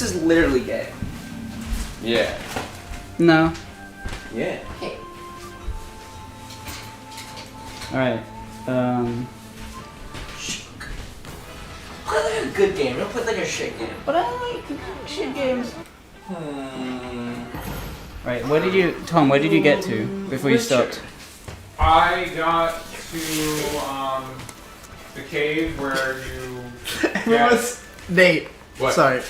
is literally gay. Yeah. No. Yeah. Hey. Alright. Play like a good game. Don't play like a shit game. But I like shit games. Right, Tom, where did you get to before you stopped? I got to the cave where you. Nate. What? Sorry.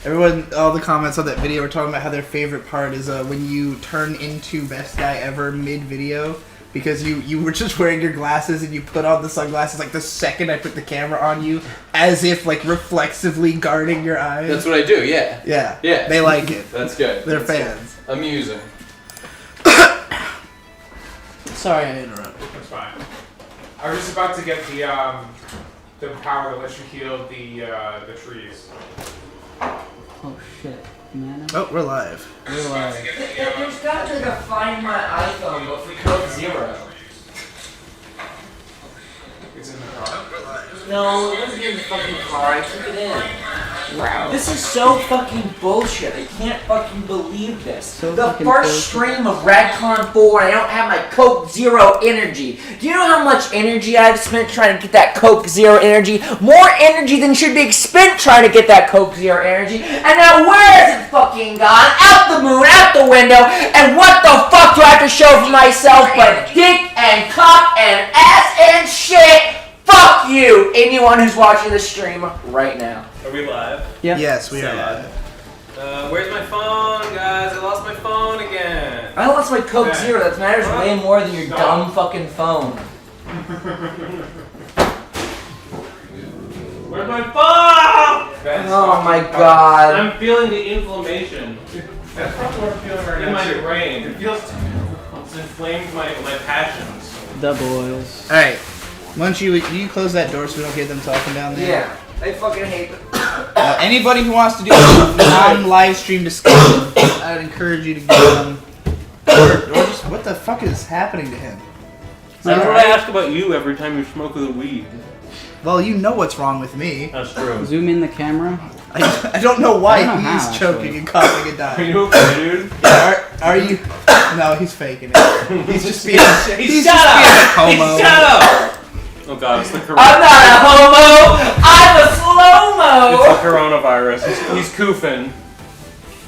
Everyone, all the comments on that video were talking about how their favorite part is when you turn into best guy ever mid-video. Because you were just wearing your glasses and you put on the sunglasses like the second I put the camera on you, as if like reflexively guarding your eyes. That's what I do, yeah. Yeah. Yeah. They like it. That's good. They're That's fans. Good. Amusing. Sorry I interrupted. That's fine. I was just about to get the power that lets you heal the trees. Oh shit. Man. Oh, we're live. We're live. There's got to be like a Find My iPhone, but for code 0. It's in the car. No, it wasn't in the fucking car. I took it in. Wow. This is so fucking bullshit. I can't fucking believe this. So the fucking first bullshit. stream of Radcon 4, I don't have my Coke Zero energy. Do you know how much energy I've spent trying to get that Coke Zero energy? More energy than should be spent trying to get that Coke Zero energy. And now where is it fucking gone? Out the moon, out the window. And what the fuck do I have to show for myself but dick and cock and ass and shit? Fuck you! Anyone who's watching the stream right now. Are we live? Yeah. Yes, we are live. Where's my phone, guys? I lost my phone again. I lost my Coke Zero. That matters way more than your dumb fucking phone. Where's my phone? Oh my god. I'm feeling the inflammation That's probably what I'm feeling right in now. my too. brain. It feels. It's inflamed my passions. Double oils. Alright. Munchie, will you close that door so we don't hear them talking down there? Yeah. I fucking hate them. Anybody who wants to do a non-live stream discussion, I would encourage you to get them. Or just, what the fuck is happening to him? That's what I ask about you every time you smoke the weed. Well, you know what's wrong with me. That's true. Zoom in the camera. I don't know why I don't know he's how, choking actually. and coughing and Are dying. you okay, dude? Are you? No, he's faking it. He's just being. He's Shut just up! being a homo. Shut up! Oh god, it's the I'm not a homo! I'm a slow-mo! It's the coronavirus. He's koofing.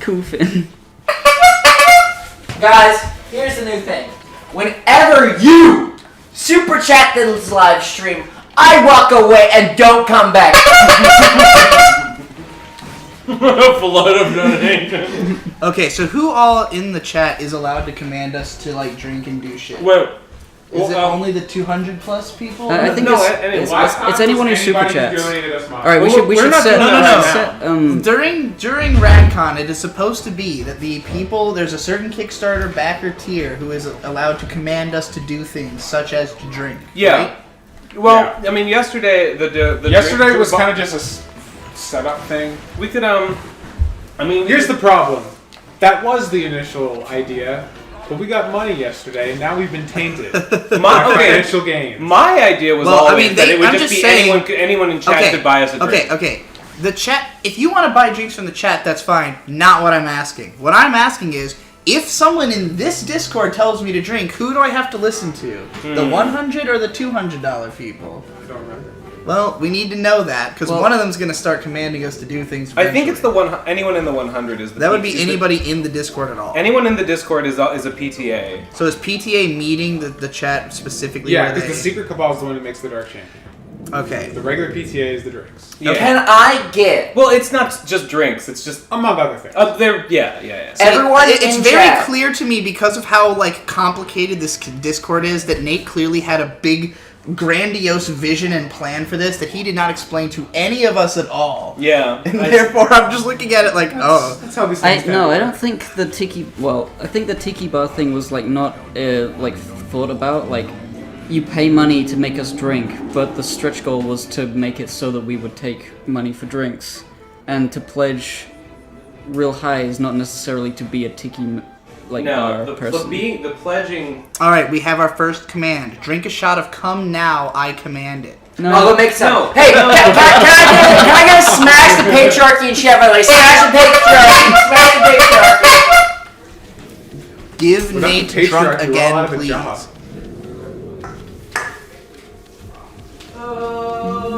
Koofing. Guys, here's the new thing. Whenever you super chat this live stream, I walk away and don't come back. Flood of donation. Okay, so who all in the chat is allowed to command us to like drink and do shit? Wait. Is it only the 200 plus people? I think it's anyone who super chats. Alright, we should not set. doing that set During Radcon, it is supposed to be that the people, there's a certain Kickstarter backer tier who is allowed to command us to do things such as to drink. Yeah. Right? Well, I mean, yesterday the Yesterday was kind of just a setup thing. We could I mean, Here's the problem. That was the initial idea, but we got money yesterday, and now we've been tainted. My Financial gain. My idea was Well, I always mean, that it would I'm just just be saying- anyone in chat could buy us a drink. Okay. The chat, if you want to buy drinks from the chat, that's fine. Not what I'm asking. What I'm asking is, if someone in this Discord tells me to drink, who do I have to listen to? The $100 or the $200 people? I don't remember. Well, we need to know that, because one of them's going to start commanding us to do things. I think it's the one. Anyone in the 100 is the. That would be anybody in the Discord at all. Anyone in the Discord is a PTA. So is PTA meeting the chat specifically? Yeah, where because the they- Secret Cabal is the one who makes the Dark Champion. Okay. The regular PTA is the drinks. Yeah. Can I get Well, it's not just drinks. It's just Among other things. yeah. See, it's in very chat. clear to me because of how like complicated this Discord is that Nate clearly had a big, grandiose vision and plan for this that he did not explain to any of us at all. Yeah. And therefore, I'm just looking at it like, That's how these things I work. don't think the Tiki. Well, I think the Tiki bar thing was like not like thought about. Like, you pay money to make us drink, but the stretch goal was to make it so that we would take money for drinks, and to pledge real highs, not necessarily to be a Tiki bar person. The pledging. All right, we have our first command. Drink a shot of cum now. I command it. No. I'll go make some. No. Hey, No. can I get a smash the patriarchy and shit? Like, smash the patriarchy. Smash the patriarchy. Give Without Nate the patriarchy, drunk we're all again, out of a please. job.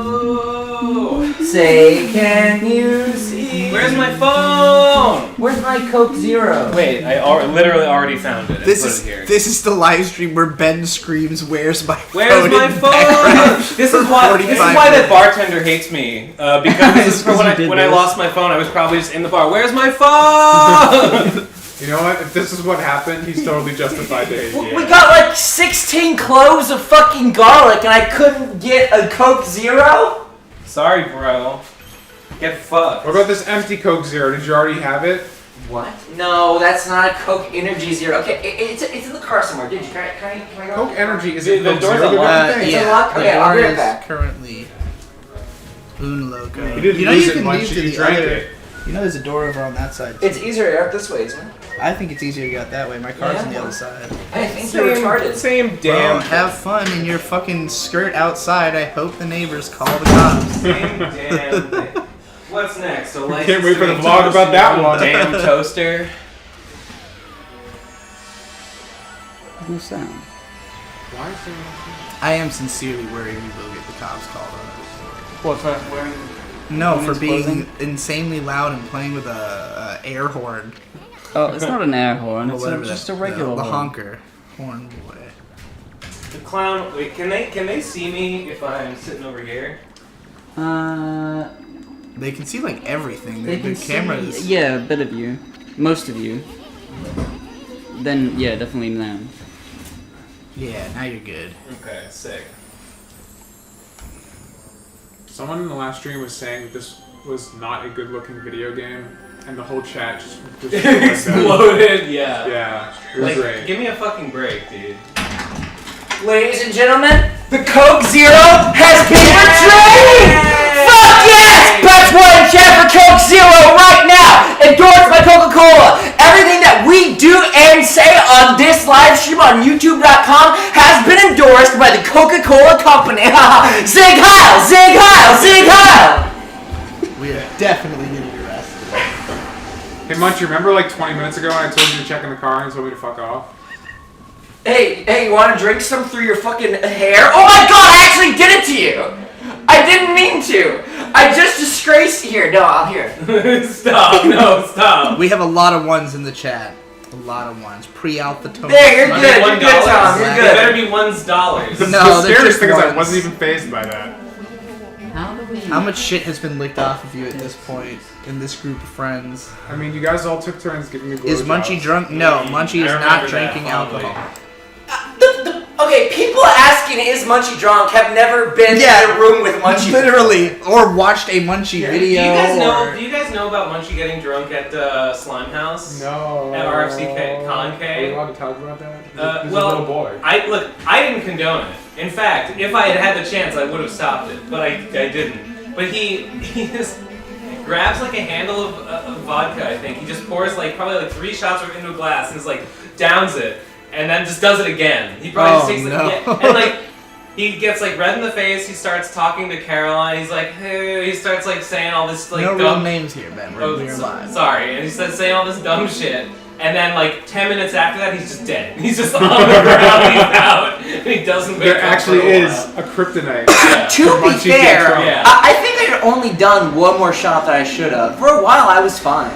Oh. Say, can you see? Where's my phone? Where's my Coke Zero? Wait, I literally already found it. This I put is it here. this is the live stream where Ben screams, "Where's my Where's phone?" my in the background phone? This for is why 45 that minutes. bartender hates me. Because this is Because when you I did when I this. lost my phone. I was probably just in the bar. Where's my phone? You know what? If this is what happened, he's totally justified to hate you. We got like 16 cloves of fucking garlic and I couldn't get a Coke Zero? Sorry, bro. Get fucked. What about this empty Coke Zero? Did you already have it? What? No, that's not a Coke Energy Zero. Okay, it's in the car somewhere. Dude, can I go? Coke Energy is The it Coke door's Zero? unlocked. It's yeah, unlocked? the Okay, I'll be door right is back. currently Un Loco. You didn't know lose you it can much. leave to You the drank other. it. You know, there's a door over on that side. It's too. easier up this way, isn't it? I think it's easier to go out that way. My car's on the Yeah. other side. I think you're retarded. Same Damn, damn. have fun in your fucking skirt outside. I hope the neighbors call the cops. Same damn thing. What's next? A license Can't wait for the to vlog toast about in that your one. Damn toaster. Who's that? Why is there I am sincerely worried we will get the cops called on us. What, for wearing... No, for Women's being clothing? insanely loud and playing with a air horn. Oh, it's not an air horn, Or it's whatever just that- a regular the horn. honker horn boy. The clown. Wait, can they see me if I'm sitting over here? They can see like everything. They The can cameras. see, yeah, a bit of you. Most of you. Then, yeah, definitely now. Yeah, now you're good. Okay, sick. Someone in the last stream was saying that this was not a good-looking video game, and the whole chat just Exploded. Yeah. Yeah, it was Like, great. give me a fucking break, dude. Ladies and gentlemen, the Coke Zero has been retrieved! Fuck yes! Press 1 in chat for Coke Zero right now! Endorsed by Coca-Cola! Everything that we do and say on this live stream on YouTube.com has been endorsed by the Coca-Cola Company. Zig Heil! Zig Heil! Zig Heil! We are definitely getting arrested. Hey, Munchie, remember like 20 minutes ago when I told you to check in the car and you told me to fuck off? Hey, you wanna drink some through your fucking hair? Oh my god, I actually did it to you! I didn't mean to! I just disgraced here. No, I'll hear. Stop. No, stop. We have a lot of ones in the chat. A lot of ones. Pre-alpha tone. There, you're $1. good, you're good, Tom, you're It good. better be $1. The No, they're scariest just thing is I ones. wasn't even fazed by that. How do we... How much shit has been licked off of you at this point in this group of friends? I mean, you guys all took turns giving me blowjobs. Is Munchie drunk? No, Munchie I is remember not that drinking fondly. alcohol. Okay, people asking is Munchie drunk have never been in a room with Munchie. Literally, or watched a Munchie video. Do you guys know? or- Do you guys know about Munchie getting drunk at Slime House? No. At RFC Con Are we K? allowed to talk about that? He's Well, a little boy. I didn't condone it. In fact, if I had had the chance, I would have stopped it, but I didn't. But he just grabs like a handle of vodka. I think he just pours like probably like 3 shots into a glass and just like downs it, and then just does it again. He probably just takes like and like. He gets like red in the face. He starts talking to Caroline. He's like, hey. He starts like saying all this like no real dumb. names here, Ben. We're live. Sorry, and he starts saying all this dumb shit. And then like 10 minutes after that, he's just dead. He's just on the ground. He's out. And he doesn't. Wake There up actually for a is while. a kryptonite. Yeah. To be Munchie gets fair, drunk. Yeah. I think I had only done one more shot that I should have. For a while, I was fine.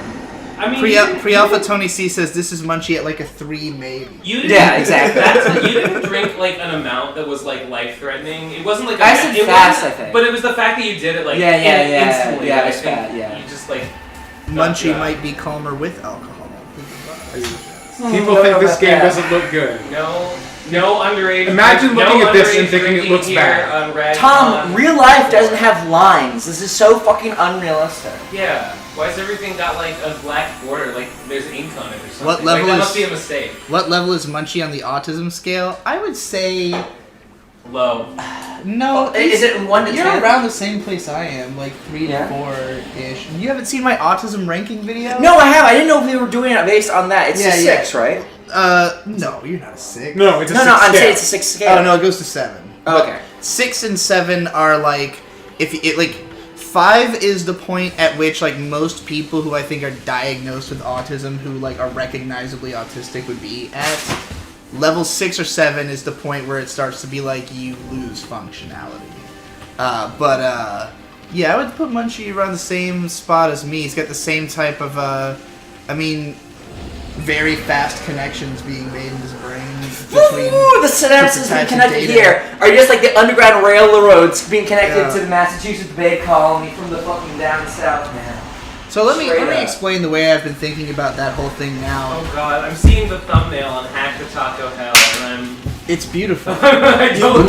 I mean, Pre-alpha Tony C says this is Munchie at like a 3 maybe. You didn't, Yeah, exactly. You didn't drink like an amount that was like life-threatening. It wasn't like I said it fast, wasn't- I think. But it was the fact that you did it like Yeah, instantly. yeah, that I it's think bad, yeah. You just like Munchie yeah. might be calmer with alcohol. People think this game doesn't look good. no underage. Imagine looking at this and underage thinking it drinking looks here bad. on Red Tom, Con. real life doesn't have lines. This is so fucking unrealistic. Yeah. Why has everything got like a black border? Like there's ink on it or something. What level like, that is- must be a mistake. What level is Munchie on the autism scale? I would say Low. no. Is it 1 to You're 10? around the same place I am, like 3 Yeah. to 4-ish. You haven't seen my autism ranking video? No, I have. I didn't know if we were doing it based on that. It's Yeah, a 6, right? No, you're not a 6. No, it's a No, 6 I'm scale. saying it's a 6 scale. Oh no, it goes to 7. Okay. 6 and 7 are like, if it like 5 is the point at which like most people who I think are diagnosed with autism, who like are recognizably autistic, would be at. Level 6 or 7 is the point where it starts to be like you lose functionality. Yeah, I would put Munchie around the same spot as me. He's got the same type of, very fast connections being made in his brain. Woo! The synapses being connected here are just like the Underground Railroads being connected to the Massachusetts Bay Colony from the fucking down south, man. So let me explain the way I've been thinking about that whole thing now. Oh god, I'm seeing the thumbnail on Hack the Taco Hell, and It's beautiful. you look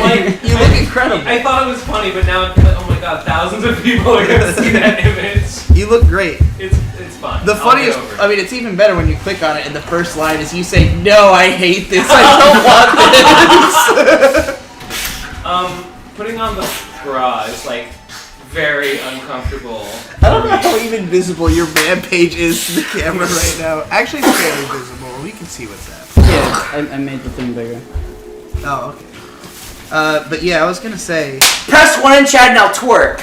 incredible. I thought it was funny, but now I'm like, oh my god, thousands of people are gonna see that image. You look great. It's fun. The funniest, I mean, it's even better when you click on it and the first line is you say, "No, I hate this. I don't want this." Putting on the bra is like very uncomfortable. I don't know how even visible your man page is to the camera right now. Actually, it's fairly visible. We can see what's happening. Yeah, I made the thing bigger. Oh, okay. But yeah, I was gonna say Press 1 in chat and I'll twerk.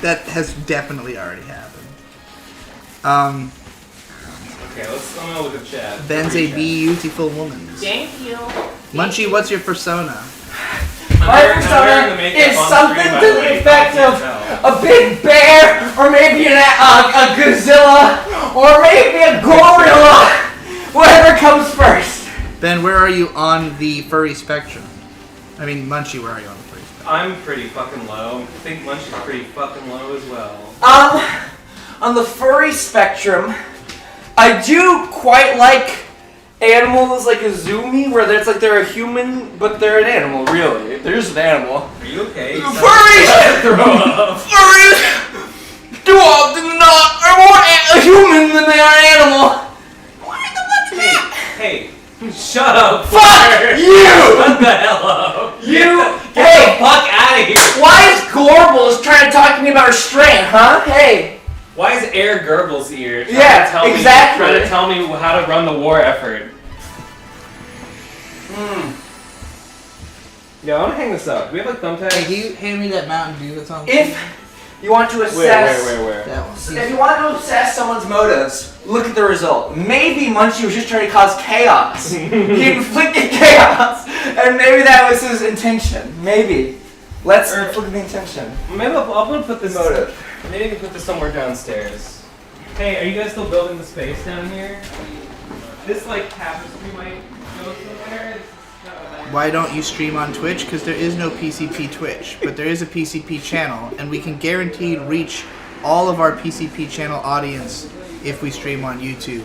that has definitely already happened. Okay, I'm gonna look at chat. Ben's a beautiful woman. Thank you. Munchie, what's your persona? My persona is something to the effect of a big bear, or maybe a gazilla, or maybe a gorilla. Whatever comes first. Ben, where are you on the furry spectrum? I mean, Munchie, where are you on the furry spectrum? I'm pretty fucking low. I think Munchie's pretty fucking low as well. On the furry spectrum, I do quite like animals like a zoomy, where it's like they're a human, but they're an animal, really. They're just an animal. Are you okay? Furries! Furries do often not are more a human than they are an animal. Why the fuck? Hey, shut up. Fuck you! Shut the hell up. Get the fuck out of here. Why is Gorbals trying to talk to me about restraint, huh? Hey. Why is Air Goebbels here exactly. trying to tell me how to run the war effort? Yeah, I want to hang this up. Do we have like thumbtacks? Hey, can you hand me that Mountain Dew that's on the If you want to assess... Where? That one. If you want to assess someone's motives, look at the result. Maybe Munchie was just trying to cause chaos. He inflicted chaos, and maybe that was his intention. Maybe. Let's look at the intention. Maybe I'm gonna put this motive. Maybe I can put this somewhere downstairs. Hey, are you guys still building the space down here? This like tapestry might go somewhere. Why don't you stream on Twitch? Because there is no PCP Twitch, but there is a PCP channel, and we can guaranteed reach all of our PCP channel audience if we stream on YouTube.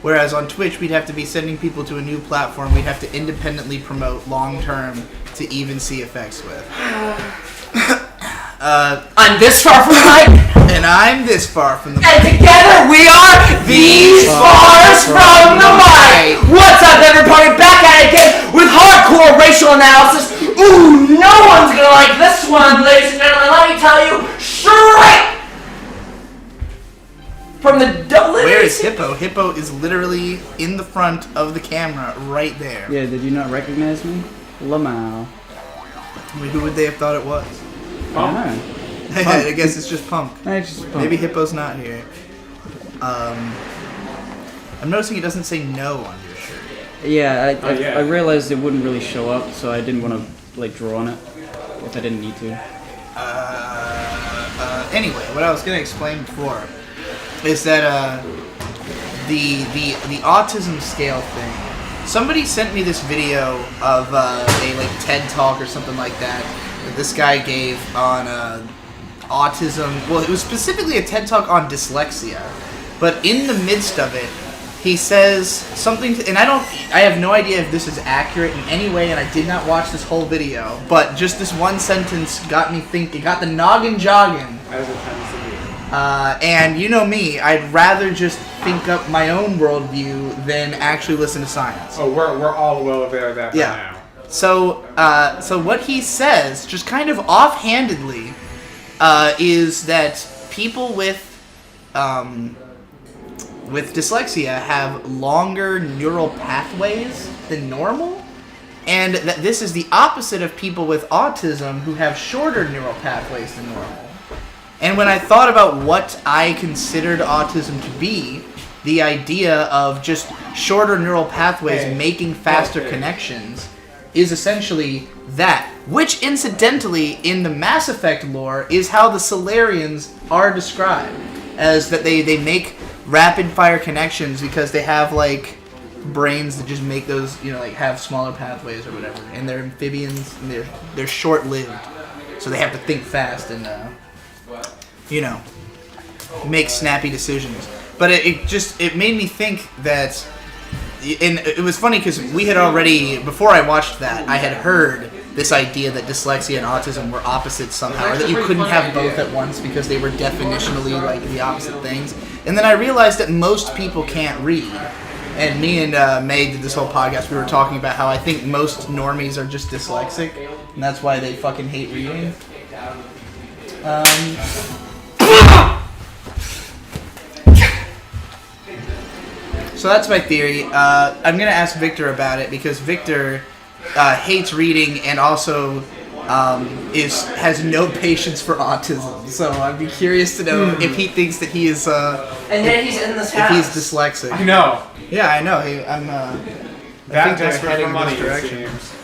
Whereas on Twitch, we'd have to be sending people to a new platform we'd have to independently promote long-term to even see effects with. I'm this far from the mic. And I'm this far from the mic. And together we are these far from the mic. What's up, everybody? Back at it again with hardcore racial analysis. Ooh, no one's gonna like this one, ladies and gentlemen. Let me tell you, straight from the Where is Hippo? Hippo is literally in the front of the camera, right there. Yeah, did you not recognize me? Lamau. I mean, who would they have thought it was? I I guess it's just Punk. don't know. Maybe Hippo's not here. I'm noticing it doesn't say no on your shirt. Yeah, I realized it wouldn't really show up, so I didn't want to like draw on it if I didn't need to. Anyway, what I was gonna explain before is that the autism scale thing. Somebody sent me this video of a like TED talk or something like that this guy gave on autism. Well, it was specifically a TED talk on dyslexia, but in the midst of it, he says something, and I have no idea if this is accurate in any way, and I did not watch this whole video, but just this one sentence got me thinking, got the noggin jogging. As a tendency. And you know me, I'd rather just think up my own worldview than actually listen to science. Oh, we're all well aware of that by now. So what he says, just kind of offhandedly, is that people with dyslexia have longer neural pathways than normal, and that this is the opposite of people with autism who have shorter neural pathways than normal. And when I thought about what I considered autism to be, the idea of just shorter neural pathways making faster connections is essentially that. Which, incidentally, in the Mass Effect lore, is how the Solarians are described. As that they make rapid-fire connections because they have, like, brains that just make those, you know, like, have smaller pathways or whatever. And they're amphibians, and they're short-lived. So they have to think fast and, you know, make snappy decisions. But it made me think that, and it was funny because we had already, before I watched that, I had heard this idea that dyslexia and autism were opposites somehow, or that you couldn't have both at once because they were definitionally like the opposite things. And then I realized that most people can't read. And me and May did this whole podcast, we were talking about how I think most normies are just dyslexic, and that's why they fucking hate reading. So that's my theory. I'm gonna ask Victor about it because Victor hates reading and also has no patience for autism. So I'd be curious to know if he thinks that he is. And then he's in this house. If he's dyslexic. I know. Yeah, I know. I'm. That they're desperate heading for in money, this it direction. seems.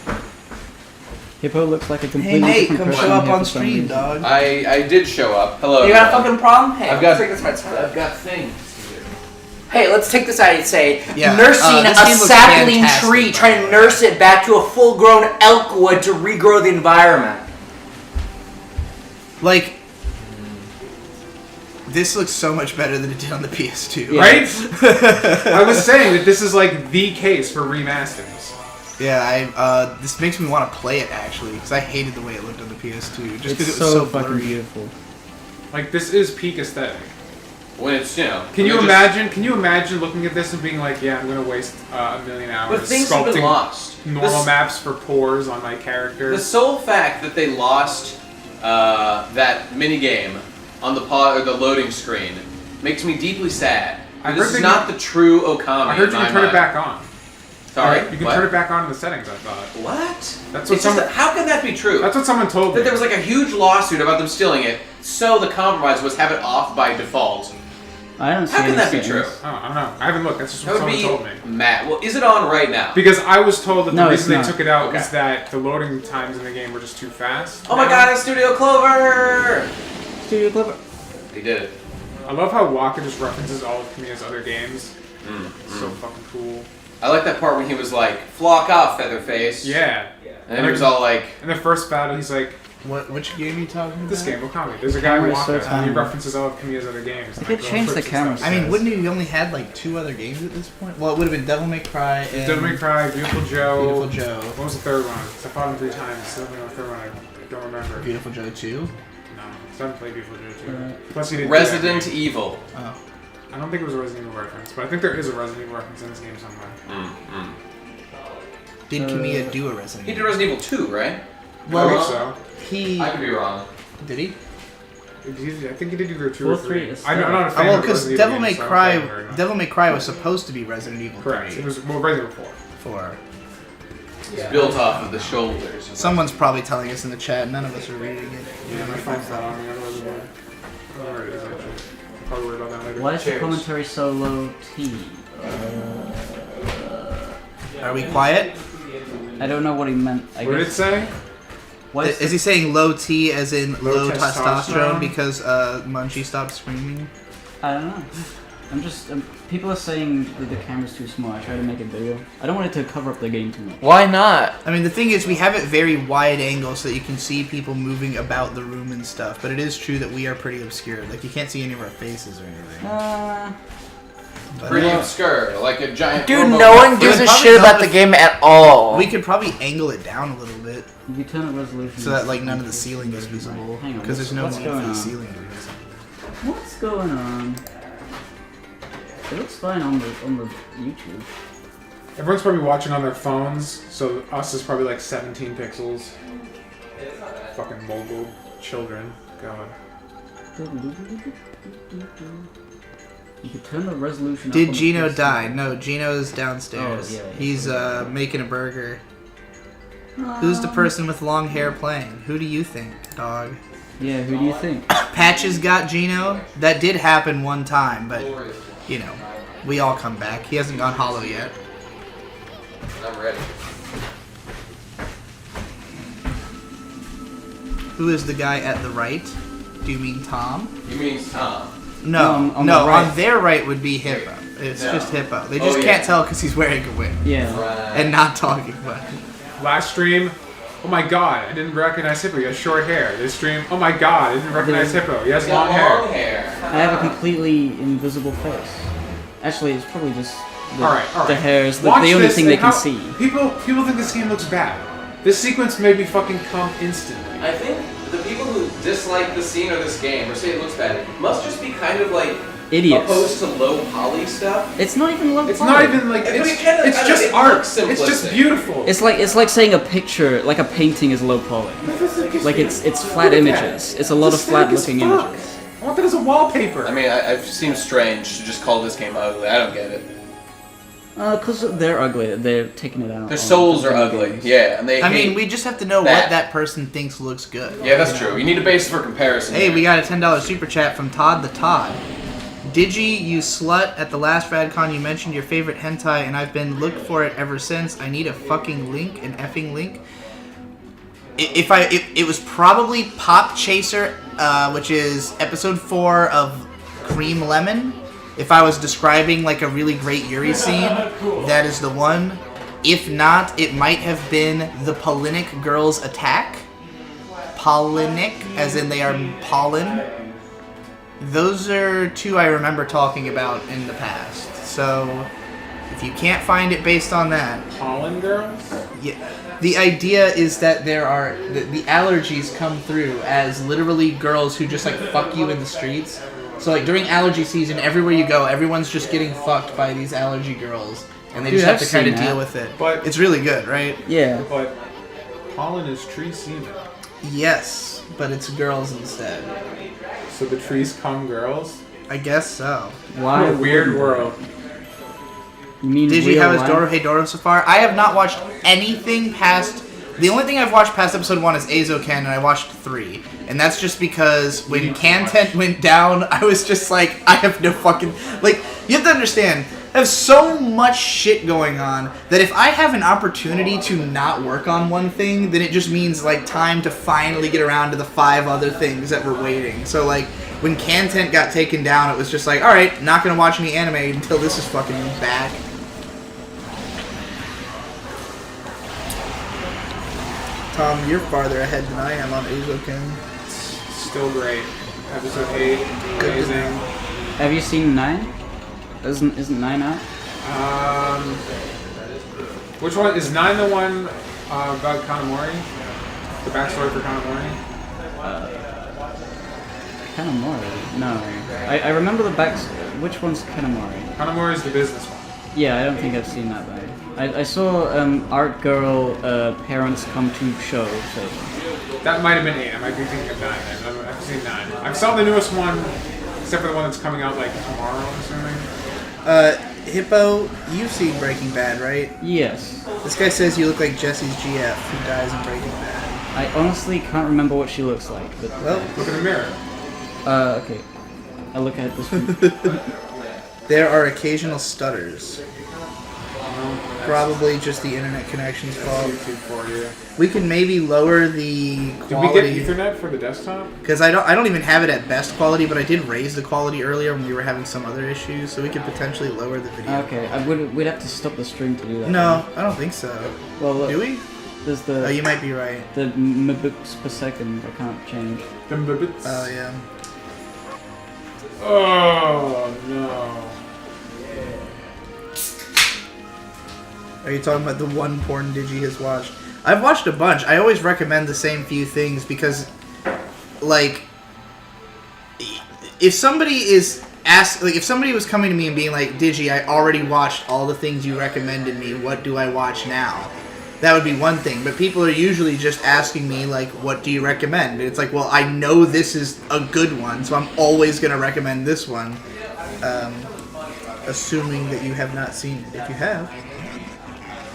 Hippo looks like a Hey completely Nate, different come person show up here on for some stream, reason. dog. I did show up. Hello. You got a everyone. fucking problem? Hey, I've got- let's take this right I've got things. Hey, let's take this out and say, Yeah, nursing this a game looks sapling fantastic, tree, by trying the to way. nurse it back to a full-grown elk wood to regrow the environment. Like, this looks so much better than it did on the PS2. Yeah. Right? I was saying that this is like the case for remasters. Yeah, this makes me want to play it actually because I hated the way it looked on the PS2 just because It's it was so fucking blurry. beautiful. Like this is peak aesthetic. When it's, you know. Can you just- imagine? Can you imagine looking at this and being like, "Yeah, I'm gonna waste a million hours But things have been sculpting lost. normal This- maps for pores on my The characters." sole fact that they lost that mini game on the loading screen makes me deeply sad. I This heard is that not the true Okami. I heard you in can my turn it mind. back on. Sorry. You can what? turn it back on in the settings. I thought. What? That's what It's just someone. that- how can that be true? That's what someone told me. That there was like a huge lawsuit about them stealing it, so the compromise was have it off by default. I don't see How can any that be settings. true? Oh, I don't know. I haven't looked. That's just That what would someone be told me. mad. Well, is it on right now? Because I was told that the No, reason they it's not. took it out Okay. was that the loading times in the game were just too fast. Oh my now. god, it's Studio Clover! Studio Clover. They did it. I love how Waka just references all of Kamiya's other games. So fucking cool. I like that part when he was like, "Flock off, Featherface." Yeah. And then he was all like, In the first battle, he's like, Which game are you talking about? this game, Okami. There's a guy in Camera's so Waka, and he tiny. references all of Kamiya's other games. They and, could like, change the clips and camera stuff. I mean, wouldn't you only had like 2 other games at this point? Well, it would have been Devil May Cry and Devil May Cry, Beautiful Joe. Beautiful Joe. What was the third one? 'Cause I fought him 3 times. The third one, I don't remember. Beautiful Joe 2. No, I haven't played Beautiful Joe 2. Plus, he didn't do Resident that game. Evil. Oh. I don't think it was a Resident Evil reference, but I think there is a Resident Evil reference in this game somewhere. Did Kamiya do a Resident He did Evil? Resident Evil 2, right? Well, I think so. He I could be wrong. did he? I think he did either 2 or Well, 3. 3 is I'm not a Oh, fan well, of because Resident Devil Evil May games, so I don't play them very Cry, much. Devil May Cry was supposed to be Resident Evil 3. Correct. It was Resident Evil 4. 4. It's built off of the shoulders. Someone's probably telling us in the chat. None of us are reading it. Yeah, my phone's not on me. Otherwise, it would. I don't know where it is actually. I'll probably worry about that later. Why is the commentary so low T? Are we quiet? I don't know what he meant. I What did it guess. say? Why Is he saying low T as in low, Low testosterone testosterone? because Munchie stopped screaming? I don't know. I'm just. People are saying that the camera's too small. I try to make it bigger. I don't want it to cover up the game too much. Why not? I mean, the thing is, we have it very wide angle so that you can see people moving about the room and stuff. But it is true that we are pretty obscured. Like, you can't see any of our faces or anything. But, Pretty obscure, like a giant. Dude, robot. no one gives a probably shit help about the if- game at all. we could probably angle it down a little bit You turn the resolution so that like none of the ceiling is visible. Hang on, Because there's no what's need for going the on? ceiling to be visible. What's going on? It looks fine on the YouTube. Everyone's probably watching on their phones, so us is probably like 17 pixels. Fucking mobile children. God. You could turn the resolution up Did on the Gino PS2. die? No, Gino's downstairs. Oh, yeah, yeah. He's making a burger. Who's the person with long hair playing? Who do you think, dog? Yeah, who do you think? Patches got Gino. That did happen one time, but, you know, we all come back. He hasn't gone hollow yet. I'm ready. Who is the guy at the right? Do you mean Tom? You mean Tom? No, on the right. on their right would be Hippo. It's No. just Hippo. They just Oh, can't yeah. tell because he's wearing a wig Yeah. Right. and not talking much. Last stream, oh my god, I didn't recognize Hippo. He has short hair. This stream, oh my god, I didn't recognize Hippo. He has He's got long hair. long hair. I have a completely invisible face. Actually, it's probably just the, All right. the hair is the Watch only this thing and they can how- see. People think this game looks bad. This sequence made me fucking come instantly. I think the people who dislike the scene or this game or say it looks bad must just be kind of like Idiots. opposed to low poly stuff. It's not even low It's poly. not even like But it's, it kinda- it's I don't just know, it art. looks It's just simplistic. beautiful. It's like saying a picture, like a painting, is low poly. Like it's flat Look at images. that. It's a lot of It's flat aesthetic as looking fuck. images. I want that as a wallpaper. I mean, it seems strange to just call this game ugly. I don't get it. Cause they're ugly. They're taking it out. Their on souls are video ugly. games. Yeah, and they. I hate- mean, we just have to know that. what that person thinks looks good. Yeah, that's true. You need a base for comparison. Hey, here. we got a $10 super chat from Todd the Todd. Digi, you slut, at the last FradCon you mentioned your favorite hentai, and I've been looking for it ever since. I need a fucking link, an effing link. It was probably Pop Chaser, which is episode 4 of Cream Lemon. If I was describing like a really great Yuri scene, that is the one. If not, it might have been the Pollinic Girls Attack. Pollinic, as in they are pollen. Those are two I remember talking about in the past. So, if you can't find it based on that, Pollen girls? yeah. The idea is that there are the allergies come through as literally girls who just like fuck you in the streets. So like during allergy season, everywhere you go, everyone's just getting fucked by these allergy girls, and they Dude, just have I've to kind of seen that. deal with it. But- it's really good, right? Yeah. But pollen is tree semen. Yes, but it's girls instead. So the trees come girls? I guess so. Why? What a weird wouldn't world. they? You mean Digi, real how is life? Doro Hey Doro so far? I have not watched anything past. The only thing I've watched past episode 1 is Azoken, and I watched 3. And that's just because when content went down, I was just like, I have no fucking. Like, you have to understand, I have so much shit going on that if I have an opportunity to not work on one thing, then it just means, like, time to finally get around to the 5 other things that were waiting. So, like, when content got taken down, it was just like, alright, not gonna watch any anime until this is fucking back. Tom, you're farther ahead than I am on Azoken. Still great. Episode 8, amazing. Have you seen 9? Isn't 9 out? Which one? Is 9 the one about Kanamori? The backstory for Kanamori? Kanamori? No. I remember the back. Which one's Kanamori? Kanamori is the business one. Yeah, I don't think I've seen that though. I saw Art Girl parents come to show. So. That might have been 8. I might be thinking of 9 then. I've seen 9. I saw the newest one, except for the one that's coming out like tomorrow, I'm assuming. Hippo, you've seen Breaking Bad, right? Yes. This guy says you look like Jesse's GF who dies in Breaking Bad. I honestly can't remember what she looks like. But Well, Look in the mirror. okay. I'll look at this one. there are occasional stutters. Probably just the internet connection's fault. YouTube for you. We can maybe lower the Did we quality. get Ethernet for the desktop? Because I don't even have it at best quality, but I did raise the quality earlier when we were having some other issues, so we could potentially lower the video. Okay, we'd have to stop the stream to do that. No, I don't think so. Well, look, Do we? there's Oh, the you might be right. mbps per second. I can't change. Oh yeah. Oh no. Are you talking about the one porn Digi has watched? I've watched a bunch. I always recommend the same few things because, like, if somebody is if somebody was coming to me and being like, Digi, I already watched all the things you recommended me. What do I watch now? That would be one thing. But people are usually just asking me, like, what do you recommend? And it's like, well, I know this is a good one, so I'm always going to recommend this one. Assuming that you have not seen it. If you have...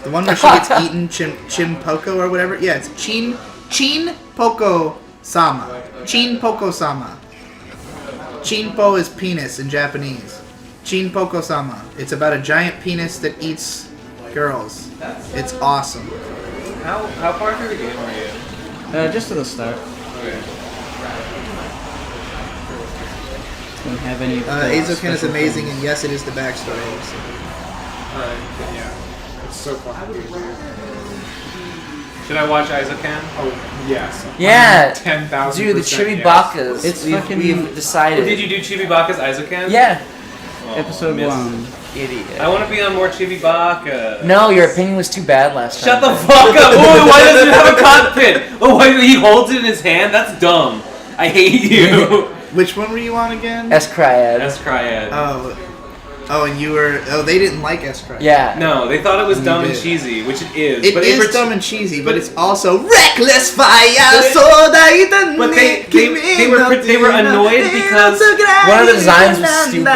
The one where she gets eaten, Chimpoko or whatever. Yeah, it's Chin Poko Sama. Chin Poko Sama. Chinpo is penis in Japanese. Chin Poko Sama. It's about a giant penis that eats girls. It's awesome. How far through the game are you? Just to the start. Okay. Don't have any. Azoken is amazing, and yes, it is the backstory. Alright, yeah. It's so fucking good. Should I watch Isocan? Oh, yes. Yeah. 10,000%. Dude, the Chibibakas. It's we've fucking- decided. Did you do Chibibaka's Isocan? Yeah. Oh, Episode missed. 1. Idiot. I want to be on more Chibibaka. No, your opinion was too bad last Shut time. the fuck up! Oh, why doesn't it have a cockpit? Oh, why he holds it in his hand? That's dumb. I hate you. Which one were you on again? S-Cryad. That's Cryad. Oh, and you were. Oh, they didn't like S-Cry. Yeah. No, they thought it was You dumb and did. cheesy, which it is. It but is they were dumb and cheesy, but it's also reckless fire. But they were annoyed because one of the designs was stupid.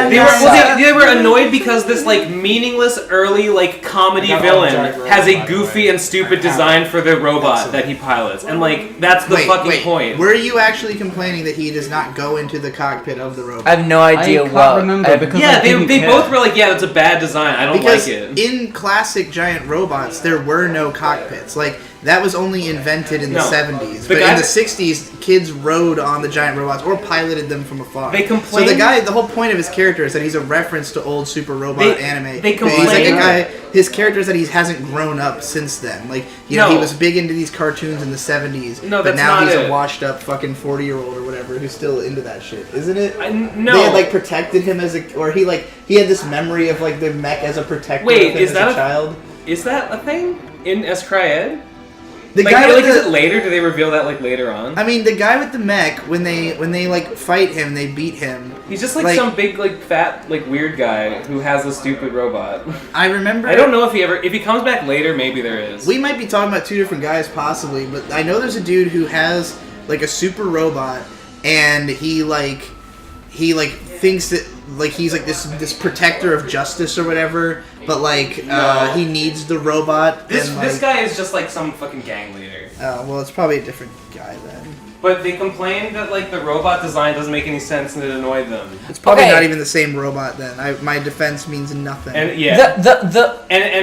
they were annoyed because this like meaningless early like comedy I got villain Jack Robot, has by a the goofy way. and stupid I have design for the robot Excellent. that he pilots, and like that's the fucking point. Were you actually complaining that he does not go into the cockpit of the robot? I have no idea I can't what. remember because Yeah, I didn't they care. both were like, yeah, that's a bad design. I don't Because like it. in classic giant robots, there were no cockpits. Like, that was only invented in the No. 70s. The But guy in the that- 60s, kids rode on the giant robots or piloted them from afar. They complained- So the whole point of his character is that he's a reference to old Super Robot anime. they He's like a complained- guy, his character is that he hasn't grown up since then. Like, you know, No. he was big into these cartoons in the 70s. No, but that's now not he's it. a washed up fucking 40-year-old or whatever who's still into that shit. Isn't it? No. They had like protected him as a, or he had this memory of like the mech as a protector Wait, of him is as that a a- child. Is that a thing in S. Cryed? The Like, guy with is the, it later? Do they reveal that like later on? I mean, the guy with the mech when they like fight him, they beat him. He's just like, like- some big like fat like weird guy who has a stupid robot. I remember. I don't know if he comes back later. Maybe there is. We might be talking about two different guys possibly, but I know there's a dude who has like a super robot, and he thinks that like he's like this protector of justice or whatever, but like No. he needs the robot. This and, this guy is just like some fucking gang leader. well, it's probably a different guy then. But they complained that like the robot design doesn't make any sense and it annoyed them. It's probably Okay. not even the same robot then. My defense means nothing. And yeah, The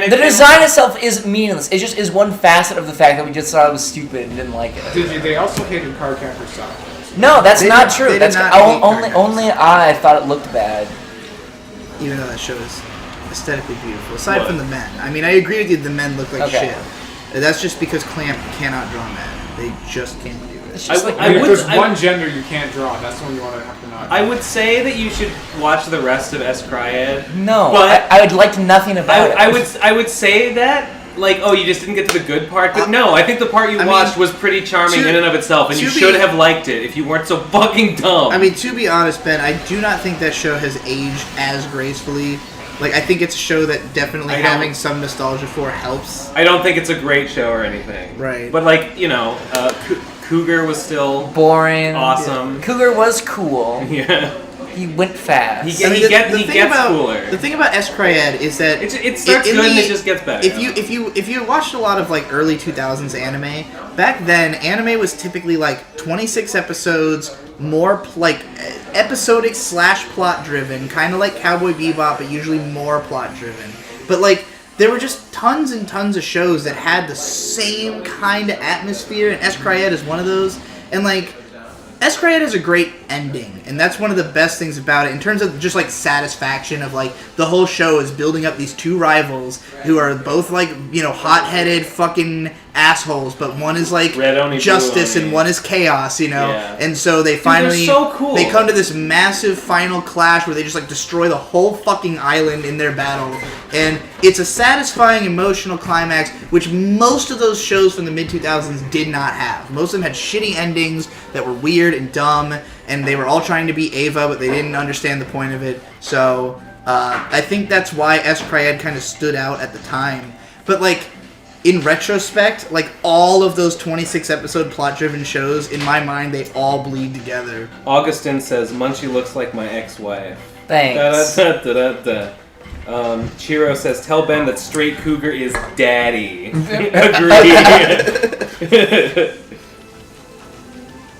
the design itself is meaningless. It just is one facet of the fact that we just thought it was stupid and didn't like it. They also hated Cardcaptor South. No, that's They not did- true. they did That's not hate only Cardcaptor. only I thought it looked bad. Even though that show is aesthetically beautiful. Aside What? from the men. I mean, I agree with you, the men look like Okay. shit. That's just because Clamp cannot draw men. They just can't do it. It's just I would- like, I mean, if there's I- one gender you can't draw, that's the one you want to have to not. I would say that you should watch the rest of S. Cryed. no, But- I would like nothing about it. I would say that like, oh, you just didn't get to the good part, but no, I think the part you I watched mean, was pretty charming to- in and of itself, and you to be- should have liked it if you weren't so fucking dumb. I mean, to be honest, Ben, I do not think that show has aged as gracefully. Like, I think it's a show that definitely I don't- having some nostalgia for helps. I don't think it's a great show or anything. Right. But like, you know, Cougar was still Boring. awesome. Cougar was cool. Yeah. He went fast. He gets cooler. The thing about S. Cryed is that It starts in good and the- it just gets better. If you watched a lot of like early 2000s anime, back then anime was typically like 26 episodes, more episodic / plot driven, kind of like Cowboy Bebop, but usually more plot driven. But like there were just tons and tons of shows that had the same kind of atmosphere, and S. Cryed is one of those. And like S. Cryed has a great ending, and that's one of the best things about it in terms of just like satisfaction of like the whole show is building up these two rivals who are both like, you know, hot-headed fucking assholes, but one is like Red Oni, justice Blue Oni. and one is chaos, you know. Yeah. And so they finally so cool. they come to this massive final clash where they just like destroy the whole fucking island in their battle, and it's a satisfying emotional climax which most of those shows from the mid 2000s did not have. Most of them had shitty endings that were weird and dumb, and they were all trying to be Ava, but they didn't understand the point of it. So I think that's why S. Cryed kind of stood out at the time. But like in retrospect, like all of those 26 episode plot driven shows, in my mind, they all bleed together. Augustin says Munchie looks like my ex-wife. Thanks. Da-da-da-da-da. Chiro says, tell Ben that straight cougar is daddy. Agree.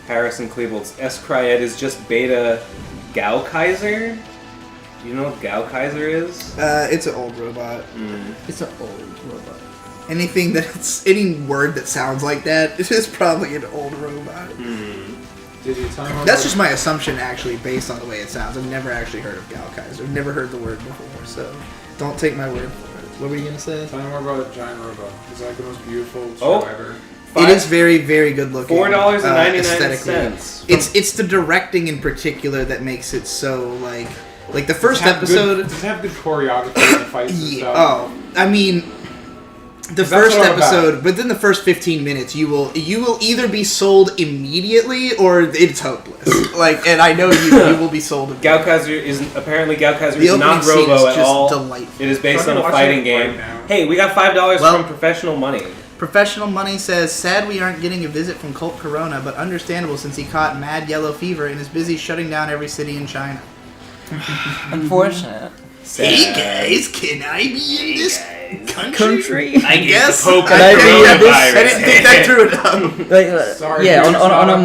Harrison Klebold's S-Cryed is just beta Gaokaiser? Do you know what Gaokaiser is? It's an old robot. It's an old robot. Any word that sounds like that is probably an old robot. Did you tell him That's just my assumption, actually, based on the way it sounds. I've never actually heard of Gaokaiser. I've never heard the word before, so don't take my word for it. What were you gonna say? Tell me more about a giant robot. It's like the most beautiful show ever. It is very, very good looking. $4.99. Aesthetically. It's the directing in particular that makes it so like the first episode. Does it have good choreography and fights and stuff? Oh, I mean, the first episode, within the first 15 minutes, you will either be sold immediately or it's hopeless. And I know you will be sold. Gaokaiser is The not opening scene Robo is at just all. delightful. It is based I'm on a watching fighting it game. right now. Hey, we got $5 from Professional Money. Professional Money says, sad we aren't getting a visit from Colt Corona, but understandable since he caught mad yellow fever and is busy shutting down every city in China. Unfortunate. Hey guys, can I be in this country? I guess. the Pope I coronavirus. didn't think that through enough. Sorry, Yeah, dude, on a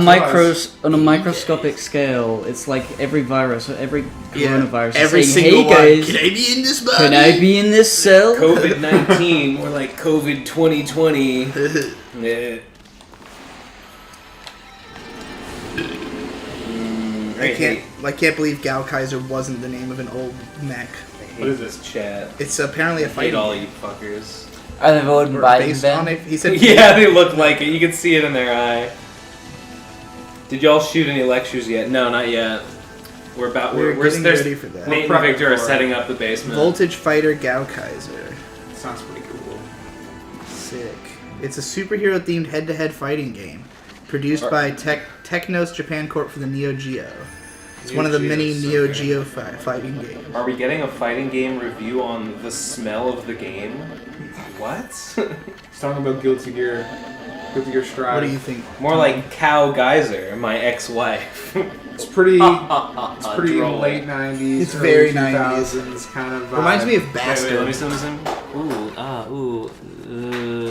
it's not on a microscopic scale, it's like every virus, every coronavirus. Every is saying, single hey one. guys, Can I be in this body? can I be in this cell? COVID-19, or like COVID 2020. Yeah. I can't believe Gaokaiser wasn't the name of an old mech. What is this chat? It's apparently a I hate fighting all game. you fuckers. Are they voting Or Biden, based on Ben? it. He said, Yeah, they look like it. You can see it in their eye. Did y'all shoot any lectures yet? No, not yet. We're getting ready for that. Nate and Victor are setting up the basement. Voltage Fighter Gaokaiser. Sounds pretty cool. Sick. It's a superhero-themed head-to-head fighting game. Produced by Technos Japan Corp for the Neo Geo. It's one of the many Neo Geo fighting games. Are we getting a fighting game review on the smell of the game? What? He's talking about Guilty Gear. Guilty Gear Strive. What do you think? More like Cow Geyser, my ex-wife. It's pretty Droll. late 90s, It's early very 2000s kind of vibe. Reminds me of Wait, Bastard. let me listen.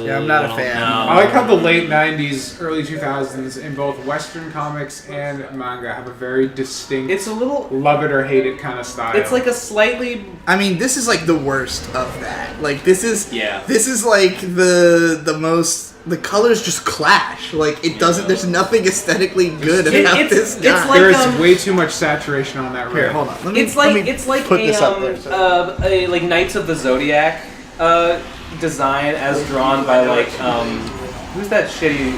Yeah, I'm not a fan. I like how the late 90s, early 2000s in both Western comics and manga have a very distinct It's a little... love it or hate it kind of style. It's like a slightly... I mean, this is like the worst of that. Like, this is Yeah. This is like the most. The colors just clash. Like, it doesn't. There's nothing aesthetically good about this guy. it's like, There's way too much saturation on that Here, red. hold on. It's like put this up there. a like Knights of the Zodiac design as drawn by like who's that shitty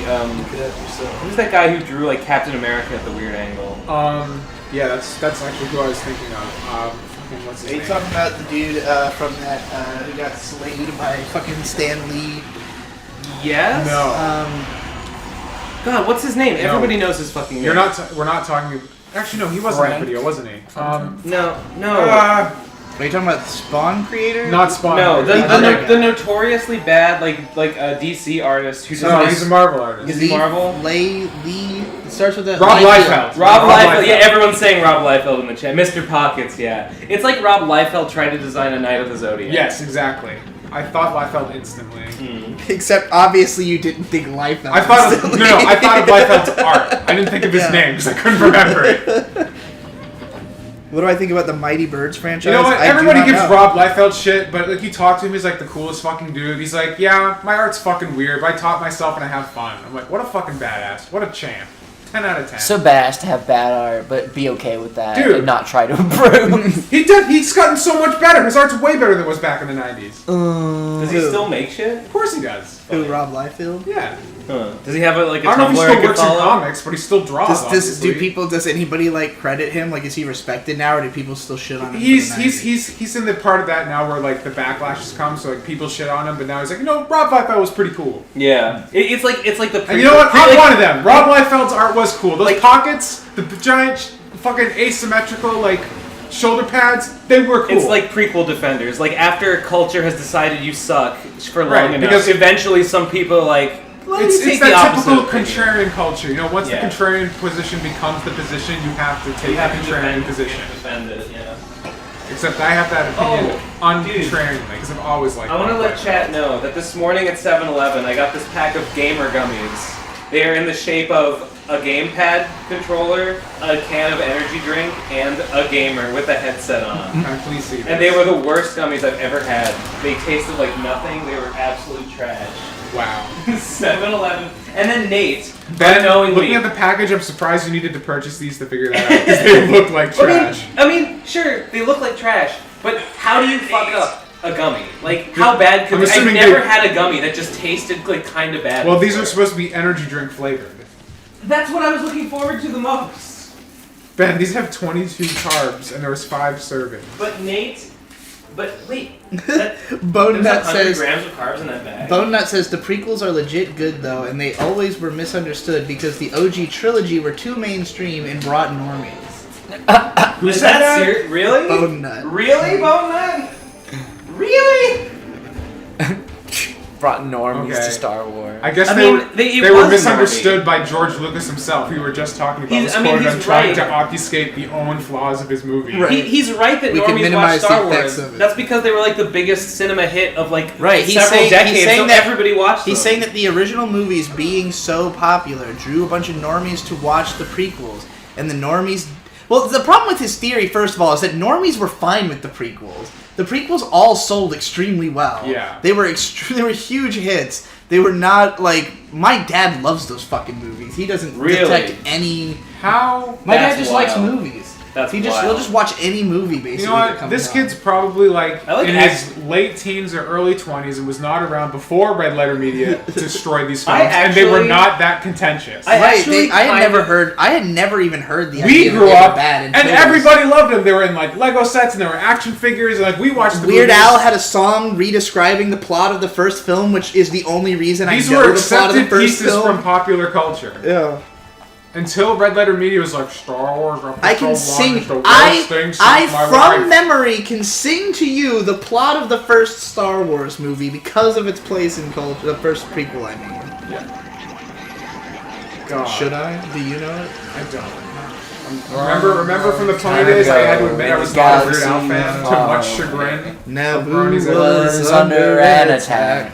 who's that guy who drew like Captain America at the weird angle? Yeah, that's actually who I was thinking of. What's his Are you name? talking about the dude from that who got slayed by fucking Stan Lee? Yes. No. God, what's his name? Everybody knows his fucking name. We're not talking. Actually, no, he wasn't in that video, wasn't he? No. Are you talking about the Spawn creator? Not Spawn. No, other the notoriously bad like DC artist who No, he's a Marvel artist. Is he Marvel? Lee. It starts with that. Rob Liefeld. Rob Liefeld. Yeah, everyone's saying Rob Liefeld in the chat. Mr. Pockets, yeah. It's like Rob Liefeld tried to design a Knight of the Zodiac. Yes, exactly. I thought Liefeld instantly. Except obviously you didn't think Liefeld. I thought of Liefeld's art. I didn't think of his name because I couldn't remember it. What do I think about the Mighty Birds franchise? You know what? I do Everybody not gives know. Rob Liefeld shit, but like you talk to him, he's like the coolest fucking dude. He's like, yeah, my art's fucking weird, but I taught myself and I have fun. I'm like, what a fucking badass. What a champ. 10 out of 10. So badass to have bad art, but be okay with that Dude. and not try to improve. He's gotten so much better. His art's way better than it was back in the 90s. Does he still make shit? Of course he does. Who, Rob Liefeld? Yeah. Huh. Does he have a I don't know if he Tumblr I still could works in follow? comics, but he still draws. Does anybody like credit him? Like, is he respected now, or do people still shit on him? He's in the part of that now where like the backlash has come, so like people shit on him, but now he's like, Rob Liefeld was pretty cool. Yeah. It's like the. And you know what? I'm one of them. Rob Liefeld's art was cool. Those pockets, the giant fucking asymmetrical like shoulder pads, they were cool. It's like prequel Defenders. Like after culture has decided you suck for long Right, enough, because eventually some people are like. It's take that the opposite typical opinion. contrarian culture. Once Yeah. the contrarian position becomes the position, you have to take the contrarian position. Defend it, yeah. Except I have that opinion dude. untrainingly, because I've always liked I want to Bud let Light. chat know that this morning at 7-Eleven, I got this pack of gamer gummies. They are in the shape of a gamepad controller, a can of energy drink, and a gamer with a headset on. Can I please see this? And they were the worst gummies I've ever had. They tasted like nothing. They were absolute trash. Wow. 7-Eleven. And then Nate, Ben, unknowingly... looking at the package, I'm surprised you needed to purchase these to figure that out, because they look like trash. I mean, sure, they look like trash, but how do you fuck up a gummy? Like, how bad could I'm I've assuming never they- had a gummy that just tasted like kind of bad. Well, these are before. supposed to be energy drink flavored. That's what I was looking forward to the most. Ben, these have 22 carbs, and there was 5 servings. But Nate, wait, that, Bone there's Nut 100 says. grams of carbs in that bag. Bone Nut says the prequels are legit good though, and they always were misunderstood because the OG trilogy were too mainstream and brought normies. Who said that? Really? Bone Nut. Really, Bone Nut? Really? Brought normies Okay. to Star Wars. I guess I they mean, were it they was were a misunderstood by George Lucas himself. We were just talking about He's- this I mean, quote he's on trying right. to obfuscate the own flaws of his movie. Right. He's right that We can normies watch minimize the Star effects Wars. of it. That's because they were like the biggest cinema hit of like Right, he's several saying- decades, he's saying so that- everybody watched He's them. saying that the original movies being so popular drew a bunch of normies to watch the prequels, and the normies. Well, the problem with his theory, first of all, is that normies were fine with the prequels. The prequels all sold extremely well. Yeah. They were they were huge hits. They were not like my dad loves those fucking movies. He doesn't Really? detect any. How? My dad That's just likes wild. movies. That's He'll wild. just watch any movie basically. You know that what? comes This out. kid's probably like, I like in act- his late teens or early 20s and was not around before Red Letter Media destroyed these I films, and they were actually- not that contentious. I Right, actually I had kind never of- heard. I had never even heard the we idea grew that they were up, bad and until everybody loved them. They were in like Lego sets, and there were action figures, and like we watched the Weird movies. Al had a song redescribing the plot of the first film, which is the only reason These I know were the plot of the accepted first pieces film. from popular culture. Yeah. Until Red Letter Media was like, Star Wars I can Episode 1 sing. is the worst I thing since I my from life. memory can sing to you the plot of the first Star Wars movie because of its place in culture. The first prequel, I mean. God. Should I? Do you know it? I don't. Remember from the Pony days, I had to admit I was not a Weird Al fan, to much chagrin. Naboo Bronies was under an attack.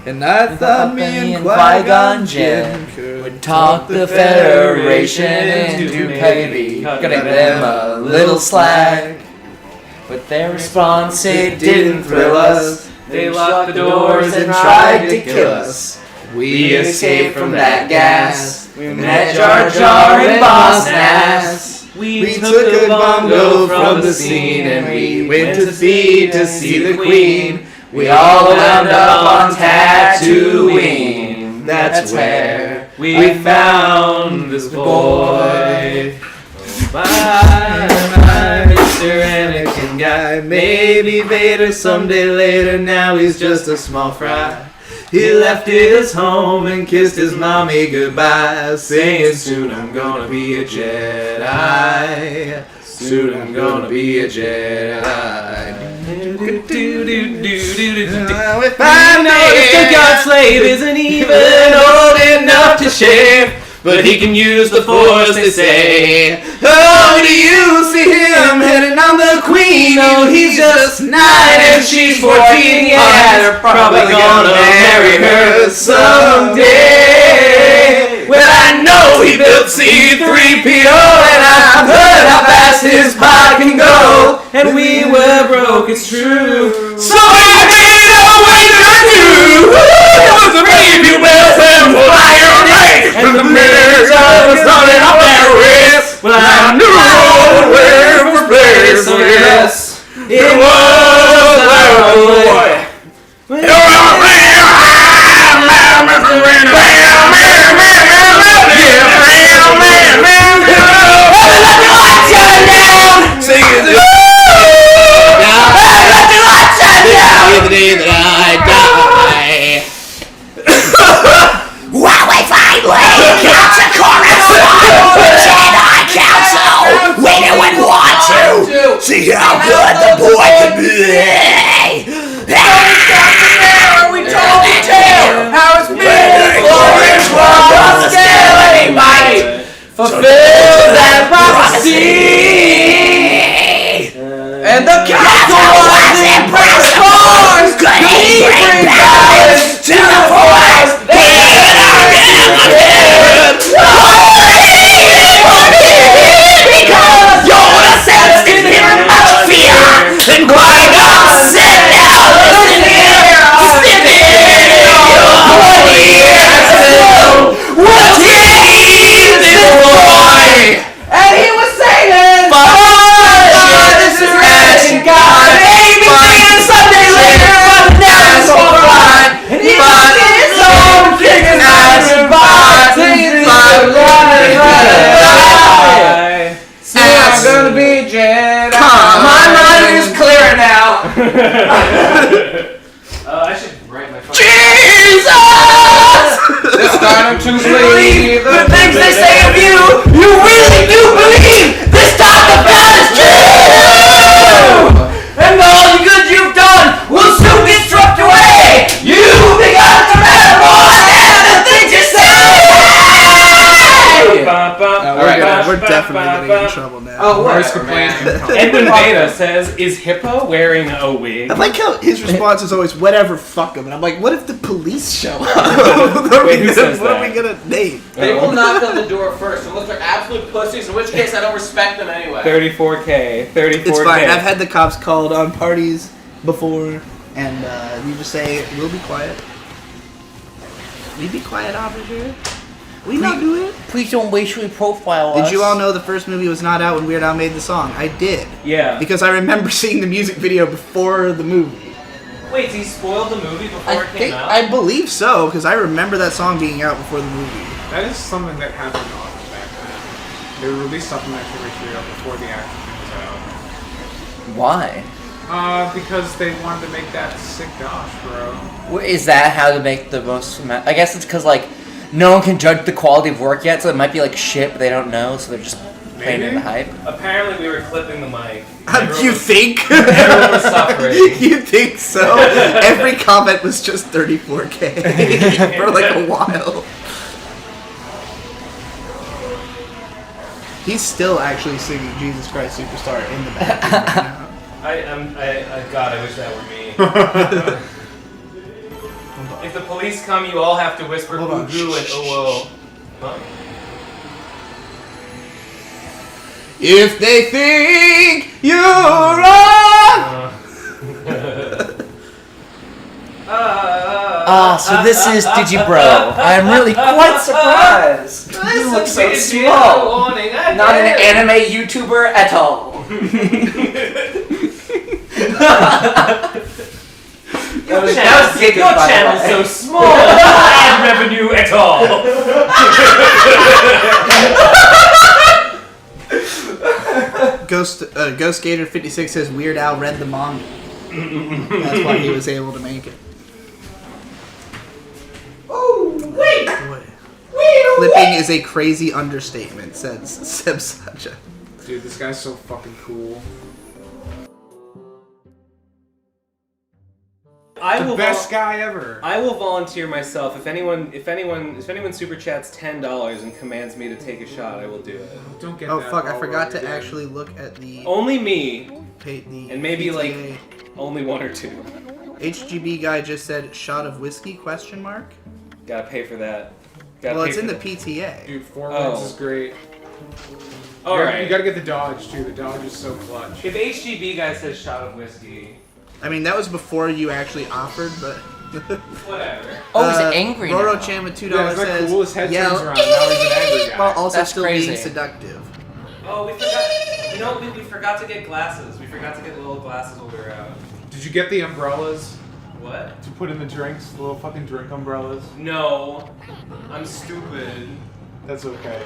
And I thought me and Qui-Gon Qui-Gon Jinn Jinn would talk the Federation into maybe cutting them a little slack. But their response, it didn't thrill us. They locked the doors and tried to kill us. We escaped from that gas. We met Jar Jar and Boss Nass. We took a bongo from the scene and we went to feed to see the Queen. We all wound up on Tatooine. That's where we found this boy. My Mr. Anakin guy, maybe Vader someday later. Now he's just a small fry. He left his home and kissed his mommy goodbye, saying soon I'm gonna be a Jedi. Soon I'm gonna be a Jedi. If I noticed a God slave isn't even old enough to shave, but he can use the Force, they say. Oh, do you see him hitting on the Queen? Oh, he's just 9 and she's 14. Yeah, they're probably gonna marry her someday. Well, I know he built C-3PO, and I've heard how fast his pod can go. And we were broke, it's true. So I did what I do. It was the baby bells and fire race, and the mirrors was running off their wrists. Well, I knew where for place, so yes, it was our boy. The day that I die. Well, we finally got the chorus on the Jedi Council. We didn't want to see how good the boy could be. We're definitely gonna get in trouble now. Oh, Worst whatever, man. complaint. Edwin Beta says, "Is Hippo wearing a wig?" I like how his response is always "whatever, fuck him," and I'm like, "What if the police show up? Wait, who says what are that? we gonna name?" They will knock on the door first, unless they're absolute pussies, in which case I don't respect them anyway. 34K. 34K. It's fine. I've had the cops called on parties before, and you just say, "We'll be quiet." We be quiet, officer. We not do it. Please don't racially profile us. Did you all know the first movie was not out when Weird Al made the song? I did. Yeah. Because I remember seeing the music video before the movie. Wait, he spoiled the movie before it came out? I believe so, because I remember that song being out before the movie. That is something that happened often back then. They released something actually material before the actual thing was Why? out. Because they wanted to make that sick dosh, bro. Is that how to make the most? I guess it's because like no one can judge the quality of work yet, so it might be like shit, but they don't know, so they're just playing in the hype. Apparently we were clipping the mic. You think? Everyone was suffering. You think so? Every comment was just 34K for like a while. He's still actually singing Jesus Christ Superstar in the background right now. God, I wish that were me. If the police come, you all have to whisper Hold on. "Goo" and "oh whoa." Huh? If they think you're wrong. So this is Digibro. I'm really quite surprised. You look so small. Not an anime YouTuber at all. Your channel's so small. Ad revenue at all. Ghost Gator 56 says Weird Al read the manga. That's why he was able to make it. Oh, wait. Flipping is a crazy understatement, says Seb Saja. Dude, this guy's so fucking cool. The best guy ever. I will volunteer myself. If anyone super chats $10 and commands me to take a shot, I will do it. Don't get Oh that fuck! I all forgot over to again. actually look at the Only me, and maybe like only one or two. HGB guy just said shot of whiskey ? Gotta pay for that. Well, it's in the PTA. Dude, 4 wins is great. All right. You gotta get the dodge too. The dodge is so clutch. If HGB guy says shot of whiskey, I mean, that was before you actually offered, but. whatever. Oh, he's angry now. Roro Chan with $2 Yeah, isn't that says cool? His head yell, turns around. Now he's an angry guy. while also That's still crazy. being seductive. Oh, we forgot. You know, we forgot to get glasses. We forgot to get little glasses while we were out. Did you get the umbrellas What? to put in the drinks? The little fucking drink umbrellas? No, I'm stupid. That's okay.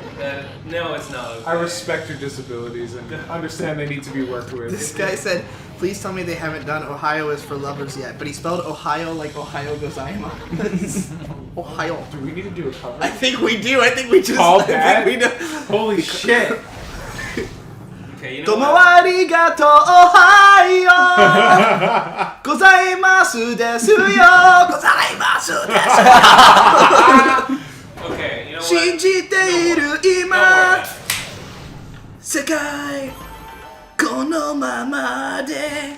No, it's not. Okay. I respect your disabilities and understand they need to be worked with. This guy said, please tell me they haven't done Ohio is for lovers yet, but he spelled Ohio like Ohio gozaimasu. Ohio. Do we need to do a cover? I think we do. I think we just. Call I think that? we know. Holy shit! Okay, you know Domo what? arigato Ohio gozaimasu desu yo gozaimasu desu yo Okay, you know what? 信じている Don't worry 今 about it. 世界このままで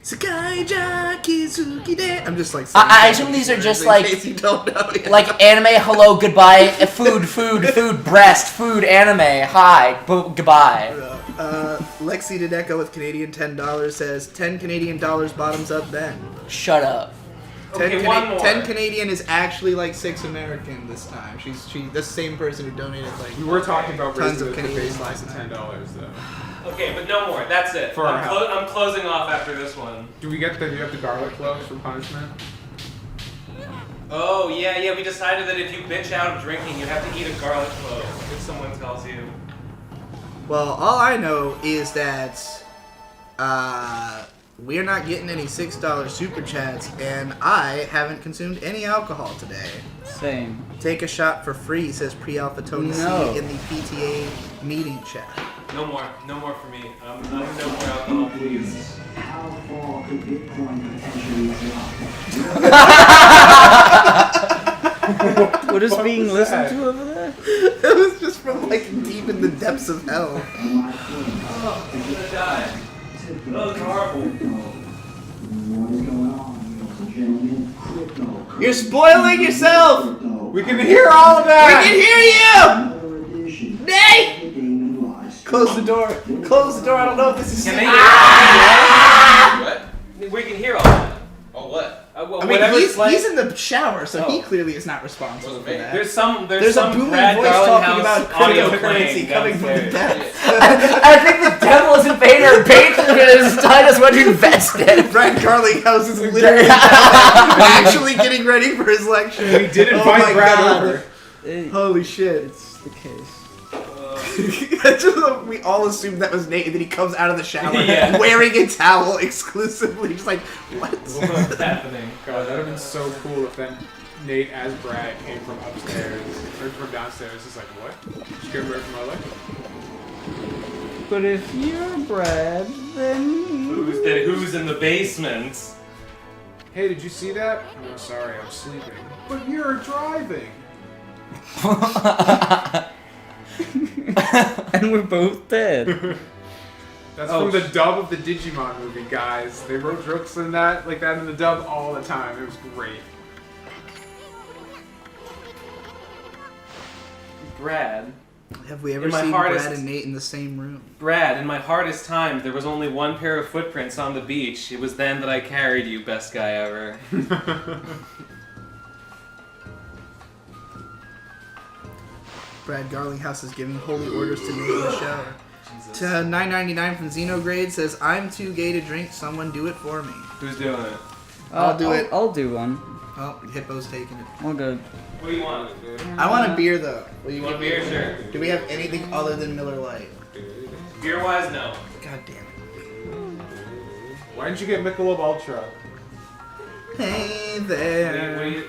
世界じゃ気づきで I'm just like I assume these are just like- in case you don't know yet. Like anime, hello, goodbye, food, breast, food, anime, hi, goodbye. Lexi Dideko with Canadian $10 says 10 Canadian dollars bottoms up Ben. Shut up. 10 Canadian is actually like 6 American this time. She's the same person who donated like We were talking about Tons raising of the Canadian baseline last to night. $10 though. Okay, but no more. That's it. For our help. I'm closing off after this one. Do you have the garlic cloves for punishment? Oh, yeah, we decided that if you bitch out of drinking, you have to eat a garlic clove if someone tells you. Well, all I know is that we're not getting any $6 super chats, and I haven't consumed any alcohol today. Same. Take a shot for free, says Pre-Alpha Tony No. C in the PTA meeting chat. No more for me. I'm no more alcohol, please. How far could Bitcoin potentially drop? What is What being was listened that? to over there? It was just from like deep in the depths of hell. Oh, I'm gonna die. Oh, it's horrible. What is going on, ladies and gentlemen? Crypto. You're spoiling yourself! We can hear all of We that! can hear you! Another edition Nate! of the Game and Lies. Close the door. Close the door. I don't know if this is Can they What? We can hear all that. Oh, what? Well, I mean, whatever he's, it's like. he's in the shower, so he Oh. clearly is not responsible Wasn't for me. that. There's some a booming Brad voice talking Garlinghouse about audio cryptocurrency playing coming from the downstairs. depths. I think the devil is invader paid through his telling us what to invest in. Brad Garlinghouse is literally actually getting ready for his lecture. We did Oh invite my Brad God. over. Holy shit. It's the case. We all assumed that was Nate, and then he comes out of the shower Yeah. wearing a towel exclusively. Just like, what? What's happening? God, that would have been so cool if then Nate as Brad came from upstairs or from downstairs. It's like, what? Scared away from my life? But if you're Brad, then Who's in the basement? Hey, did you see that? Oh, sorry, I'm sleeping. But you're driving. and we're both dead. That's Oh, from the dub of the Digimon movie, guys. They wrote jokes in that, like that in the dub all the time. It was great. Brad. Have we ever In my seen hardest- Brad and Nate in the same room? Brad, in my hardest time, there was only one pair of footprints on the beach. It was then that I carried you, best guy ever. Brad Garlinghouse is giving holy orders to Nate in the shower. To $9.99 from Xenograde says, I'm too gay to drink, someone do it for me. Who's doing it? I'll do it. I'll do one. Oh, Hippo's taking it. I'll go. What do you want? I want a beer though. Will You you want give me beer? Sure. Do we have anything other than Miller Lite? Beer-wise, no. God damn it. Why didn't you get Michelob Ultra? Hey What there. are you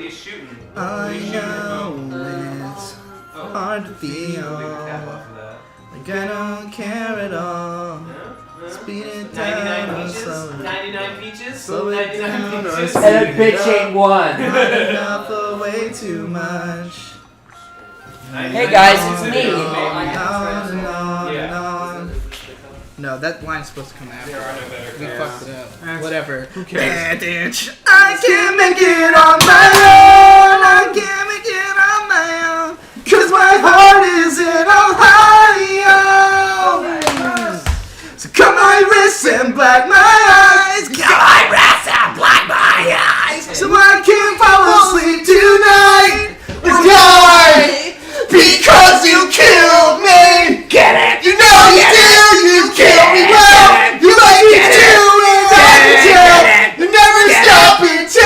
shooting? What I are you shooting? know it's Oh, hard to Take the cap feel off of that. like I don't care at all. Speed it down 99 or peaches? slow it. 99 peaches? Slow it 99 down or peaches? speed And a bitch ain't one. Not enough or way too much. Hey guys, it's me. On and on and Yeah. on. No, that line's supposed to come after. There are no better We cars. fucked it up. That's- Whatever. Who cares? I can't make it on my own. I can't make it on my own. Cause my heart is in Ohio. So cut my wrists and black my eyes. Cut my wrists and black my eyes. So I can't fall asleep tonight. Or die. Because you killed me. Get it? You know you do. You killed me well. You like it too. And you never stop until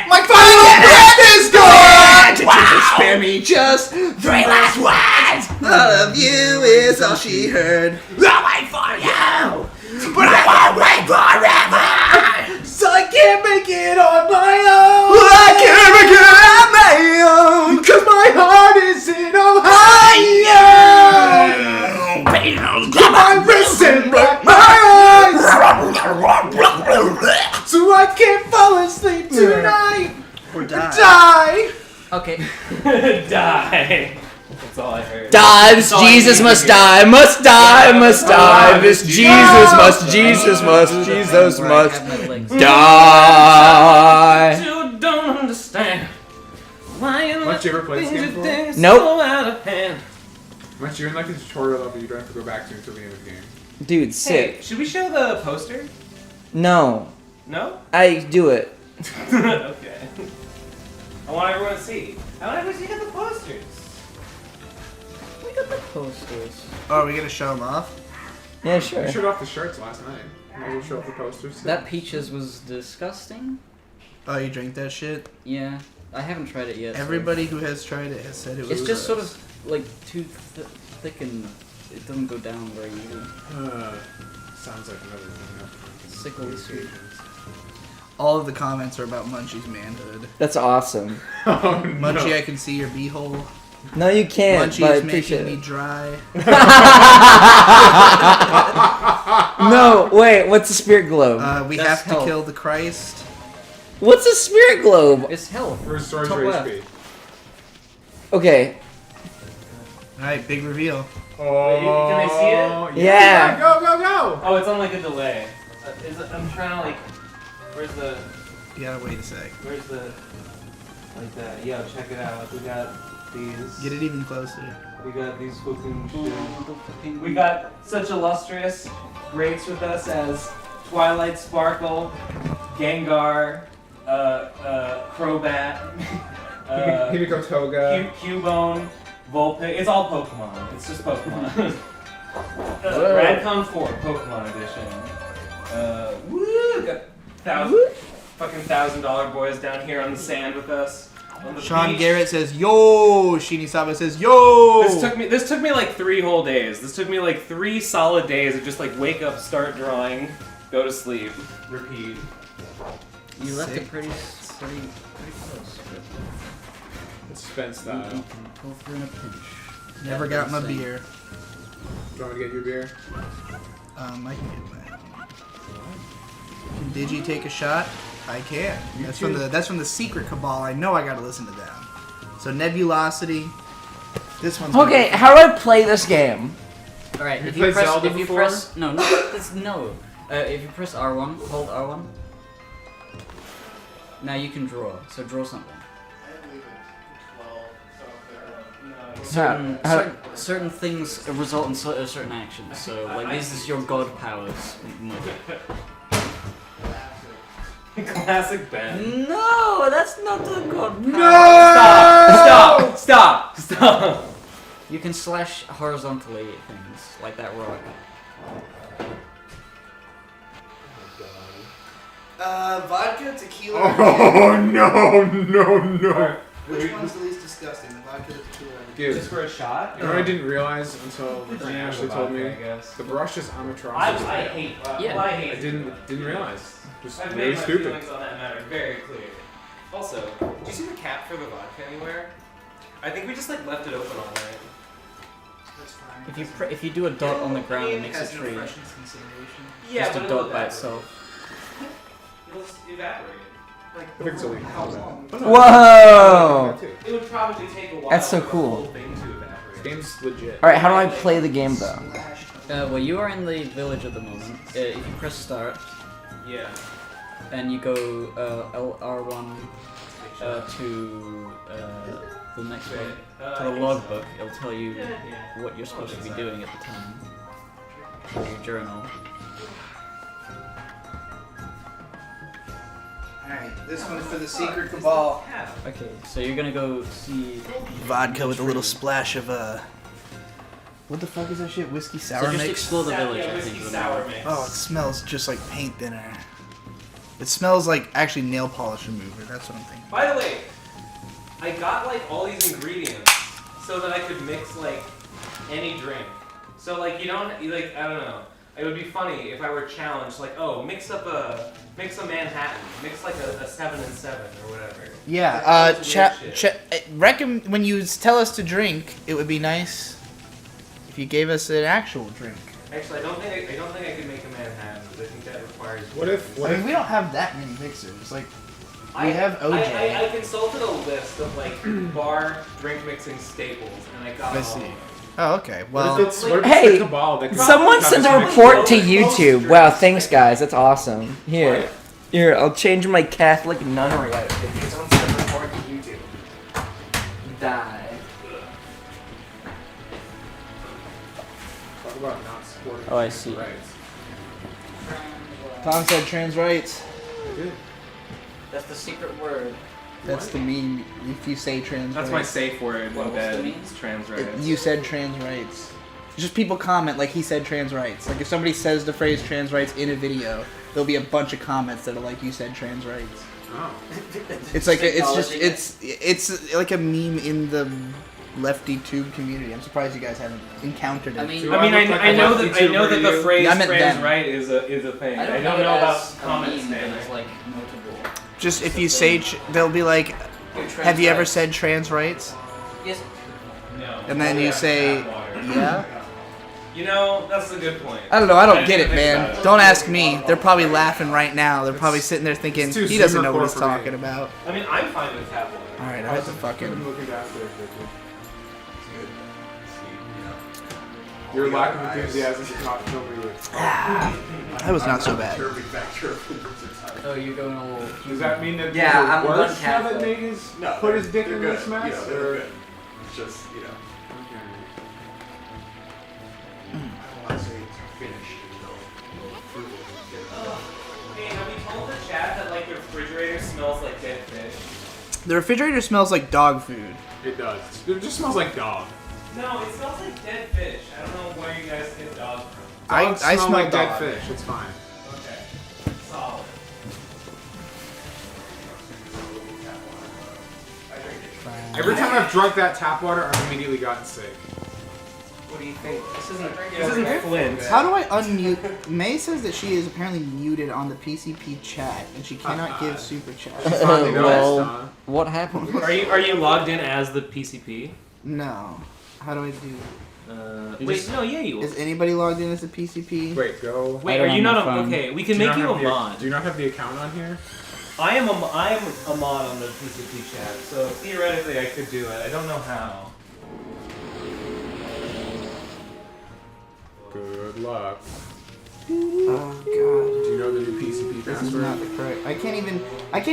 my final breath is gone. Wow. Spare me just 3 last words. All of you is all she heard. I'll wait for you, but I won't wait forever. So I can't make it on my own. I can't make it on my own. Cause my heart is in Ohio. Get my wrists and black my eyes. So I can't fall asleep tonight. Or die. Okay. Die. That's all I heard. Dives, Jesus must die, must die, must die. This Jesus must, Jesus must, Jesus must die. You don't understand why you Munchie, you ever played this game before? things Nope. so out of hand. Once you're in like a tutorial level, you don't have to go back to until the end of the game. Dude, Hey, sick. should we show the poster? No, No? I do it. Okay. I want everyone to see. I want everyone to see the posters. Look at the posters. Oh, are we gonna show them off? Yeah, We sure. showed off the shirts last night. Might as well show off the posters. too. That peaches was disgusting. Oh, you drink that shit? Yeah, I haven't tried it yet. so- Everybody who has tried it has said it was. It's just sort of like too thick and it doesn't go down very easily. Sounds like another thing. Sickly sweet. All of the comments are about Munchie's manhood. That's awesome. Oh, Munchie, no. I can see your beehole. No, you can't, Munchie but I is appreciate making me it. dry. No, wait, what's a spirit globe? We That's have to hell. kill the Christ. What's a spirit globe? It's hell. Restores Top your left. HP. Okay. Alright, big reveal. Oh, can they see it? Yeah. Go, go, go! Oh, it's on like a delay. I'm trying to like. Where's the? You gotta wait a sec. Where's the? Like that. Yo, check it out. We got these. Get it even closer. We got these fucking shit. We got such illustrious greats with us as Twilight Sparkle, Gengar, Crobat, Himiko Toga. Cubone, Vulpix. It's all Pokemon. It's just Pokemon. Radcon 4 Pokemon Edition. Woo! Got fucking $1,000 boys down here on the sand with us. On the Sean beach. Garrett says, yo! Shinisaba says, yo! This took me like 3 whole days. This took me like 3 solid days of just like wake up, start drawing, go to sleep, repeat. You left Sick. it pretty close. It's Spence style. You can pull through in a pinch. Never got my beer. Do you want me to get your beer? I can get that. Can Digi take a shot? I can. That's from the Secret Cabal. I know I gotta listen to them. So Nebulosity. This one's gonna Okay, be- how do I play this game? All right. You If played you press, Zelda if you before? press, no. If you press R1, hold R1. Now you can draw. So draw something. Certain things result in certain actions. So like this is your god powers. Classic Ben. No, that's not the god power. No! Stop! You can slash horizontally things like that rock. Vodka, tequila. Oh, no. Which one's the least disgusting? The vodka, the tequila. Dude, Just for a shot? you know what I didn't realize until Brian actually told me? I guess. The brush is amateur. I hate. Yeah. I hate. I didn't realize. It was I've really made my stupid. feelings on that matter very clear. Also, did you see the cap for the vodka anywhere? I think we just like left it open all night. That's fine. If you do a dot on the ground, it makes a tree. Yeah, Just but a it'll dot by evaporate. itself. It'll just evaporate. Like, I think it's illegal. Whoa! it would probably take a while. That's so for the cool. whole thing to evaporate. Game's legit. Alright, how do I play the game though? Well, you are in the village at the moment. If you press start Yeah. and you go LR1 to the next one, to the logbook, it'll tell you what you're supposed to be doing at the time. Your journal. Alright, this one's for the Secret Cabal. Okay, so you're gonna go see. Vodka with a little splash of what the fuck is that shit? Whiskey sour So just mix? explore the village. Yeah, I whiskey think. is the sour name. mix. Oh, it smells just like paint thinner. It smells like actually nail polish remover. That's what I'm thinking. By the way, I got like all these ingredients so that I could mix like any drink. So like you like I don't know. It would be funny if I were challenged like, oh, mix a Manhattan, mix like a 7 and 7 or whatever. Yeah. That's weird When you tell us to drink, it would be nice if you gave us an actual drink. Actually, I don't think I could make a Manhattan. Because I think that requires. What if I mean, we don't have that many mixers. Like, we have OJ. I consulted a list of like bar drink mixing staples, and I got I all see. of them. Oh, okay. what Well, if it's Hey, the cabal that can Someone come sent a and report to YouTube. Wow, thanks guys, that's awesome. Here, I'll change my Catholic nunnery outfit. Someone sent a report to YouTube. Die. Talk about not supporting Oh, I see. rights. Tom said trans rights. I did. That's the secret word. That's the meme. If you say trans That's my rights. safe word What in was the bed. mean? It's trans rights. You said trans rights. Just people comment like he said trans rights. Like if somebody says the phrase trans rights in a video, there'll be a bunch of comments that are like you said trans rights. Oh. It's like it's like a meme in the lefty tube community. I'm surprised you guys haven't encountered it. I mean, Do I mean, look like I a know lefty that the tuber to you? phrase Yeah, I meant trans them. right is a thing. I don't know know about as a comments meme that standing. is like notable. just if you say, they'll be like, have you ever said trans rights? Yes. No. And then you say, yeah. You know, that's a good point. I don't know. I don't didn't get it, think man. about it. Don't ask me. They're probably laughing right now. They're probably sitting there thinking it's too he doesn't Zoomer know what he's core for me. talking about. I mean, I'm fine with tabloid. All right, I have to fucking. I'm looking after it. Your lack of enthusiasm to talk to me. That was not so bad. Oh, you're going all. Does that mean that Yeah, there's a I'm worse going now that Nate has put his dick in this mess? You know, they're or? good. It's just, you know. I don't want to say it's finished until approval is given. Hey, have you told the chat that like the refrigerator smells like dead fish? The refrigerator smells like dog food. It does. It just smells like dog. No, it smells like dead fish. I don't know where you guys get dog from. Dogs I smell smell like dog. dead fish. It's fine. Okay. Solid. Every time I've drunk that tap water, I've immediately gotten sick. What do you think? This isn't Flint. How do I unmute? May says that she is apparently muted on the PCP chat and she cannot give super chat. Finally noticed, Well, huh? what happened? Are you logged in as the PCP? No. How do I do? Wait, no, yeah, you. Is anybody logged in as a PCP? Wait, go. Wait, I are don't you have not my a, phone. okay? We can Do you make not you a have the- mod. Do you not have the account on here? I am a mod on the PCP chat, so theoretically I could do it. I don't know how. Good luck. Oh god. Do you know the new PCP This is password? not the correct. I can't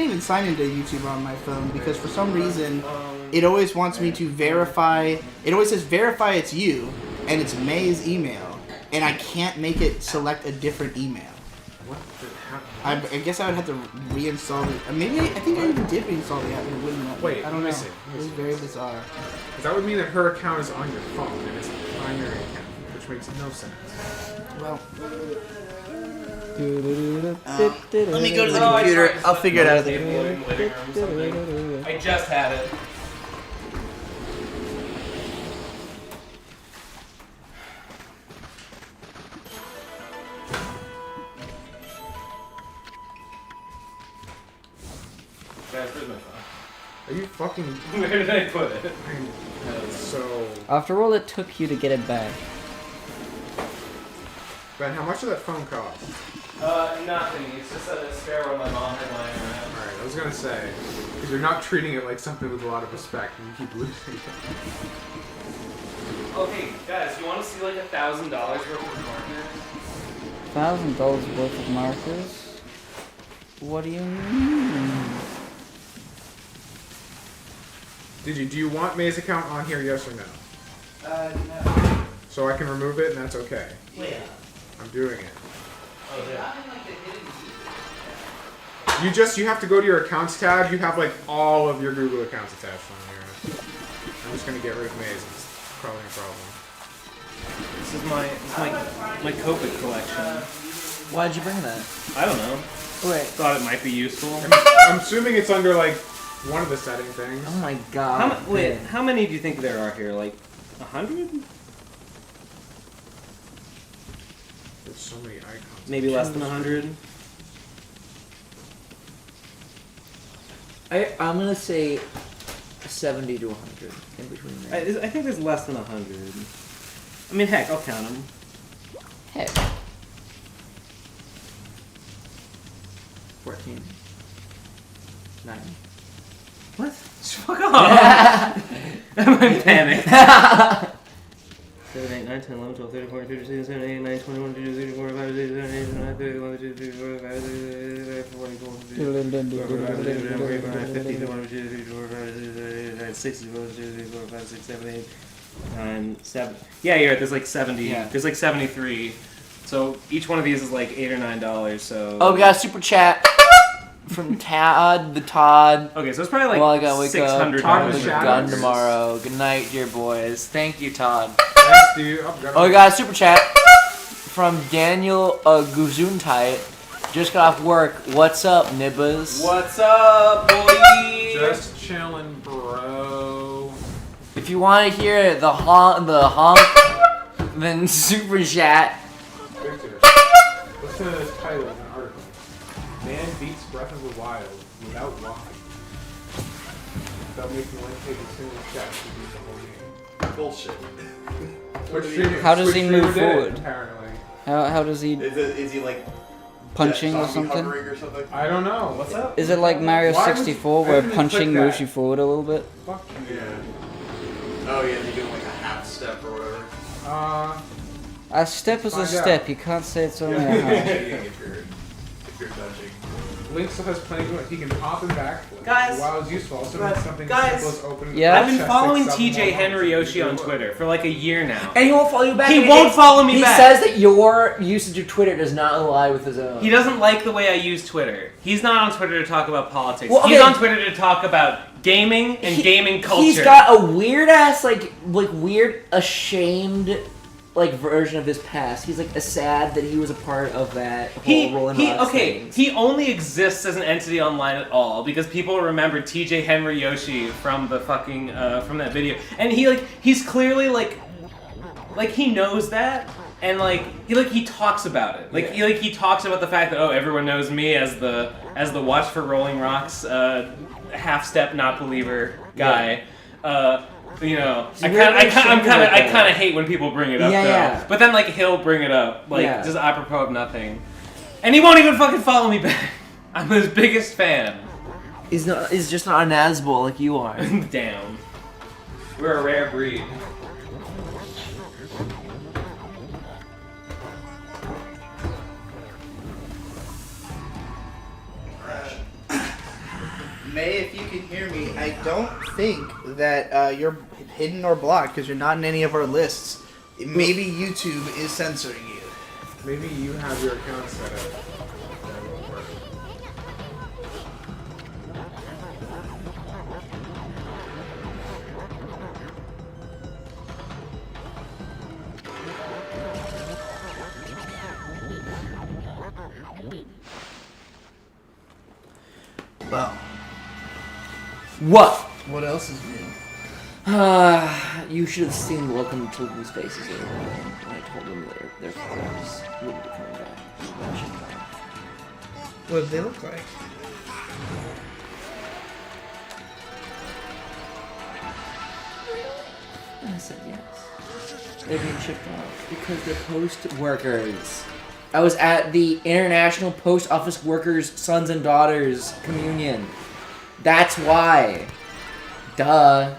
even sign into YouTube on my phone because for some reason it always wants me to verify. It always says verify it's you, and it's May's email, and I can't make it select a different email. What the heck? I guess I would have to reinstall it. Maybe I think I even did reinstall the app and it wouldn't let me. Wait, I don't let know. me see, It was very bizarre. Because that would mean that her account is on your phone, and it's a primary account, which makes no sense. Well. Let me go to the Oh, computer. I I'll figure it out. Living room, something. I just had it. Guys, where's my phone? Are you fucking... Where did I put it? So... After all it took you to get it back. Ben, how much did that phone cost? Nothing. It's just a spare one my mom had lying around. Alright, I was gonna say, because you're not treating it like something with a lot of respect, and you keep losing it. Okay, guys, you want to see like $1,000 worth of markers? $1,000 worth of markers? What do you mean? Do you want May's account on here, yes or no? No. So I can remove it, and that's okay. Yeah. I'm doing it. Oh, yeah. You have to go to your accounts tab, you have like all of your Google accounts attached on here. I'm just gonna get rid of May's, it's probably a problem. This is my COVID collection. Why'd you bring that? I don't know. Wait. Thought it might be useful. I'm assuming it's under like one of the setting things. Oh my god. How many do you think there are here? Like 100? There's so many icons. Maybe less than 100. I'm gonna say 70 to 100 in between there. I think there's less than 100. I mean, heck, I'll count them. Heck. 14. 9. What? Fuck off! I'm panicked. 7, 8, 9, 10, 11, 12, 13, 14, 15, 16, 17, 18, 19, 20, 21, 22, 23, 24, 25, 26, 27, 28, 29, 30, 31, 32, 33, 34, 35, 36, 40, 7. Yeah, you're right. There's like 70. Yeah. There's like 73. So each one of these is like $8 or $9. So. Oh, we got a super chat from Todd. Okay, so it's probably like Well, I gotta wake up. $600. Todd With the a gun Shadows. tomorrow. Good night, dear boys. Thank you, Todd. Thanks, dude. Oh, we got a super chat from Daniel Guzuntait. Just got off work. What's up, nibbas? What's up, boy? Just chilling, bro. If you want to hear the honk, then super chat. Victor, listen to this title of an article. Man beats Breath of the Wild without walking. Without making one take a single step to beat the whole game. Bullshit. How does he move streamer did, forward? Apparently. How does he Is he like punching or zombie something? hovering or something? I don't know. What's up? Is it like Mario Why would- 64 why where did he punching click moves that? you forward a little bit? Fuck you. Yeah. Oh yeah, you're doing like a half step or whatever. A step is a Find step. out. You can't say it's only Yeah. a half. If you're judging. Link still has plenty to it. He can hop and backflip. Guys. While it's useful, also Guys. means something Guys. as simple as opening Yeah. the I've been chest following takes seven TJ more Henry months. Yoshi on Twitter for like a year now. And he won't follow you back. He and won't follow me back. He says that your usage of Twitter does not ally with his own. He doesn't like the way I use Twitter. He's not on Twitter to talk about politics. Well, He's okay. on Twitter to talk about gaming and gaming culture. He's got a weird ass, like weird, ashamed, like version of his past. He's like sad that he was a part of that whole Rolling Rocks thing. He only exists as an entity online at all because people remember TJ Henry Yoshi from the fucking from that video, and he's clearly like he knows that, and he talks about it. He talks about the fact that everyone knows me as the Watch for Rolling Rocks half step not believer guy. You know, I kind of hate when people bring it up, though. Yeah. But then, he'll bring it up, Yeah. just apropos of nothing. And he won't even fucking follow me back. I'm his biggest fan. He's just not an Nazbol like you are. Damn. We're a rare breed. May, if you can hear me, I don't think that you're hidden or blocked because you're not in any of our lists. Maybe YouTube is censoring you. Maybe you have your account set up. That won't work. Well, What? what else is new? You should have seen Welcome to Children's Faces the other day when I told them their fathers wouldn't be coming back. What do they look like? And I said yes. They're being shipped off because they're post workers. I was at the International Post Office Workers Sons and Daughters Communion. That's why. Duh.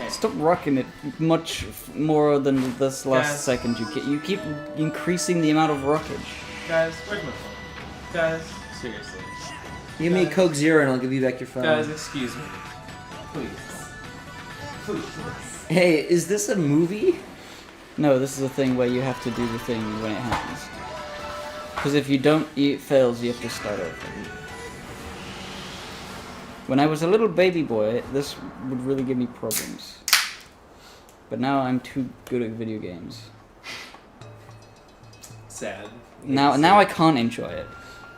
Stop rocking it much more than this last Guys. second you get. You keep increasing the amount of rockage. Guys, where's my phone? Guys, seriously. Give me a Coke Zero and I'll give you back your phone. Guys, excuse me. Please. Please. Hey, is this a movie? No, this is a thing where you have to do the thing when it happens. Because if you don't, it fails, you have to start over. When I was a little baby boy, this would really give me problems. But now I'm too good at video games. Sad. Now I can't enjoy it.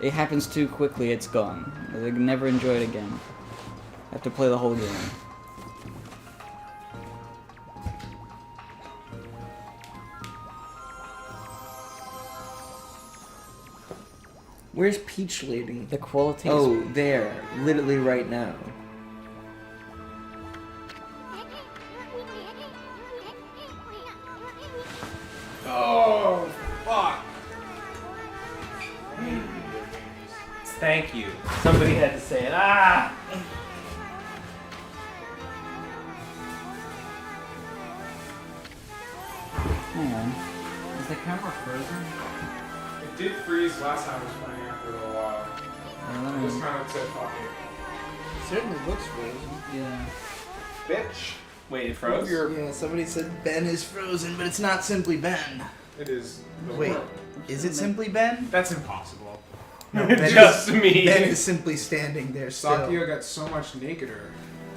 It happens too quickly, it's gone. I can never enjoy it again. I have to play the whole game. Where's Peach Lady? The quality Oh, is... there. Literally right now. Oh, fuck. Thank you. Somebody had to say it. Ah! Hang on. Is the camera frozen? It did freeze last time I was playing after a little while. I just kind of said, fuck it. Certainly looks frozen. Yeah. Bitch. Wait, it froze? Yeah, somebody said Ben is frozen, but it's not simply Ben. It is. the Wait, world. is it simply Ben? That's impossible. No, Ben Just is, me. Ben is simply standing there still. Sakio got so much nakeder.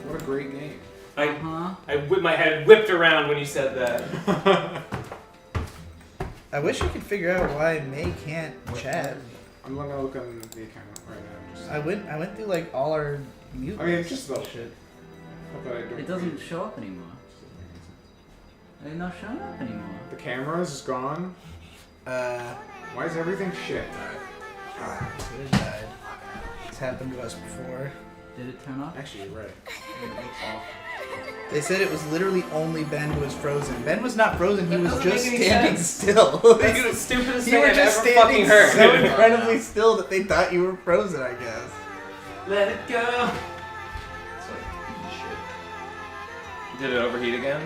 What a great game. Huh? My head whipped around when you said that. I wish I could figure out why May can't chat. I'm gonna look on the account right now. Just, I went through like all our mute. I mean, lists just and the- shit. but I don't It doesn't show up anymore. They're not showing up anymore. The cameras is gone. Why is everything shit? It died. It's happened to us before. Did it turn off? Actually, you're right. They said it was literally only Ben who was frozen. Ben was not frozen. He That was doesn't just make any standing sense. still. That's the stupidest You thing were I've just ever standing fucking heard. so incredibly still that they thought you were frozen, I guess. Let it go. Did it overheat again?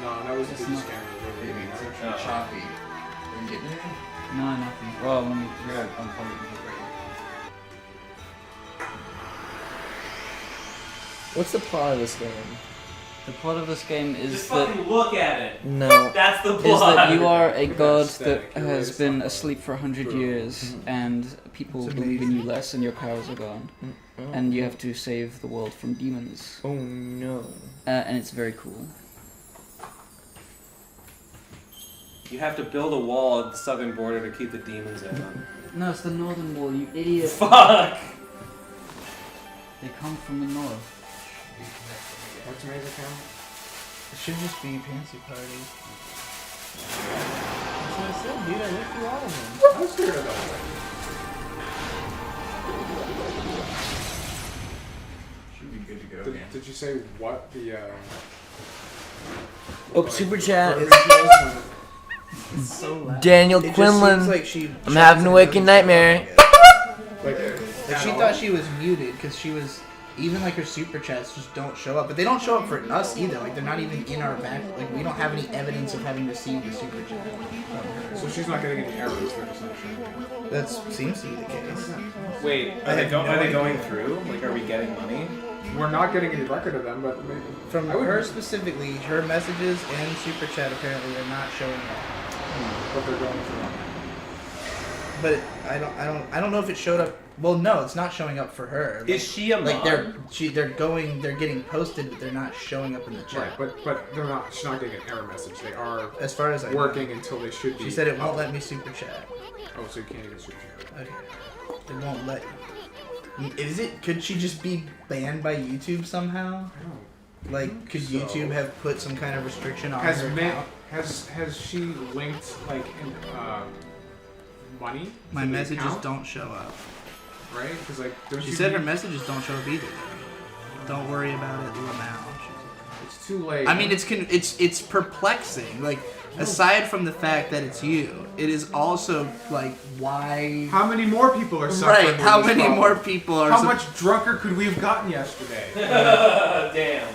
No, that was the scanner. Oh. Choppy. Are you getting it? No, nothing. Well, let me unplug it. What's the plot of this game? The plot of this game is Just that fucking look at it. No. That's the is plot. that you are a god that static, you're has always been like- asleep for 100 years, and people It's believe in amazing. you less, and your powers are gone, and you have to save the world from demons, Oh no. and it's very cool. You have to build a wall at the southern border to keep the demons in. No, it's the northern wall, you idiot. Fuck! They come from the north. What's amazing, Cam? It should just be Fancy Party. That's what I said, dude. I went through all of them. I was scared of that. Should be good to go again. Did you say what the Oh, super chat. It's so loud. Daniel It just Quinlan. seems like she I'm having a waking nightmare. like she thought she was muted because she was even like her super chats just don't show up, but they don't show up for us either. Like they're not even in our back. Like we don't have any evidence of having received the super chat. so she's not getting any errors. They're just not showing. That seems to be the case. Wait, I have no are they idea. going through? Like, are we getting money? We're not getting any record of them, but maybe From I would- her specifically, her messages and super chat apparently are not showing up. But they're going through. But I don't know if it showed up. Well, no, it's not showing up for her. Is she a Like mod? they're getting posted, but they're not showing up in the chat. Right, but they're not. She's not getting an error message. They are As far as I know. working until they should be. She said it won't let me super chat. Oh, so you can't even switch it. Okay. It won't let you. Is it? Could she just be banned by YouTube somehow? Like, could So- YouTube have put some kind of restriction on Has her ma- account? has she linked like money? My to the messages account? don't show up. Right? Because like, don't She you said her need- messages don't show up either. Don't worry about it, Lamau. It's too late. I mean, it's perplexing. Like, aside from the fact that it's you, it is also like why. how many more people are suffering? Right? with How this many problem? more people are? How much drunker could we have gotten yesterday? Damn.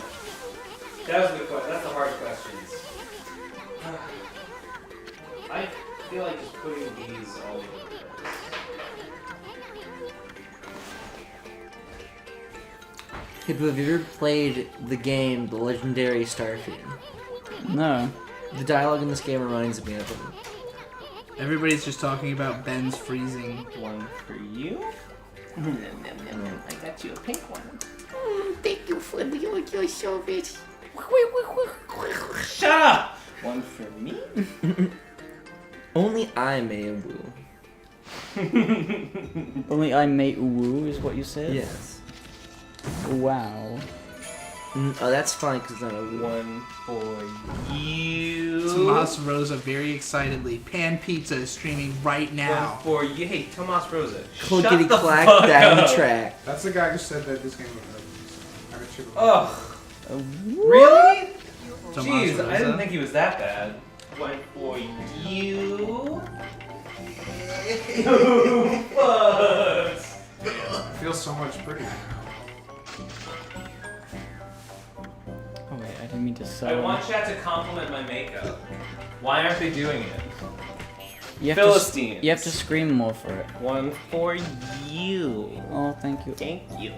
That was the question. That's the hard questions. I feel like just putting these all over the place. Hey, Boo, have you ever played the game, The Legendary Starfield? No. The dialogue in this game reminds me of it. Everybody's just talking about Ben's freezing. One for you. I got you a pink one. Thank you for your service. Shut up! One for me. Only I may woo. Only I may woo is what you said? Yes. Wow. Oh, that's fine, because I'm a One for you. Tomas Rosa very excitedly. Pan Pizza is streaming right now. One for you. Hey, Tomas Rosa. clickety Shut the clack fuck down up. the track. That's the guy who said that this game was ugly. I bet you. Ugh. Really? Tomas Jeez, I Rosa. didn't think he was that bad. One for you. It feels so much prettier now. Oh wait, I didn't mean to I say. want chat to compliment my makeup. Why aren't they doing it? You have Philistines. To, you have to scream more for it. One for you. Oh, thank you. Thank you.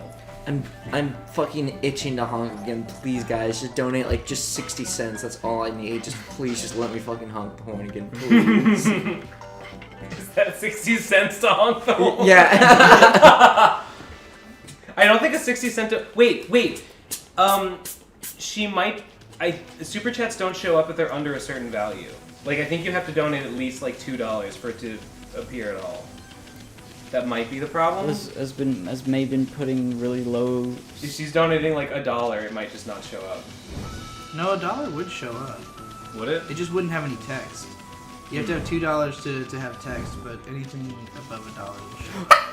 I'm fucking itching to honk again. Please, guys, just donate like just 60 cents. That's all I need. Just please, just let me fucking honk the horn again, please. Is that 60 cents to honk the horn? Yeah. I don't think a 60 cent to... Wait. She might... Super chats don't show up if they're under a certain value. Like, I think you have to donate at least like $2 for it to appear at all. That might be the problem. Has May been putting really low. If she's donating like $1, it might just not show up. No, $1 would show up. Would it? It just wouldn't have any text. You have to have $2 to have text, but anything above $1 will show up.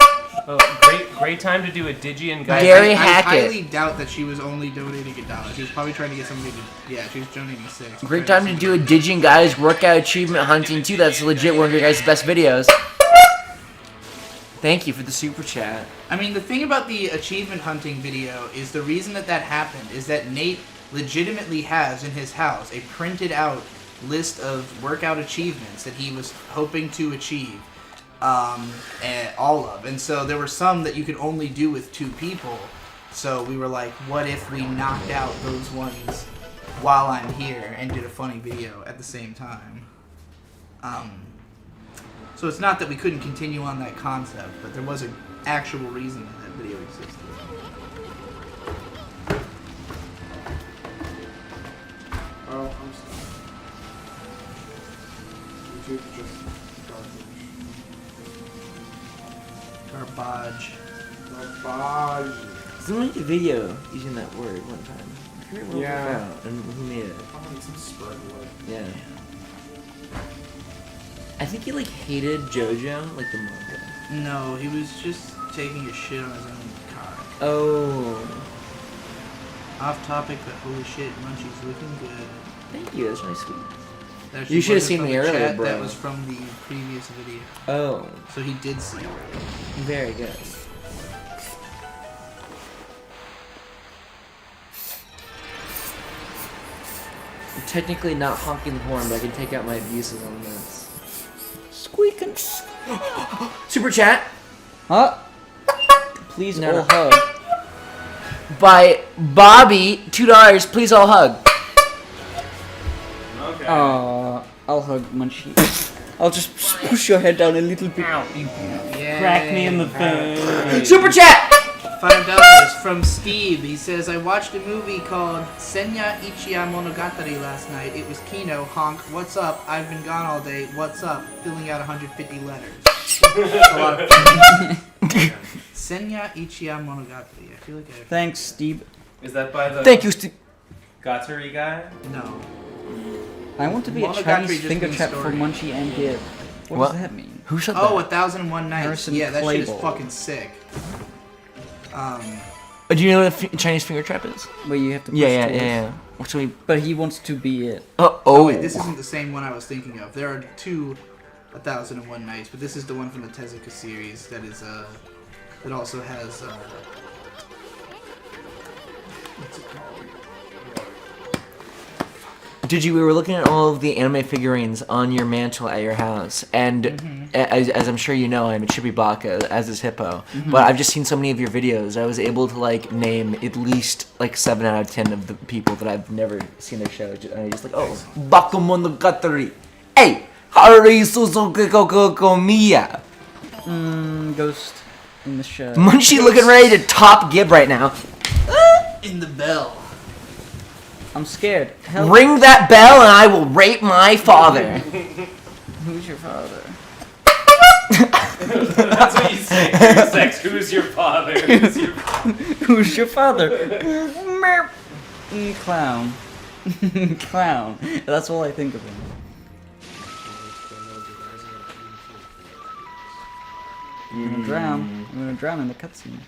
Oh, great time to do a Digi and guide. Gary I Hackett. highly doubt that she was only donating $1. She was probably trying to get somebody to. Yeah, she was donating 6. Great time to do a Digin Guys workout achievement hunting too. That's legit one of your guys' best videos. Thank you for the super chat. I mean, the thing about the achievement hunting video is the reason that happened is that Nate legitimately has in his house a printed out list of workout achievements that he was hoping to achieve, and all of. And so there were some that you could only do with 2 people. So we were like, what if we knocked out those ones while I'm here and did a funny video at the same time? So it's not that we couldn't continue on that concept, but there was an actual reason that that video existed. Oh, I'm sorry. YouTube is just Garbage. garbage. Someone made a video using that word one time. I forget what it was Yeah. about and who made it. Probably some spread word. Yeah. I think he like hated JoJo, like the manga. No, he was just taking a shit on his own cock. Oh. Off topic, but holy shit, Munchie's looking good. Thank you, that's really sweet. That You should have wasn't seen from me the earlier, chat, bro. That was from the previous video. Oh. So he did see it. Very good. I'm technically not honking the horn, but I can take out my abuses on this. Squeaking. Super chat Huh? Please No, all no. hug. by Bobby, $2. Please all hug. Okay. I'll hug Munchie. I'll just push your head down a little bit. Yeah. Crack me in the face. Super chat. $5 from Steve. He says, I watched a movie called Senya Ichiya Monogatari last night. It was Kino. Honk. What's up? I've been gone all day. What's up? Filling out 150 letters. That's a lot of Senya Ichiya Monogatari. I feel like I... Thanks, Steve. Is that by the Thank you, Steve. Gatari guy? No. I want to be a Monogatari Chinese just finger means trap for story. Munchie and Gib. What What? does that mean? Who said Oh, that? 1001 Nights. Harrison Yeah, that shit is Clayball. fucking sick. Do you know what a Chinese finger trap is? Where you have to push Yeah. towards. What's we? But he wants to be it. Oh. Wait, this isn't the same one I was thinking of. There are 2 1001 Nights, but this is the one from the Tezuka series that is that also has what's it called? We were looking at all of the anime figurines on your mantle at your house, and as I'm sure you know, I'm a Chibi Baka, as is Hippo. But I've just seen so many of your videos. I was able to like name at least like 7 out of 10 of the people that I've never seen their show. And I just like, oh, Bakumonogatari. Hey, Haru Suzuki Kokomiya. Ghost in the show. Munchie looking ready to top Gib right now. In the bell. I'm scared. Help. Ring that bell and I will rape my father. Who's your father? That's what you say. During sex. Who's your father? Who's your Who's your father? Clown. Clown. That's all I think of him. I'm gonna drown. I'm gonna drown in the cutscene.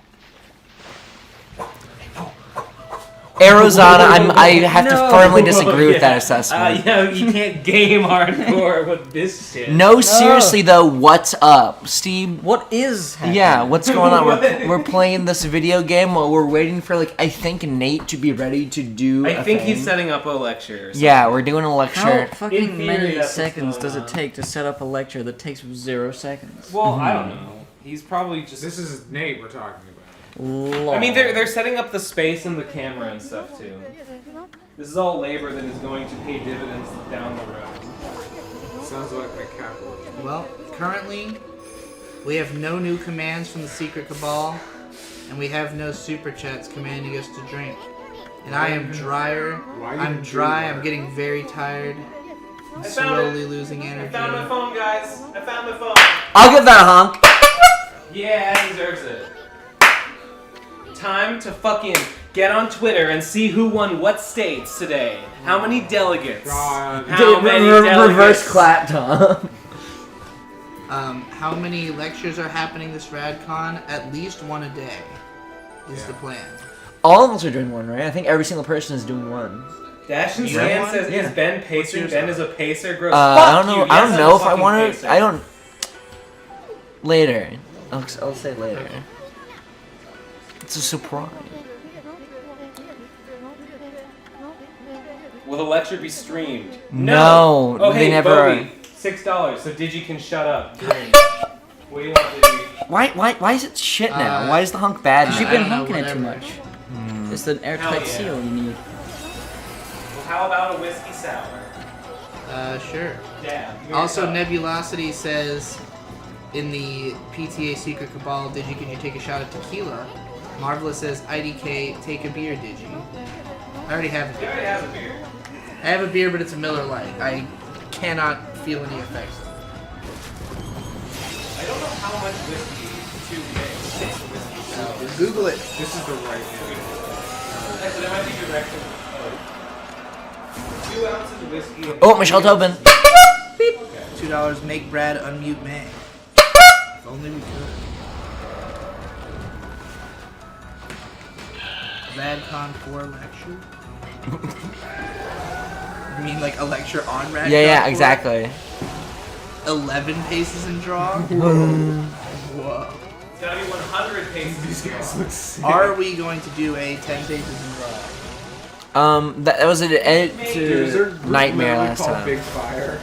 Arizona, I have to No. firmly disagree with that assessment. You can't game hardcore with this shit. No, seriously though, what's up, Steve? What is happening? Yeah, what's going on? We're playing this video game while we're waiting for like I think Nate to be ready to do. I a think thing. he's setting up a lecture. Or something. Yeah, we're doing a How lecture. In fucking theory, many that's what's seconds going does it on. take to set up a lecture that takes 0 seconds? Well, I don't know. He's probably just. This is Nate we're talking about. Lol. I mean, they're setting up the space and the camera and stuff too. This is all labor that is going to pay dividends down the road. Sounds like my capitalism. Well, currently we have no new commands from the Secret Cabal, and we have no super chats commanding us to drink. And I am drier. Why you I'm do dry. that? I'm getting very tired. I'm I found slowly losing I energy. found my phone, guys. I found my phone. I'll give that a honk. Yeah, he deserves it. Time to fucking get on Twitter and see who won what states today. How many delegates? God. How many delegates? Reverse clap, Tom. How many lectures are happening this RadCon? At least one a day is the plan. All of us are doing one, right? I think every single person is doing one. Dash and You Stan have says, one? "Is Yeah. Ben pacing? yours? Ben is a pacer." Gross. I don't Fuck know. you. I Yes, don't I'm know a if I fucking want pacer. to. I don't. Later. I'll say later. It's a surprise. Will the lecture be streamed? No, Oh, they hey, never Bobby, $6, so Digi can shut up. Drink. What do you want, Digi? Why is it shit now? Why is the hunk bad You've now? been hunking it too much. It's an airtight yeah. seal you need. Well, how about a whiskey sour? Sure. Yeah. Also, Nebulosity says in the PTA Secret Cabal, Digi, can you take a shot of tequila? Marvelous says, IDK, take a beer, Digi. I already have a You beer. already have a beer. I have a beer, but it's a Miller Lite. I cannot feel any effects. I don't know how much whiskey to make. Whiskey sour. Google it. This is the right answer. Actually, there might be directions. 2 ounces of whiskey. And Oh, Michelle Tobin. $2, make Brad unmute May. If only we could. RadCon 4 lecture? You mean like a lecture on RadCon? Yeah, 4? exactly. 11 paces in draw? Whoa. It's gotta be 100 paces. These guys look sick. Are we going to do a 10 paces in draw? That was an edit Dude, is there a to group Nightmare literally last called time. Big Fire?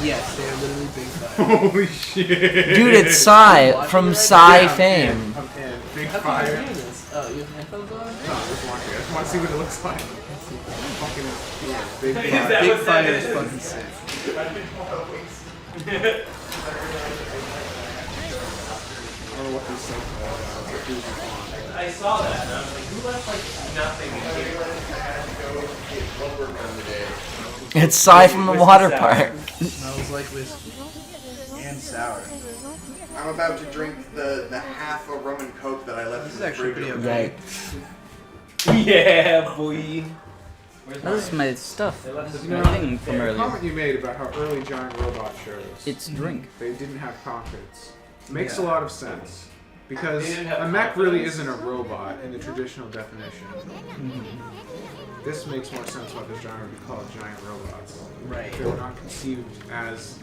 Yes, they are literally big fire. Holy shit. Dude, it's Psy from Psy fame. I'm in. Big How Fire. can you hear this? Oh, you have headphones on? No, I'm just watching it. I just want to see what it looks like. Fucking yeah, Big Is Fire. that Big what that fire is is? fucking sick. I don't know what this thing called. It's a Disney song. I saw that and I was like, who left like nothing in here? It's Psy from the Whiskey water sour. park. Smells like whiskey. And sour. I'm about to drink the half a rum and coke that I left This is in the actually fridge. pretty okay. Yeah, boy. Where's This is my stuff. They left This is this my thing from The earlier. comment you made about how early giant robot shows, It's drink. they didn't have cockpits, makes Yeah. a lot of sense. Because They didn't have a mech really confidence. isn't a robot in the traditional definition. This makes more sense why the genre would be called giant robots. Right. They were not conceived as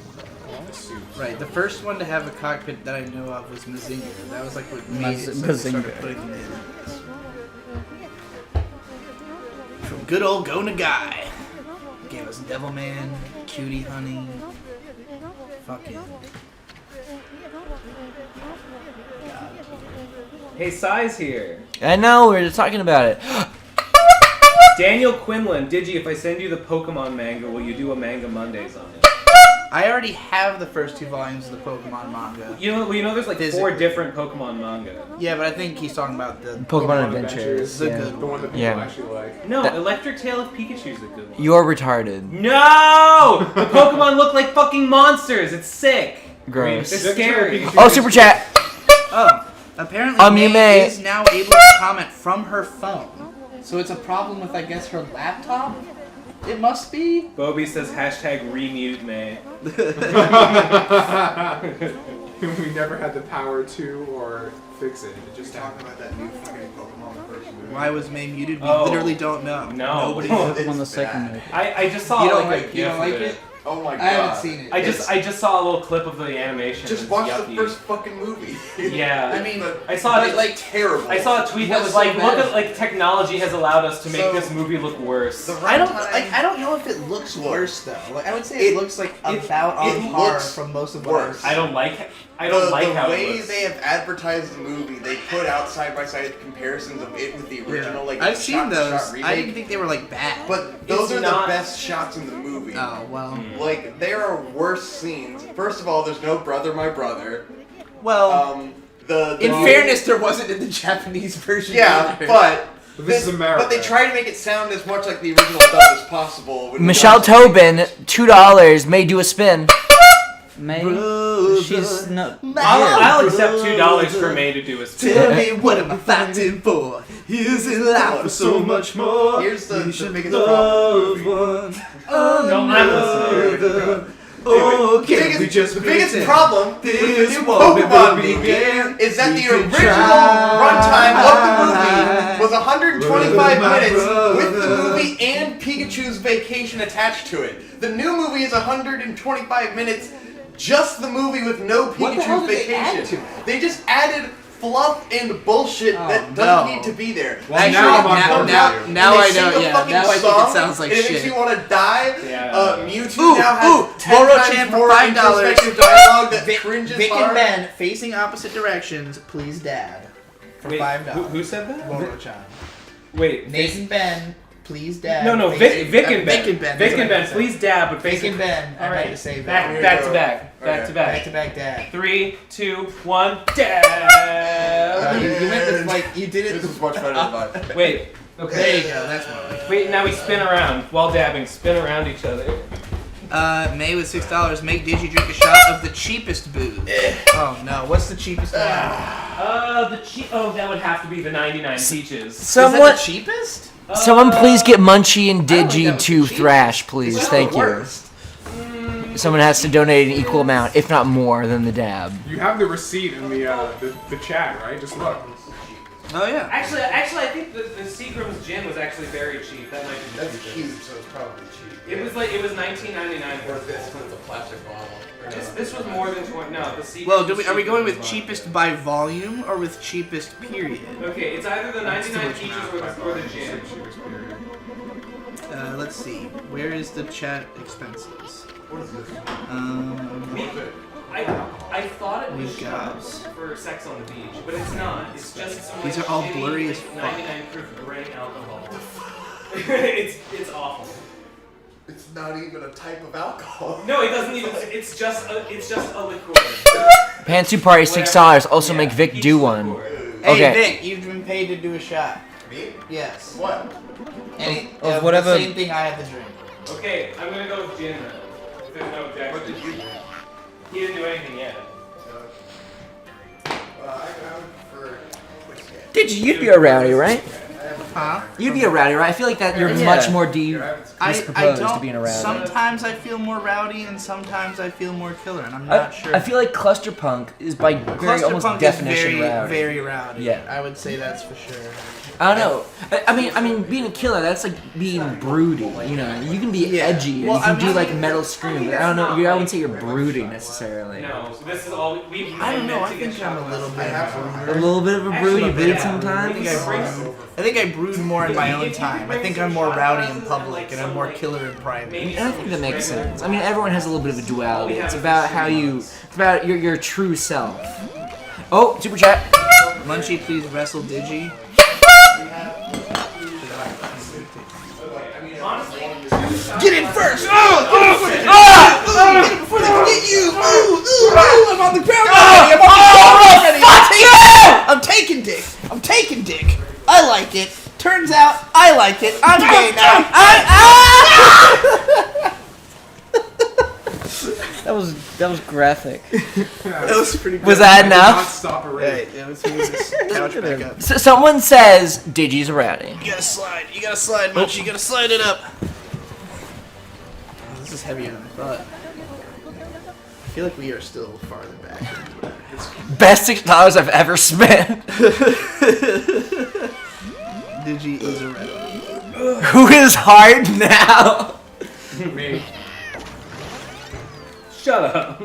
a suit. Right, the first one to have a cockpit that I know of was Mazinger. That was like what made it so they Mazinger. started putting them in. From good old Go Nagai. Gave us Devilman, Cutie Honey, fucking... Hey, Sai's here. I know, we were just talking about it. Daniel Quinlan, Digi, if I send you the Pokemon manga, will you do a Manga Mondays on it? I already have the first 2 volumes of the Pokemon manga. You know there's like 4 Physically. different Pokemon manga. Yeah, but I think he's talking about the Pokemon Adventures. the Yeah. good The one. one that people Yeah. actually like. No, That- Electric Tail of Pikachu's a good one. You're retarded. No! The Pokemon look like fucking monsters. It's sick. Gross. It's scary. Oh, super chat. Oh, apparently You May may. is now able to comment from her phone. So it's a problem with, I guess, her laptop? It must be? Bobby says hashtag remute May. We never had the power to or fix it. It just Talking happened. about that new fucking Pokemon the first movie. Why was May muted? We Oh. literally don't know. No. Nobody Oh, knows. On the It's second bad. movie. I just saw You don't like a like, you don't gif like of it? Oh my god. I haven't seen it. I just saw a little clip of the animation. Just It's watch yucky. the first fucking movie. Yeah. I mean, I saw It's it like terrible. I saw a tweet that was What's so like, look bad? at like technology has allowed us to make So- this movie look worse. The I don't runtime- like. I don't know if it looks worse though. Like I would say it, It- looks like it- about on it par looks from most of what I've worse. seen. I don't like like how the it way looks. they have advertised the movie, they put out side by side comparisons of it with the original. Like I've seen shot-for-shot those. remake. I didn't think they were like bad. But those It's are not- the best shots in the movie. oh well. Like there are worse scenes. First of all, there's no brother, my brother. Well, The in fairness, there wasn't in the Japanese version. yeah, either. but This is America. But they try to make it sound as much like the original stuff as possible. when it Michelle doesn't. Tobin, $2. May do a spin. May she's not. I'll accept $2 for May to do a spin. Tell me what am I fighting for? Here's in life for so much more. Here's the biggest problem with the movie. No, I'm listening. Oh, The can we just the biggest pretend problem with the this new war never Pokemon movie began? is that We the could original try. runtime of the movie was 125 My minutes brother. with the movie and Pikachu's vacation attached to it. The new movie is 125 minutes, just the movie with no What the hell Pikachu's did they add vacation. to it? They just added fluff and bullshit that doesn't need to be there. Well, now I'm on board with you. Now I And they know. sing a Yeah, fucking now I think song, it sounds like and it shit. makes me want to die. Yeah. Mewtwo now has 10 Moro-chan times for more $5. introspective dialogue that cringes Vic and hard. Ben facing opposite directions. Please, Dad. For Wait, $5. who said that? Moro-chan. Wait, Nate and Ben. Please, Dad. No, Facing- Vic and Ben. Vic and Ben. Vic that's and what I Ben, said. please dab, but Vic facing. and Ben. I All meant right. to say Back Vic. to back. Back to Back to back. back, Dad. 3, 2, 1, dab! You went with like you did it. This is much better than mine. Wait. Okay. There you go. That's more like. Wait, now we spin around while dabbing. Spin around each other. May with $6. Make Digi drink a shot of the cheapest booze. Oh no, what's the cheapest one? that would have to be the 99 peaches. Is that Someone, the cheapest? someone, please get Munchie and I don't think Digi that was to the Thrash, please. It's Thank the you. worst. Someone has to donate an equal amount, if not more, than the dab. You have the receipt in the chat, right? Just look. Oh yeah. Actually, I think the Seagram's gin was actually very cheap. That might be the That's cheapest. huge, so it's probably cheap. It was $19.99 for this. It's a plastic bottle. This was more than 20. No, the Seagram's. Well, are we going with was cheapest by volume or with cheapest period? Okay, it's either the 99 peaches or the gin. Let's see. Where is the chat expenses? What is this? I thought it was We've got- shops for sex on the beach, but it's not. It's just some These like are all shitty, blurry like, as fuck. 99 proof grain alcohol. it's awful. It's not even a type of alcohol. No, it doesn't even. It's just a liqueur. Pantsu Party $6. Also make Vic do one. Hey Okay. Vic, you've been paid to do a shot. Me? Yes. What? Of whatever- The same thing I had to drink. Okay, I'm gonna go with gin then. If there's no objection. What did you do? He didn't do anything yet. I would prefer whiskey. Digi, you'd be a rowdy, right? Huh? You'd be a rowdy, right? I feel like that you're Yeah. much more I disproposed don't. to being a rowdy. Sometimes I feel more rowdy, and sometimes I feel more killer, and I'm not sure. I feel like cluster punk is by very almost Clusterpunk is definition very, rowdy. very rowdy. Yeah. I would say that's for sure. I don't know. I mean, being a killer, that's like being broody. You know, you can be Yeah. edgy. Well, you can I do mean- like metal scream. But I don't know. I wouldn't say you're broody necessarily. No, so this is all we. I don't know. meant I to get think I'm a shot little last bit. time. A little bit of a brood. You brood sometimes. I think I brood more in my own time. I think I'm more rowdy in public, and I'm more killer in private. And I think that makes sense. I mean, everyone has a little bit of a duality. It's about how you. It's about your true self. Oh, super chat. Munchie, please wrestle Digi. Get in first! Get it before they can get you! I'm on the ground already! I'm on the ground already! I'm taking dick! I'm taking dick! I like it. Turns out I like it. I'm gay now. That was graphic. That was pretty good. Was that I did enough? not stop a raid. Right, let's move this couch back up. So someone says Digi's a rowdy. You gotta slide, Munchie, you gotta slide it up. Oh, this is heavier than I thought. I feel like we are still farther back. Best $6 I've ever spent. Digi is a red. Who is hard now? Me. Shut up.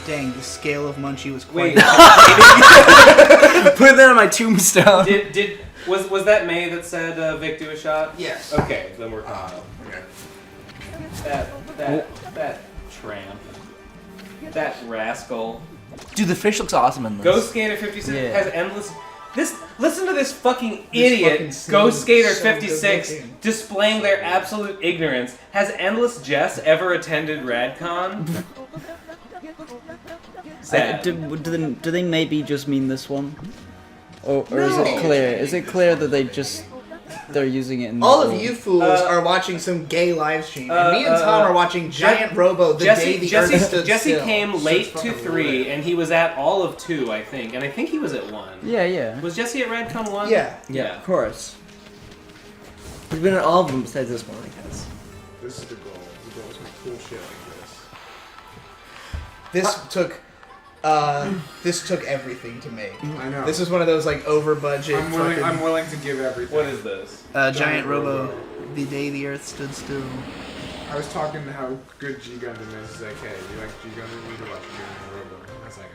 Dang, the scale of Munchie was quite. Wait. Put that on my tombstone. Was that May that said Vic do a shot? Yes. Okay, then we're fine. Okay. That tramp. That rascal. Dude, the fish looks awesome in this. Ghost Skater 56 Yeah. has endless. Listen to this fucking idiot. fucking scene Ghost is Skater so 56 good looking. displaying their absolute ignorance. Has Endless Jess ever attended RadCon? Sad. Do they maybe just mean this one? Or is it clear? Is it clear that they're using it in All the of whole- you fools are watching some gay live stream, and me and Tom are watching Giant Robo the day the Earth stood Jesse still. came late to 3, and he was at all of 2, I think. And I think he was at 1. Yeah. Was Jesse at RadCon 1? Yeah. Yeah. Of course. We've been at all of them besides this one, I guess. This is the goal. The goal is to make cool shit like This took everything to make. I know. This is one of those like over budget. I'm willing to give everything. What is this? Giant Robo, the day the Earth stood still. I was talking to how good G Gundam is. He's like, hey, you like G Gundam? You need to watch Giant Robo. I was like,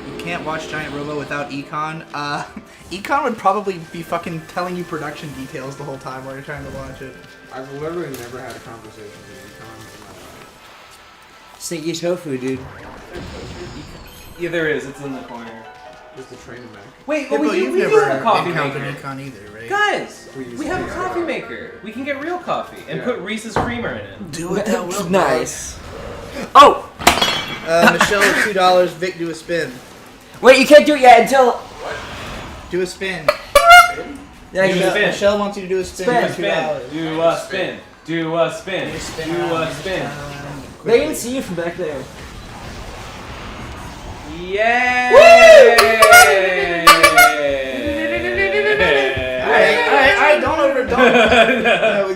You can't watch Giant Robo without Econ. Econ would probably be fucking telling you production details the whole time while you're trying to watch it. I've literally never had a conversation with Econ in my life. Stinky tofu, dude. Yeah, there is. It's in the corner. Just the train mech. Wait, Hippo, we you've do never have a coffee encountered maker. Econ either, right? Guys, Please, we have a please, coffee yeah. maker. We can get real coffee and Yeah. put Reese's creamer in it. Do it that will. Nice. Oh! Michelle, $2. Vic, do a spin. Wait, you can't do it yet until... Do a spin. Yeah, you Do a know. spin. Michelle wants you to do a spin. Spin. for Spin. $2. Do a spin. Do a spin. Do a spin. They can see you from back there. Yay! Alright, don't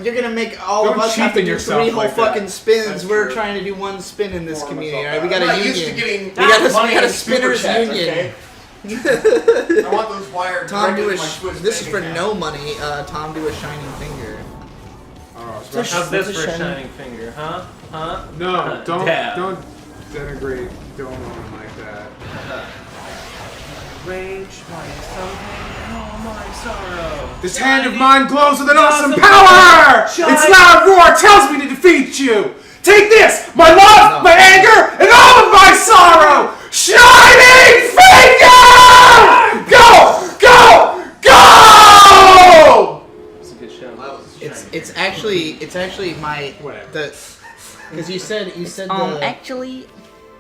you're gonna make all Don't of us have to cheapen do yourself 3 whole like that. fucking spins. That's We're true. trying to do 1 spin in this Pour community, myself alright? We out. got I'm a not union. used to getting we got money a in super spinners chats, union. okay? I want those wired Tom, directly do a to my Swiss this is bank for account. no money. Tom, do a shining finger. Oh, So How's this for a Shining- shining finger, huh? Huh? no, don't Dab. denigrate Domo like that. Rage my something, oh my sorrow. This hand of mine glows with an awesome awesome power! Shine. Its loud roar tells me to defeat you! Take this! My love, my anger, and all of my sorrow! Shining Finger! Go! Go! Go! It's a good show. That was It's actually my Whatever. because you said Actually,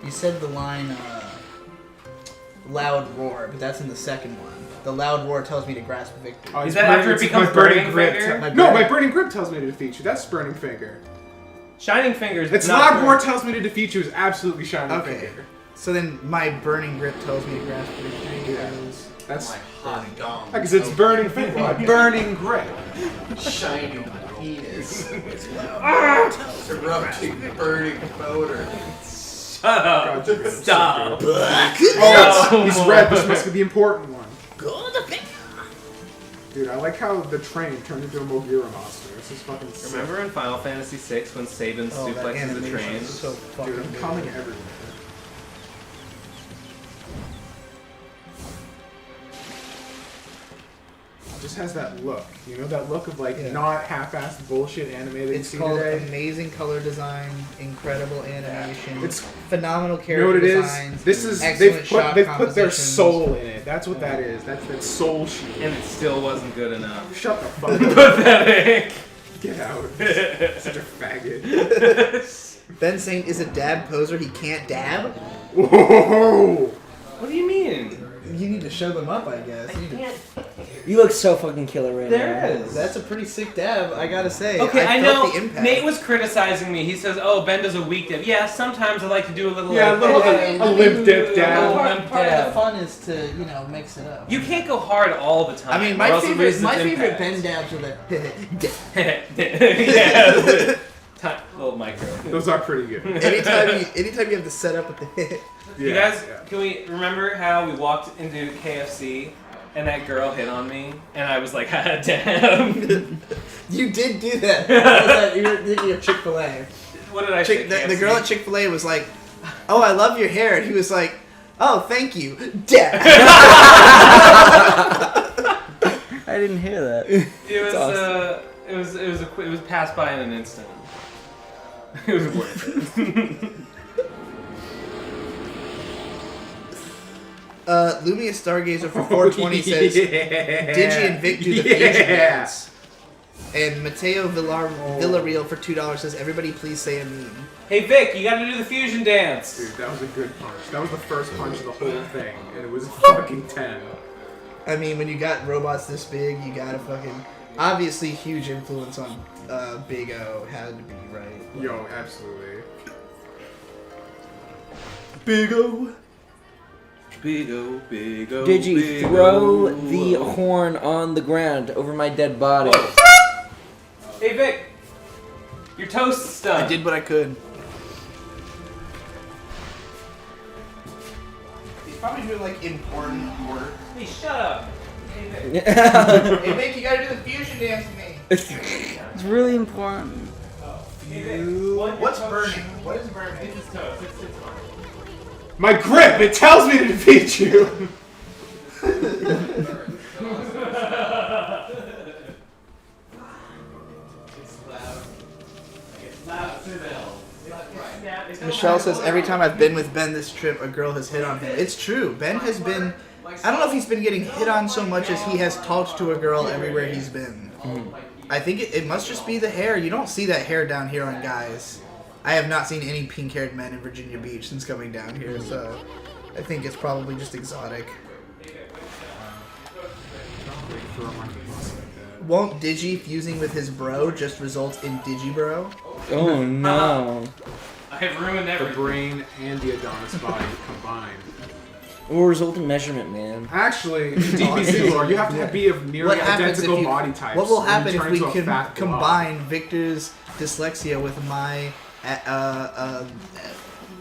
you said the line loud roar, but that's in the second one. The loud roar tells me to grasp victory. Oh, Is it's that after it it's becomes my burning Burning grip. Finger? My burning grip tells me to defeat you. That's burning finger. Shining fingers. Its not loud burn. roar tells me to defeat you is absolutely shining Okay. finger. So then my burning grip tells me to grasp victory. Yeah. That's my hot dong. because it's burning finger. My burning grip. Shining penis. To rub to burning motor. Shut up. God, you're good. Stop. Oh, he's red. This must be the important one. Dude, I like how the train turned into a Mogira monster. This is fucking sick. Remember in Final Fantasy VI when Sabin Oh, that suplexes the animation train? is so fucking Dude, I'm good. coming everywhere. It just has that look. You know that look of like Yeah. not half-assed bullshit anime that you It's see called today? amazing color design, incredible animation, It's- phenomenal You know what character it is? designs. This is excellent shot they've put their compositions. soul in it. That's what that is. That's that soul shield. And it still wasn't good enough. Shut the fuck up. Pathetic. Get out. Such a faggot. Ben saying is a dab poser, he can't dab? Whoa! What do you mean? You need to show them up, I guess. You need to- You look so fucking killer right now. There is. That's a pretty sick dab, I gotta say. Okay, I felt know. the impact. Nate was criticizing me. He says, "Oh, Ben does a weak dip." Yeah, sometimes I like to do a little. Yeah, a like, little hey, a limp dip a down. little part, limp part of dab. the fun is to, mix it up. You can't go hard all the time. I mean, or my else it favorite, loses my its favorite impact. Ben dabs are the Yeah, little micro. Those are pretty good. anytime you have to set up with the hit. You guys, can we remember how we walked into KFC and that girl hit on me and I was like, "Ah, damn." You did do that. What was that? You're Chick-fil-A. What did I say? The girl at Chick-fil-A was like, "Oh, I love your hair," and he was like, "Oh, thank you, Dad." I didn't hear that. It was awesome. it was passed by in an instant. It was worth it. Lumia Stargazer for 420 says, Digi and Vic do the fusion dance. And Mateo Villarreal for $2 says, everybody please say a meme. Hey Vic, you gotta do the fusion dance. Dude, that was a good punch. That was the first punch of the whole thing, and it was fucking 10. I mean, when you got robots this big, you gotta fucking... Obviously, huge influence on Big O had to be, right? Yo, absolutely. Big O. Big O, big O. Did you big throw O, the O. horn on the ground over my dead body? Hey Vic, your toast's done. I did what I could. He's probably doing, like, important work. Hey, shut up. Hey, Vic, you gotta do the fusion dance with me. It's really important. What's burning? What is burning? My grip! It tells me to defeat you! Michelle says, every time I've been with Ben this trip, a girl has hit on him. It's true. Ben has been... I don't know if he's been getting hit on so much as he has talked to a girl everywhere he's been. I think it must just be the hair. You don't see that hair down here on guys. I have not seen any pink-haired men in Virginia Beach since coming down here, so I think it's probably just exotic. Won't Digi fusing with his bro just result in Digibro? Oh no. I have ruined The everything. brain and the Adonis body combined. Or result in measurement, man. Actually, in DBZ lore, you have to be of nearly identical body types. What will or you happen if turn we into a can fat blob. combine Victor's dyslexia with my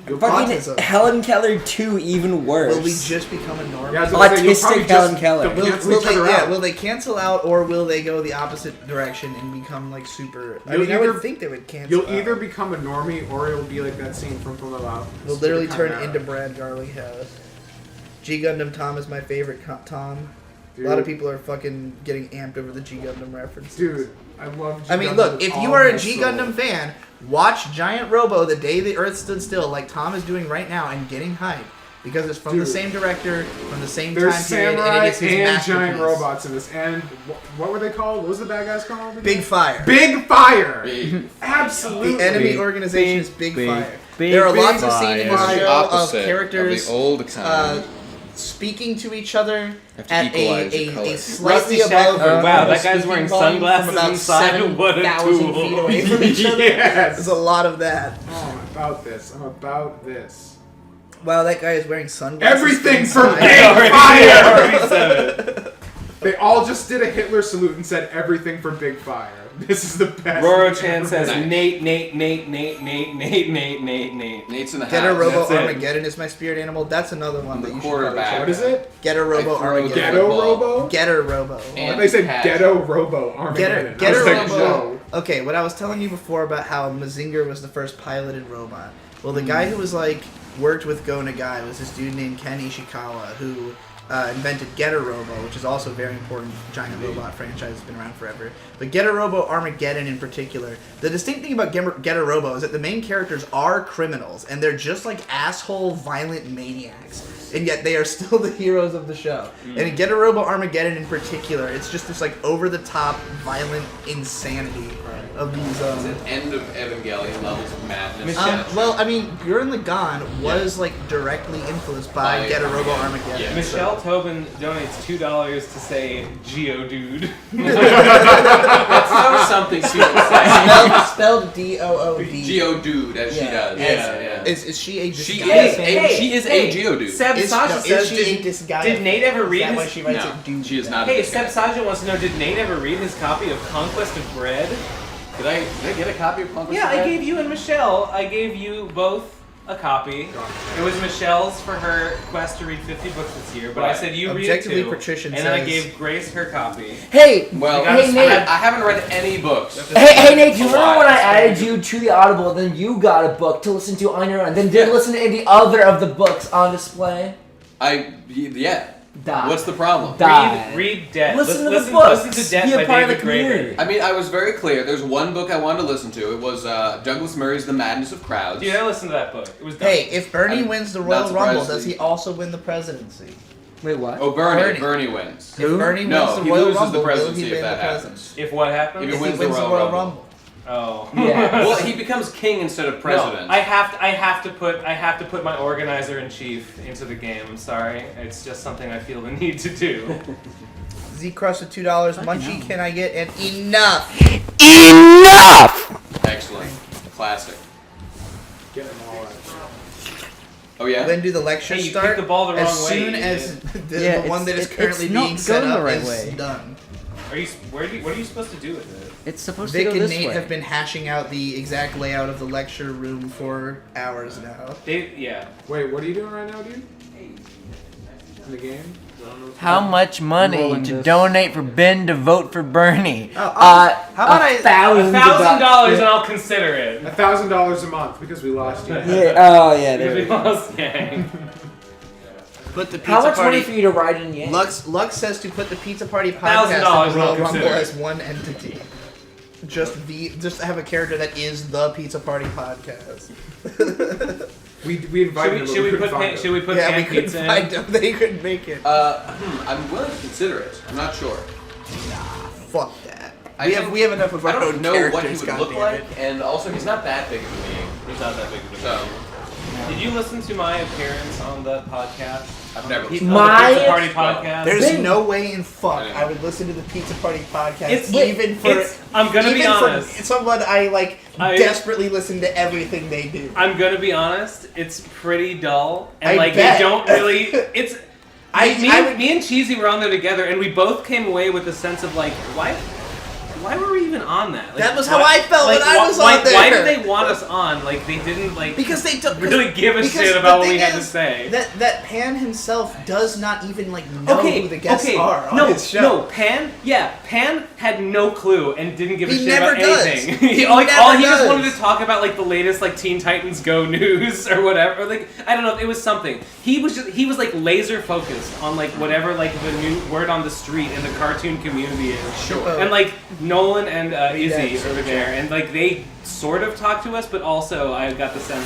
Fucking autism? Helen Keller 2 even worse. Will we just become a normal? Yeah, I was gonna say, you'll Autistic probably Helen just Keller. cancel each other out. Will they cancel out, or will they go the opposite direction and become like super? I You'll mean, I would either- think they would cancel. You'll either out. become a normie, or it'll be like that scene from Fallout. We'll literally turn into Brad Garlinghouse. G Gundam Tom is my favorite Tom. Dude. A lot of people are fucking getting amped over the G Gundam reference. Dude, I love G I mean, Gundam look, with if all you are a my G soul. Gundam fan, watch Giant Robo the day the Earth stood still, like Tom is doing right now, and getting hyped because it's from the Dude. same director, from the same There's time period, and samurai it is his and masterpiece. giant robots in this. And what were they called? What was the bad guys called? Big Fire. Big Fire! Big. Absolutely! The enemy organization is Big Fire. big There are lots of Fire. scenes in the The show of opposite characters of the old economy. speaking to each other Have to at equalize the a colors. slightly Rusty above. Shackford. Wow, that guy's speaking wearing volume sunglasses from about inside. What a 7,000 tool. feet away from each other. Yes. There's a lot of that. Oh, I'm about this. I'm about this. Wow, that guy is wearing sunglasses. Everything for inside. Big I Fire! already said it. They all just did a Hitler salute and said everything for Big Fire. This is the best. Roro thing Chan ever. says Nice. Nate. Nate's in the Getter house. Robo That's it. Armageddon is my spirit animal. That's another one The that you should quarterback. probably What check is out. it? Getter Robo I throw Armageddon. the Ghetto football. Robo? Getter Robo. And They said Cat. Ghetto Robo Armageddon. Getter I was like, Robo. no. Okay, what I was telling you before about how Mazinger was the first piloted robot. Well, the guy who was like worked with Go Nagai was this dude named Ken Ishikawa who invented Getter Robo, which is also a very important giant robot franchise that's been around forever. But Getter Robo Armageddon in particular, the distinct thing about Getter Robo is that the main characters are criminals, and they're just like asshole, violent maniacs. And yet they are still the heroes of the show. And in Getter Robo Armageddon in particular, it's just this like over-the-top, violent insanity of these. It's an end of Evangelion levels of madness. Well, I mean, Gurren Lagann was like directly influenced by Getter Robo Armageddon. Yeah. Michelle Tobin donates $2 to say Geodude. That's so something people say. Spelled D-O-O-D. Geodude, as she does. Yeah. Is she a She disguise? is a Geodude. Seb Sasha says, is she a disguise? did Nate ever read Is that why his... she writes No, it dude? she is not. Hey, a Seb disguise. Sasha wants to know, did Nate ever read his copy of Conquest of Bread? Did I get a copy of Conquest? Yeah, of I Red? gave you and Michelle, I gave you both a copy. It was Michelle's for her quest to read 50 books this year, but I Right. said you read Objectively, it too. Patrician and then I says- gave Grace her copy. Hey, Well, Hey, Nate. I haven't read any books. hey, Nate, do you remember when I added you to the Audible, then you got a book to listen to on your own, then didn't listen to any other of the books on display? Yeah. Die. What's the problem? Die. Read Death. Listen to the books. Listen to Death Be a by part of David the community. Graeber. I mean, I was very clear. There's one book I wanted to listen to. It was Douglas Murray's The Madness of Crowds. Dude, I listened to that book. It was dumb. Hey, if Bernie I'm wins the not Royal surprised Rumble, that does he also win the presidency? Wait, what? Oh, Bernie. Bernie. Bernie wins. If Bernie No, wins the he Royal loses the Rumble, will presidency he if win the that presidency? happens. If what happens? If he If wins he wins the Royal Rumble. Rumble. Oh. Yeah. Well, he becomes king instead of president. No, I have to put my organizer in chief into the game. I'm sorry. It's just something I feel the need to do. Z Crush at $2. Munchie, can I get an enough? Enough! Excellent. Classic. Get them all out. Oh, yeah? Then do the lecture Hey, you start kicked the ball the wrong as way, soon you as idiot. the Yeah, one that is it's currently not being set going up the right is way. done. Are you? What are you supposed to do with it? It's supposed to Vic go and this Nate way. have been hashing out the exact layout of the lecture room for hours now. Yeah. Wait, what are you doing right now, dude? In the game? How much money Rolling to this. donate for Ben to vote for Bernie? How about I? $1,000 and I'll consider it. $1,000 a month because we lost you. Yeah. Oh yeah. Because we There. lost Yang. Put the pizza How much party. money for you to ride in Yang? Lux says to put the Pizza Party $1,000 podcast and the I'll Royal Rumble consider. as one entity. Just have a character that is the Pizza Party podcast. We invited Should we put pan Yeah, we couldn't pizza in? find them. They couldn't make it. I'm willing to consider it. I'm not sure. Fuck that. I We have enough of I our don't own know what he characters. would look goddammit. like, and also he's not that big of a being. He's not that big of a So Did you listen to my appearance on the podcast? I've never On listened. the My- Pizza Party podcast? There's no way in fuck I know. I would listen to the Pizza Party podcast It's- even for. I'm gonna be even for honest. someone I like I- desperately listen to everything they do. I'm gonna be honest. It's pretty dull, and I like bet. they don't really. It's. I would- Me and Cheesy were on there together, and we both came away with a sense of like, why were we even on that? Like, That was how I felt when I was on Why there. did they want us on? Like they didn't like Because they don't really give a because shit the about what thing we had to is say. That Pan himself does not even like know who the guests are on no, his show. No, Pan had no clue and didn't give a He shit never about does. anything. He all he never just does. wanted to talk about like the latest like Teen Titans Go news or whatever. Or, like I don't know, it was something. He was like laser focused on like whatever like the new word on the street in the cartoon community is. Sure. And like Nolan and Izzy Yeah, over there, and like they sort of talked to us, but also I got the sense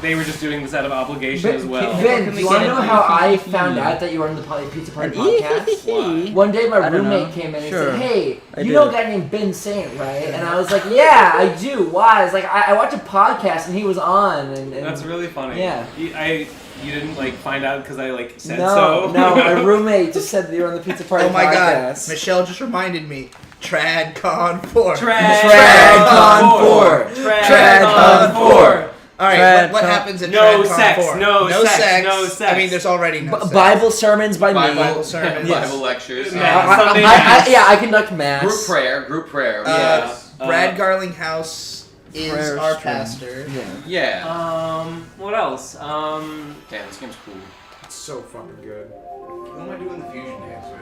they were just doing this out of obligation as well. Ben, do you want to know how I found out that you were on the Pizza Party podcast? One day my I don't roommate know. came in and Sure. said, "Hey, I you did. know a guy named Ben Saint, right?" And I was like, "Yeah, I do. Why?" I was like, "I watch a podcast and he was on." And That's really funny. Yeah. You didn't like find out because I like said no, so. no, my roommate just said that you were on the Pizza Party Oh my god, podcast. Michelle just reminded me. TradCon 4. TradCon 4. TradCon 4. Alright, what happens at No TradCon sex, 4? no sex, sex. no sex. I mean, there's already no sex. Bible sermons by me. Bible sermons. Bible lectures. Sunday mass. Yeah, I conduct mass. Group prayer. Brad Garlinghouse is Prayer our stream. pastor. Yeah. What else? Damn, this game's cool. It's so fucking good. Who am I doing the fusion dance with?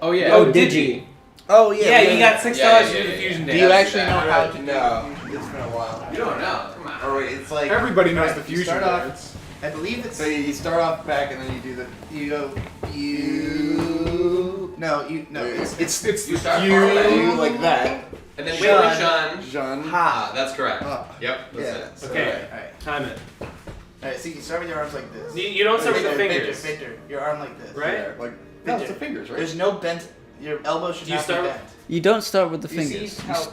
Oh yeah. Oh, Digi. Oh yeah. Yeah, you got $6 Yeah, to do yeah, the yeah. fusion Do dance. you actually know how to do No, it's been a while. You don't know. Come on. Or wait, it's like Everybody knows right, the you fusion start off- dance. I believe it's So you start off back and then you do the you go you no you no it's You start you you like that. And then Jean. Jean. ha. That's correct. Yep. That's Yeah. it. So, Okay. Alright. Time it. Alright, so you start with your arms like this. You don't start with the Victor, fingers. Victor, your arm like this. Right? Like no, it's the fingers, right? There's no bent. Your elbow should Do you not start be with- bent. You don't start with the You see fingers. how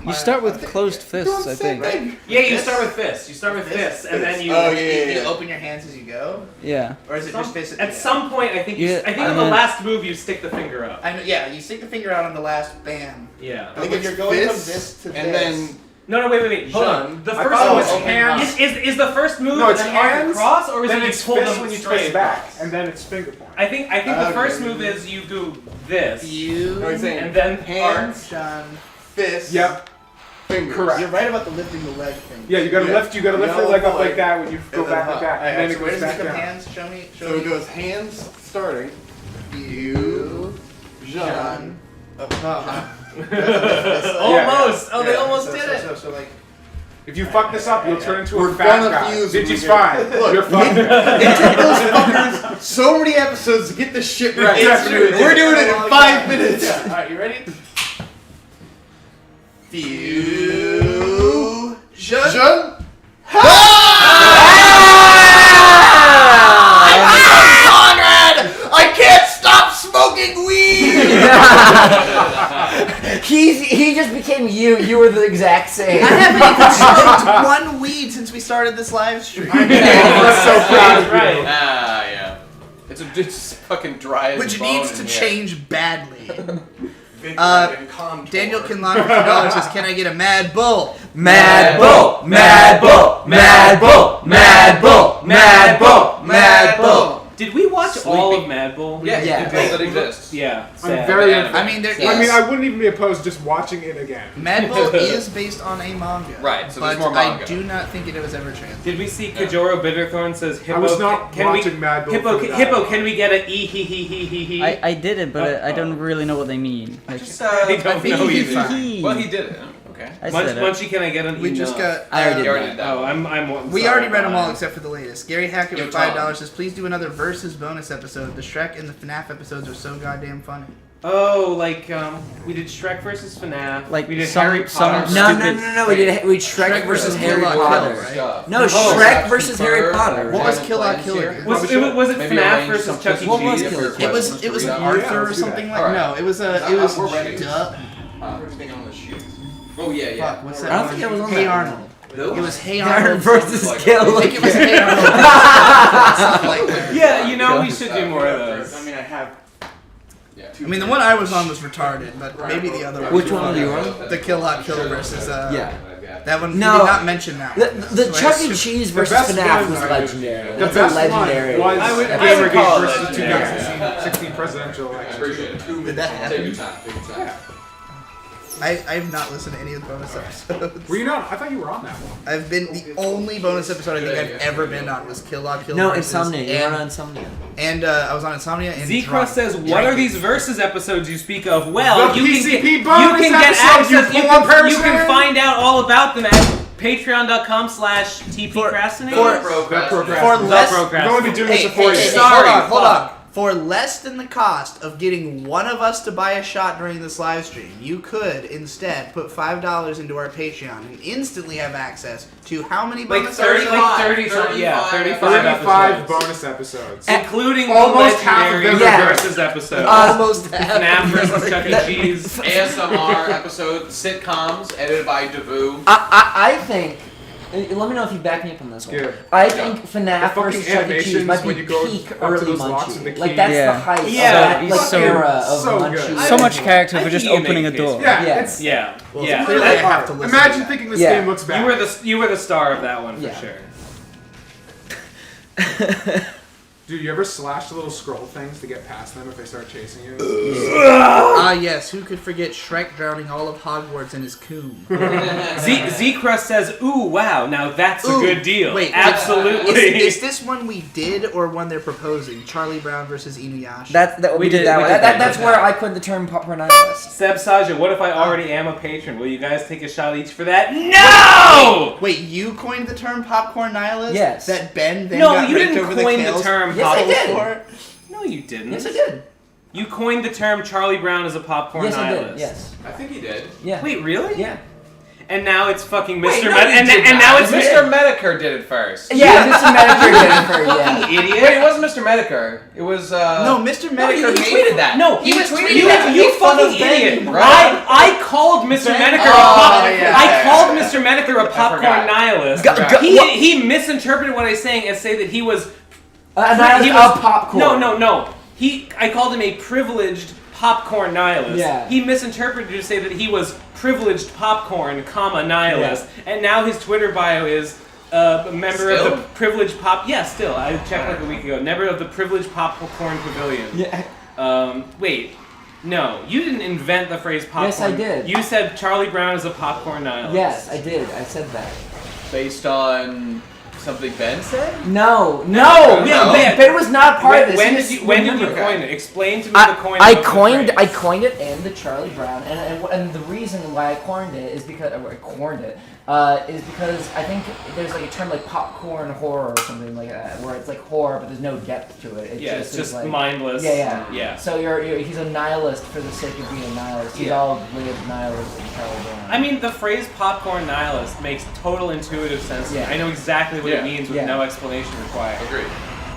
You start with closed fists, I think. Yeah, you start with fists. You start with fists, and then you. Oh, you yeah. open your hands as you go, Yeah. or is it just fists? At some point, I think Yeah, I think I on the meant- last move you stick the finger up. I know, yeah, you stick the finger out on the last bam. Yeah. Like if you're going from this to and this. then No, wait. Hold on. Jean. The I first thought it one was is hands. Is the first move No, it's an arm hands, across, or is then it you it's pull fists them when you straight twist back, across? and then it's finger point. I think the Okay. first move is you do this, you No, he's saying and then hands, Sean. fists, Yep. fingers. Correct. You're right about the lifting the leg thing. Yeah, you gotta Yeah. lift. You gotta lift No, your leg up like- like that when you go and back then like that, up. and then it So where goes does back it come down. hands? Show me. So it goes hands starting. You, Jean, Sean. almost. Oh, they almost did it. So like. If you fuck this up, you'll turn into We're a fat gonna guy. fuse when Digi's we get- fine. Look, You're fine. It took those fuckers so many episodes to get this shit right. It's true. We're doing it in 5 minutes. Yeah. All right, you ready? Fusion. Conrad! I can't stop smoking weed! He just became you. You were the exact same. I haven't even smoked one weed since we started this live stream. That's so proud of you. Right. Ah, yeah. It's fucking dry as Which bone needs to in here. change badly. And contour. Daniel Kinlaw for $2 says, "Can I get a Mad Bull?" Mad Bull, Mad Bull, Mad Bull, Mad Bull, Mad Bull, Mad Bull. Did we watch all of Mad Bull? Yeah, Yeah. the that exists. Yeah. I'm sad. very. anime. I mean, there I mean, is- I wouldn't even be opposed to just watching it again. Mad Bull is based on a manga. Right, so but there's more manga. I do not think it was ever translated. Did we see Kajoro Bitterthorn says Hippo? I was not can watching we, Mad Bull Hippo, for that. Hippo, can we get a e he he he he he? I did it, but I don't really know what they mean. Like, I don't know either. Well, he did it. Okay. I said it. Munchie, can I get an We email? just got. I already You already did that. Oh, I'm We sorry, already read them all fine. except for the latest. Gary Hackett Yo, with Tom. $5 says, please do another Versus bonus episode. The Shrek and the FNAF episodes are so goddamn funny. Oh, like we did Shrek versus FNAF. Like we did some- Harry some Potter. No. We Shrek versus Harry Kill La Potter. Kill, right? No, Oh, Shrek versus Harry Potter. What was Kill La Kill again? Was it Maybe FNAF arrange versus some Chuck E. What was Cheese? Kill La Kill? It was Yeah, Arthur let's or do something that. like. Alright. No, it was We're ready. Duh. Everything on the sheet. Oh yeah, yeah. Fuck, what's that? I don't one? think it was on Hey that one. Arnold. It was Hey Arnold Arnold versus Like- Kill I La think it was Kill. Hey Arnold. Something like that. Yeah, you know we should do more of those. I mean, I have. Yeah. I mean, the one I was on was retarded, but maybe the other one. Which one were you on? The Kill La Kill versus. Yeah. That one. No. You did not mention that one. The Chuck E. Cheese versus best FNAF one was I- legendary. The That's a best legendary. one was I would Gamergate call it versus the legendary. 2016 presidential election. Appreciate it. Did that Take your happen? time. Take your time. I have not listened to any of the bonus episodes. Were you not? I thought you were on that one. I've been the only bonus episode I think I've ever been on was Kill La Kill. No, versus- Insomnia. You were and, on Insomnia. and I was on Insomnia and Z-Cross Drunk. says, "What are these versus episodes you speak of?" Well, The you PCP can get bonus episodes, you access. You poor can, you person! can find out all about them at patreon.com/tpcrastinate. For less. We're going to be doing this Hey, for 4 hey, years. hey, Sorry, hold on. fuck. For less than the cost of getting one of us to buy a shot during this live stream, you could instead put $5 into our Patreon and instantly have access to how many like bonus 30, episodes? like 30 something. Yeah, 35 35 episodes. bonus episodes. Including Almost the half of legendary them are versus episode. Almost FNAF versus Chuck E. Cheese. ASMR episode, sitcoms edited by Devu. I think. Let me know if you back me up on this one. Good. I think FNAF The versus fucking Chuck E. Cheese animations might when be you go peak up to early those locks and the Munchie. Like keys. that's Yeah. the height Yeah, of that he's like, so- era of so Munchie. good. So much character I for think just you can opening a make a case door. for Yeah, Yeah. it's Yeah, Well, yeah. clearly I have to listen to Imagine that. thinking this Yeah. game looks bad. You were the star of that one for Yeah. sure. Do you ever slash the little scroll things to get past them if they start chasing you? Ah, yes. Who could forget Shrek drowning all of Hogwarts in his coon? Z-Crust says, "Ooh, wow! Now that's a Ooh, good deal." wait, absolutely. Is this one we did or one they're proposing? Charlie Brown versus Inuyasha. We did that one. That's where I coined the term popcorn nihilist. Seb Saja, what if I already am a patron? Will you guys take a shot each for that? No! Wait, you coined the term popcorn nihilist? Yes. That Ben then No, got you raked didn't over coin the the tails term Yes, I did. for? No, you didn't. Yes, I did. You coined the term Charlie Brown as a popcorn Yes, I nihilist. did. Yes. I think he did. Yeah. Wait, really? Yeah. And now it's fucking Mr. Wait, no, Med- you and, did and now not. it's Mr. Medicare did it first. Yeah, Mr. Medicare did it for yeah. Fucking idiot. Wait, it wasn't Mr. Medicare. It was No, Mr. No, Medicare he made tweeted that. No, he was tweeting you, that. you Make fun fucking of Ben, idiot. bro. I called Mr. Medicare yeah, I called Mr. Medicare a popcorn forgot. nihilist. forgot. He misinterpreted what I was saying and say that he was He was popcorn. No. I called him a privileged popcorn nihilist. Yeah. He misinterpreted to say that he was privileged popcorn, nihilist. And now his Twitter bio is a member of the privileged pop. Yeah, still. I checked like a week ago. Member of the privileged popcorn pavilion. Yeah. Wait. No, you didn't invent the phrase popcorn. Yes, I did. You said Charlie Brown is a popcorn nihilist. Yes, I did. I said that. Based on something Ben said? No. No. Ben was not a part of this. When did you coin it? Explain to me the coin. I coined it and the Charlie Brown, and the reason why I coined it is because I think there's like a term like popcorn horror or something like that, where it's like horror but there's no depth to it. It's just like, mindless. Yeah. So he's a nihilist for the sake of being a nihilist. He's all lived nihilist in Charlie Brown. I mean, the phrase popcorn nihilist makes total intuitive sense to me. Yeah. I know exactly what it means with Yeah. no explanation required. Agreed.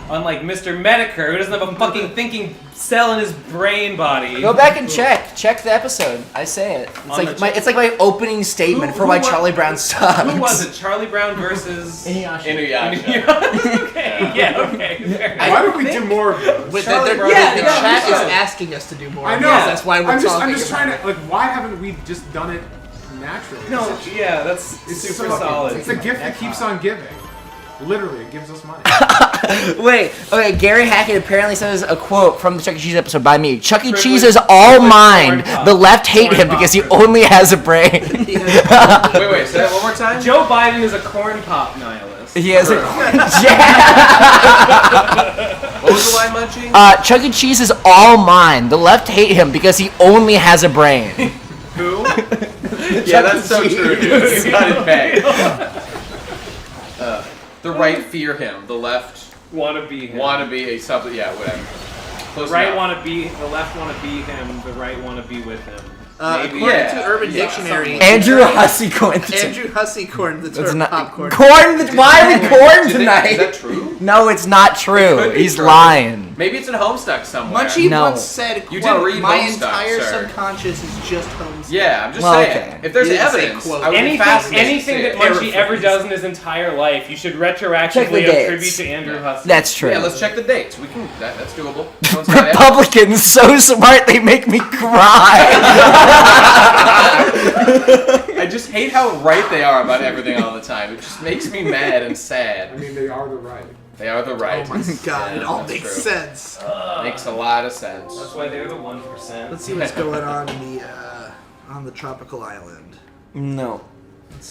Unlike Mr. Medicare, who doesn't have a fucking thinking cell in his brain body. Go back and check the episode. I say it. It's like my opening statement for why Charlie Brown sucks. Who was it? Charlie Brown versus Inuyasha. Okay. Why don't we do more of those? The yeah, chat we is should. asking us to do more. I of know. this. That's why I'm talking just about trying to why haven't we just done it naturally? No, yeah, that's It's super so- solid. It's a gift that keeps on giving. Literally, it gives us money. Wait, okay, Gary Hackett apparently says a quote from the Chuck E. Cheese episode by me. Chuck E. Cheese is all mine. The left hate him because he only has a brain. Wait, say that one more time? Joe Biden is a corn pop nihilist. He has a... What was the line, Munchie? Chuck E. Cheese is all mine. The left hate him because he only has a brain. Who? Yeah, that's so true, dude. It's not in vain. The right fear him. The left wanna be him. Wanna be a sub. Yeah, whatever. Close Right enough. wanna be. The left wanna be him. The right wanna be with him. According to Urban Dictionary, Andrew Hussey coined the term. Andrew Hussey coined the It's term not popcorn. corn. Why are we corn Is tonight? that true? No, it's not It true. could be He's true. lying. Maybe it's in Homestuck somewhere. Munchie No. once said, You quote, did read my Homestuck, entire sir. subconscious is just Homestuck. Yeah, I'm just Well, saying. okay. If there's He didn't say evidence, quote. I would be fascinated Anything to that see it. Munchie ever does in his entire life, you should Check the retroactively dates. attribute to Andrew Hussey. That's true. Yeah, let's check the dates. We can. That's doable. No one's got evidence. Republicans so smart they make me cry. I just hate how right they are about everything all the time. It just makes me mad and sad. I mean, they are the right. They are the right. Oh my god, Yeah, it all that's makes true. sense. Makes a lot of sense. That's why they're the 1%. Let's see what's going on in the on the tropical island. No.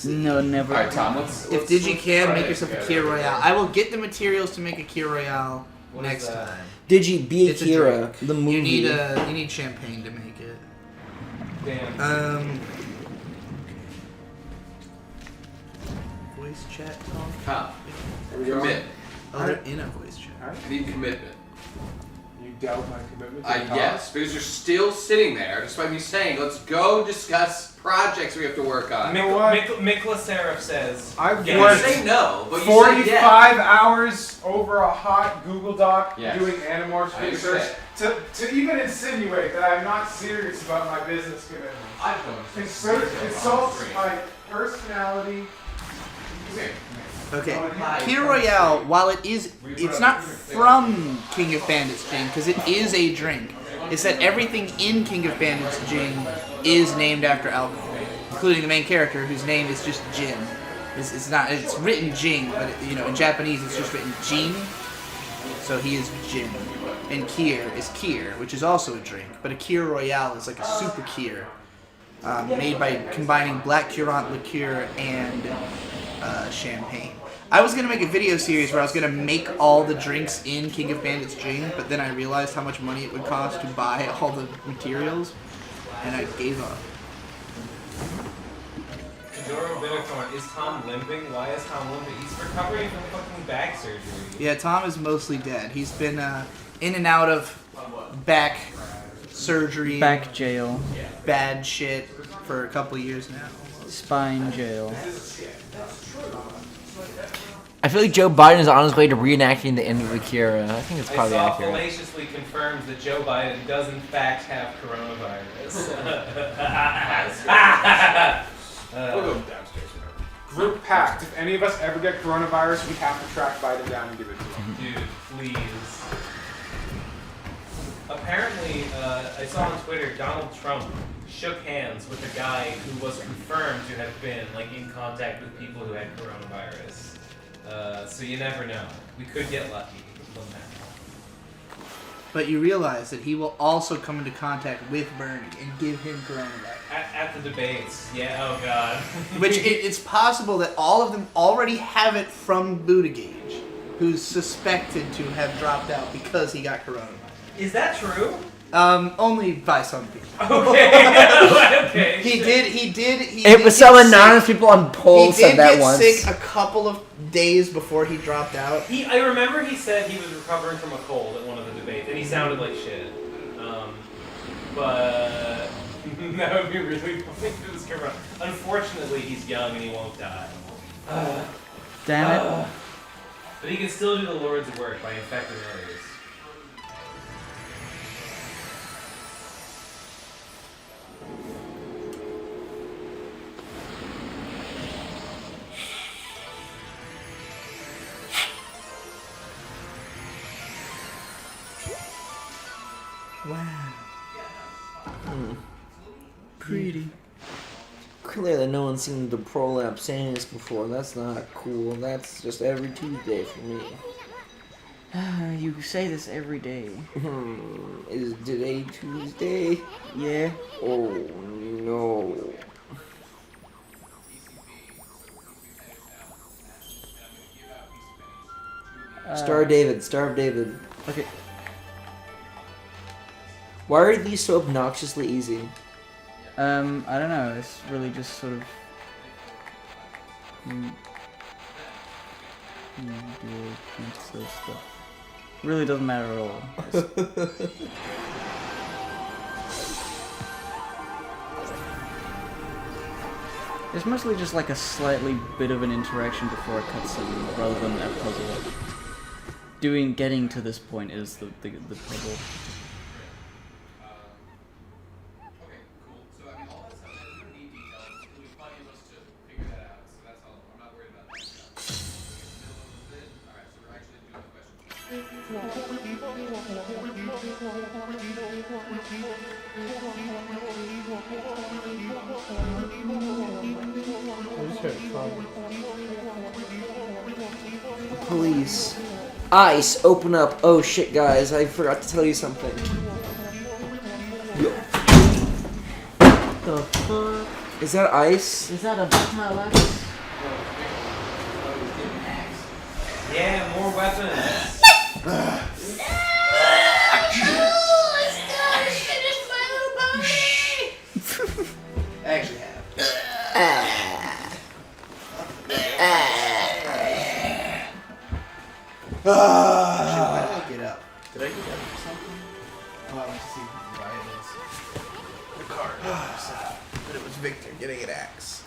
No, never. All right, Tom. Let's If Digi can, try make it yourself a together. Kir Royale. I will get the materials to make a Kir Royale What is next that? time. Digi be It's a Akira, drink. the movie. You need champagne to make it. Damn. Voice chat talk. Tom, commit. Oh, they're in a voice chat. I need commitment. You doubt my commitment to the cause? Yes, because you're still sitting there, despite me saying, let's go discuss projects we have to work on. Mikla Seraph says, I've You worked say no, but you say 45 yes. hours over a hot Google Doc Yes. doing Animorphs I research understand. to even insinuate that I'm not serious about my business commitments. I don't Insults my personality. Okay, Kir Royale, while it's not from King of Bandits Jing, because it is a drink. It's that everything in King of Bandits Jing is named after alcohol, including the main character, whose name is just Jin. It's written Jing, but in Japanese it's just written Jin, so he is Jin. And Kir is Kir, which is also a drink, but a Kir Royale is like a super Kir, made by combining black currant liqueur and champagne. I was gonna make a video series where I was gonna make all the drinks in King of Bandits Jing, but then I realized how much money it would cost to buy all the materials, and I gave up. Doro Bitterthorn, is Tom limping? Why is Tom limping? He's recovering from fucking back surgery. Yeah, Tom is mostly dead. He's been in and out of back surgery, Back jail. bad shit for a couple years now. Spine jail. I feel like Joe Biden is on his way to reenacting the end of Akira. I think it's probably I saw accurate. fallaciously confirms that Joe Biden does in fact have coronavirus. We'll go downstairs. Group pact. If any of us ever get coronavirus, we have to track Biden down and give it to him. Dude, please. Apparently, I saw on Twitter Donald Trump shook hands with a guy who was confirmed to have been in contact with people who had coronavirus. So you never know. We could get lucky from that. But you realize that he will also come into contact with Bernie and give him coronavirus. At the debates, yeah. Oh God. Which it's possible that all of them already have it from Buttigieg, who's suspected to have dropped out because he got coronavirus. Is that true? Only by some people. Okay. Okay. He did. It was some anonymous people on He polls did said that get once. sick a couple of days before he dropped out. I remember he said he was recovering from a cold at one of the debates, and he sounded like shit. But that would be really funny if it was corona. Unfortunately, he's young and he won't die. Damn it. But he can still do the Lord's work by infecting others. Wow. Pretty. Clearly, no one's seen the prolapse saying this before. That's not cool. That's just every Tuesday for me. You say this every day. Is today Tuesday? Yeah. Oh no. Star of David. Okay. Why are these so obnoxiously easy? I don't know. It's really just sort of. Stuff. Really doesn't matter at all. It's mostly just like a slightly bit of an interaction before a cutscene, rather than a puzzle. Getting to this point is the puzzle. Police. Ice, open up. Oh shit, guys, I forgot to tell you something. Yo. The fuck? Is that ice? Is that a Alex? Yeah, more weapons. I actually have. Get up. Did I get up for something? Oh, I went to see Ryan's. The card. But it was Victor getting an axe.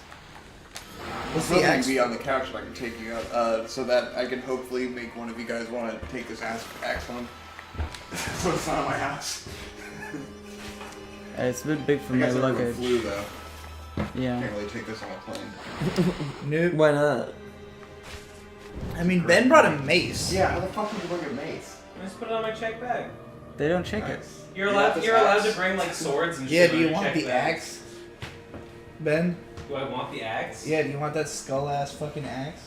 Let's see, axe be on the couch and I can take you out, so that I can hopefully make one of you guys want to take this axe home. So it's not at my house. It's a bit big for I my guess I luggage. flew though. Yeah. Can't really take this on a plane. Nope. Why not? I mean, Ben brought a mace. Yeah, how the fuck would you bring a mace? I just put it on my check bag. They don't check it. You're allowed to bring like swords and Yeah, shit. do on you your want check the bag. axe? Ben? Do I want the axe? Yeah, do you want that skull-ass fucking axe?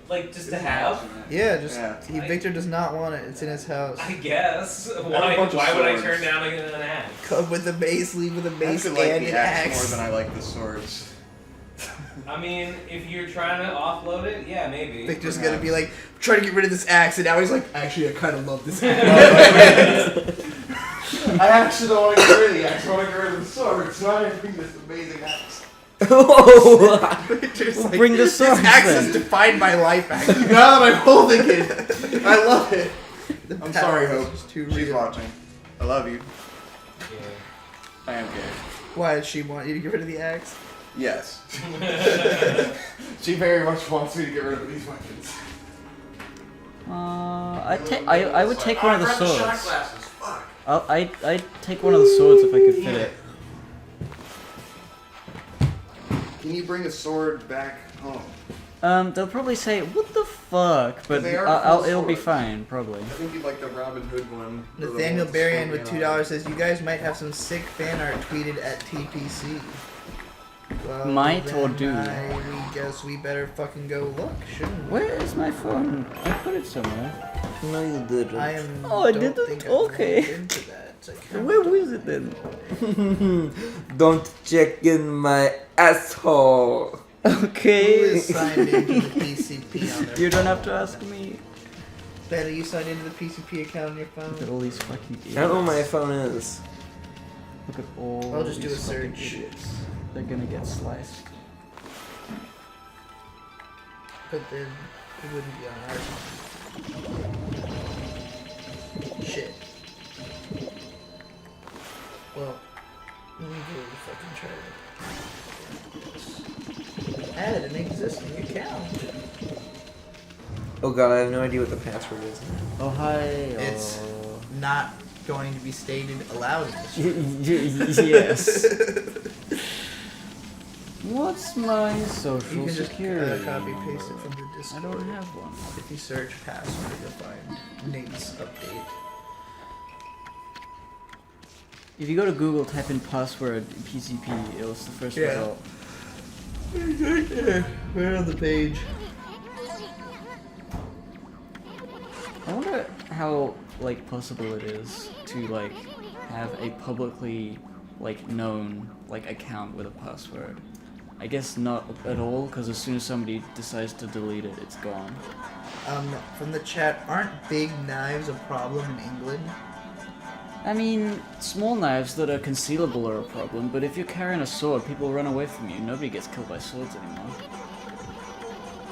Like just to have? Yeah, just Yeah. Victor does not want it. It's in his house. I guess. have a Why bunch of would I swords. turn down an axe? Come with the mace, leave with a I mace could and like an the axe axe. more than I like the swords. I mean, if you're trying to offload it, yeah, maybe. Victor's gonna be like, trying to get rid of this axe, and now he's like, actually, I kind of love this axe. I actually don't want to get rid of the axe. I want to get rid of the sword, so I bring this amazing axe. Victor's like, Bring the sword. This axe then. has defined my life, actually. Now that I'm holding it, I love it. I'm sorry, Hope. Too She's real. watching. I love you. Yeah. I am gay. Why does she want you to get rid of the axe? Yes. She very much wants me to get rid of these weapons. I would take one of the I forgot swords. shot glasses. Fuck. I'd take one of the swords if I could fit it. Can you bring a sword back home? They'll probably say, "What the fuck?" But They are cool it'll be swords. fine, probably. I think you'd like the Robin Hood one. or the Nathaniel one Berrien with swinging on $2 says, you guys might have some sick fan art tweeted at TPC. Well, Might or do. we guess we better fucking go look, shouldn't we? Where is my phone? I put it somewhere. No, you didn't. I am. Oh, I don't didn't? think I've Okay. looked into that. I can't- Where is it then? Don't check in my asshole. Who Okay. is signed into the PCP on their You don't have to ask me. Ben, are you signed into the PCP account on your Look at phone? all these fucking I idiots. don't know where my phone is. Look at all I'll just do these a fucking search. idiots. They're gonna get sliced. But then it wouldn't be on our phone. Shit. Well, let me go fucking try to add an existing account. Oh god, I have no idea what the password is. Oh hi. It's not going to be stated aloud in this room. Yes. What's my You social can just security? copy paste it from the I Discord. don't have one. If you search password, you'll find Nate's update. If you go to Google, type in password PCP, it was the first Yeah. result. Right there. Right on the page. I wonder how like possible it is to like have a publicly like known like account with a password. I guess not at all, because as soon as somebody decides to delete it, it's gone. From the chat, aren't big knives a problem in England? I mean, small knives that are concealable are a problem, but if you're carrying a sword, people run away from you. Nobody gets killed by swords anymore.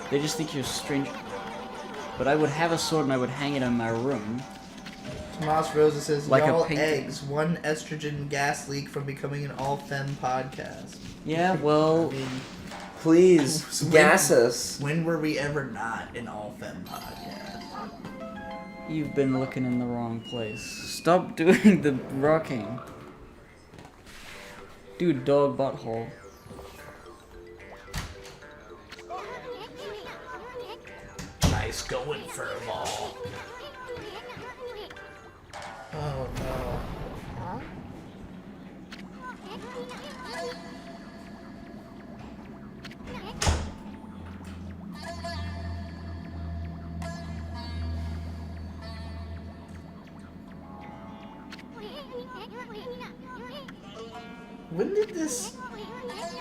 They just think you're a stranger. But I would have a sword and I would hang it in my room. Tomas Rosa says, Like a y'all painting. eggs, one estrogen gas leak from becoming an all-fem podcast. Yeah, well, I mean, Please, gas us. when were we ever not an all-fem podcast? you've been looking in the wrong place. Stop doing the rocking. Dude, dog butthole. Nice going for them all. Oh no. When did this...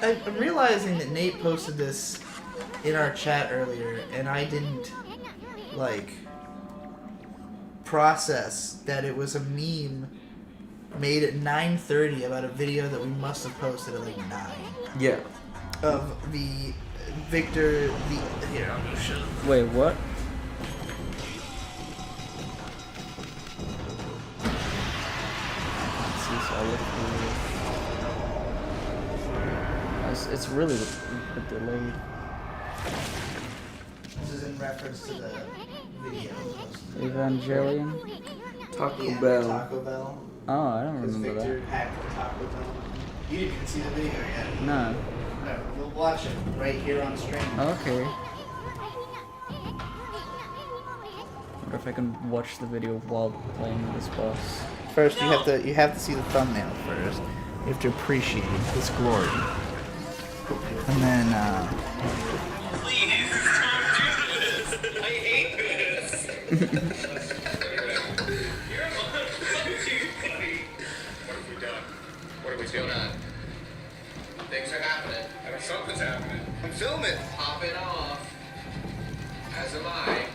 I'm realizing that Nate posted this in our chat earlier, and I didn't, like, process that it was a meme made at 9:30 about a video that we must have posted at, like, 9. Yeah. Of the Victor... Here, I'll go show them. Wait, what? It's really a delayed. This is in reference to the video. Evangelion? Taco Bell. Taco Bell. Oh, I don't Because remember Victor that. hacked the Taco Bell. You didn't even see the video yet. No. No, we'll watch it right here on stream. Okay. Wonder if I can watch the video while playing this boss. First, you have to see the thumbnail first. You have to appreciate this glory. And then, Please, don't do this. I hate this. You're too funny. What have we done? What's going on? Things are happening. Something's happening. I'm filming. Popping off. As am I.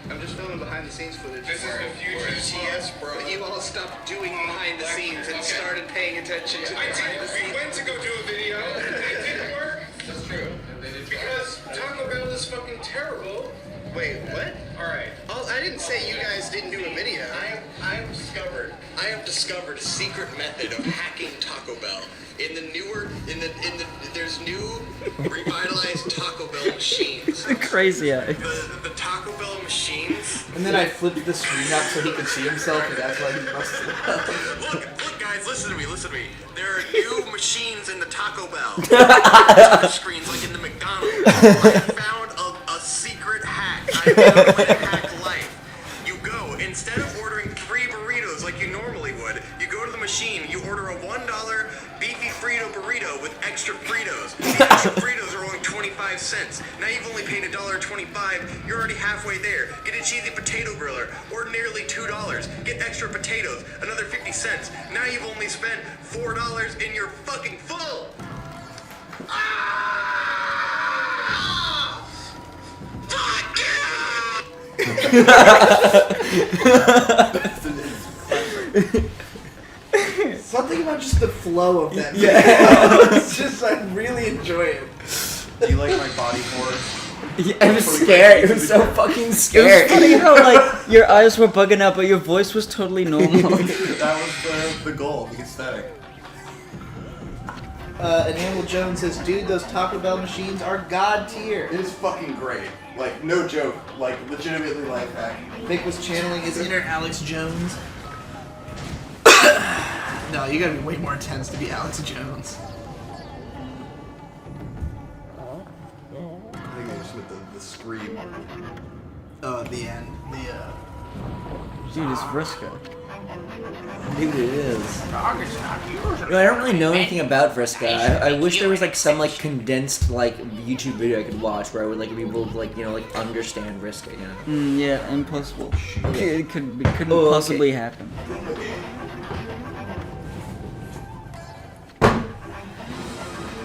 I'm just filming behind the scenes footage. This is the future. Yes, bro. You all stopped doing behind the scenes and started paying attention to behind the scenes. We went to go do a video. It didn't work. That's true. Because Taco Bell is fucking terrible. Wait, what? Alright. I didn't say you guys didn't do a video. I have discovered a secret method of hacking Taco Bell. There's new revitalized Taco Bell machines. Crazy eye. The Taco Bell machines. and then I flipped the screen up so he could see himself, and that's why he busted it up. Look, guys, listen to me. There are new machines in the Taco Bell. Touch screens like in the McDonald's. I found a secret hack. I found a way to hack life. You go, instead of ordering 3 burritos like you normally would, you go to the machine, you order a $1 beefy Frito burrito with extra Fritos. The extra Fritos are only 25 cents. Now you've only paid $1.25. You're already halfway there. Get a cheesy potato griller, ordinarily $2. Get extra potatoes, another 50 cents. Now you've only spent $4 and you're fucking full. Fuck Something about just the flow of that video. It's just, I really enjoy it. Do you like my body more? Yeah, it was scary. It was so fucking It was scary. funny how like your eyes were bugging out, but your voice was totally normal. That was the goal, the aesthetic. Enamel Jones says, dude, those Taco Bell machines are god tier. It is fucking great. Like, no joke. Like, legitimately life hacking. Vic was channeling his inner Alex Jones. No, you gotta be way more intense to be Alex Jones. I think they just with the scream. Oh, at the end. Dude, it's Vriska. Dude, it is. Dog is not yours. I don't really know anything about Vriska. I wish there was like some like condensed like YouTube video I could watch where I would like be able to like like understand Vriska. You know? Yeah, impossible. It couldn't Oh, possibly happen.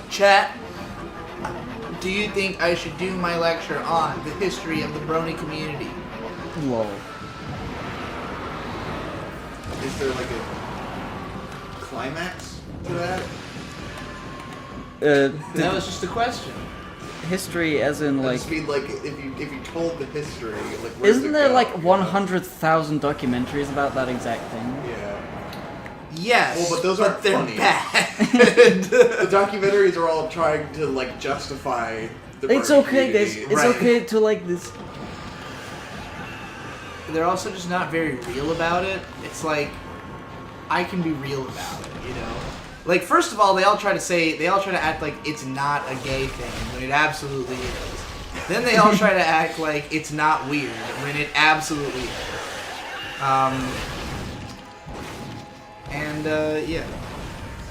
Chat, do you think I should do my lecture on the history of the brony community? Lol. Is there like a climax to that? That was just a question. History, as in I like. just mean like if you told the history, like where's Isn't it there go, like you know? 100,000 documentaries about that exact thing? Yeah. Yes, Well, but those aren't they're funny. bad. The documentaries are all trying to like justify the It's brony okay, guys. community. It's okay to like this. They're also just not very real about it. It's like, I can be real about it, you know? Like, first of all, they all try to act like it's not a gay thing, when it absolutely is. Then they all try to act like it's not weird, when it absolutely is. Yeah.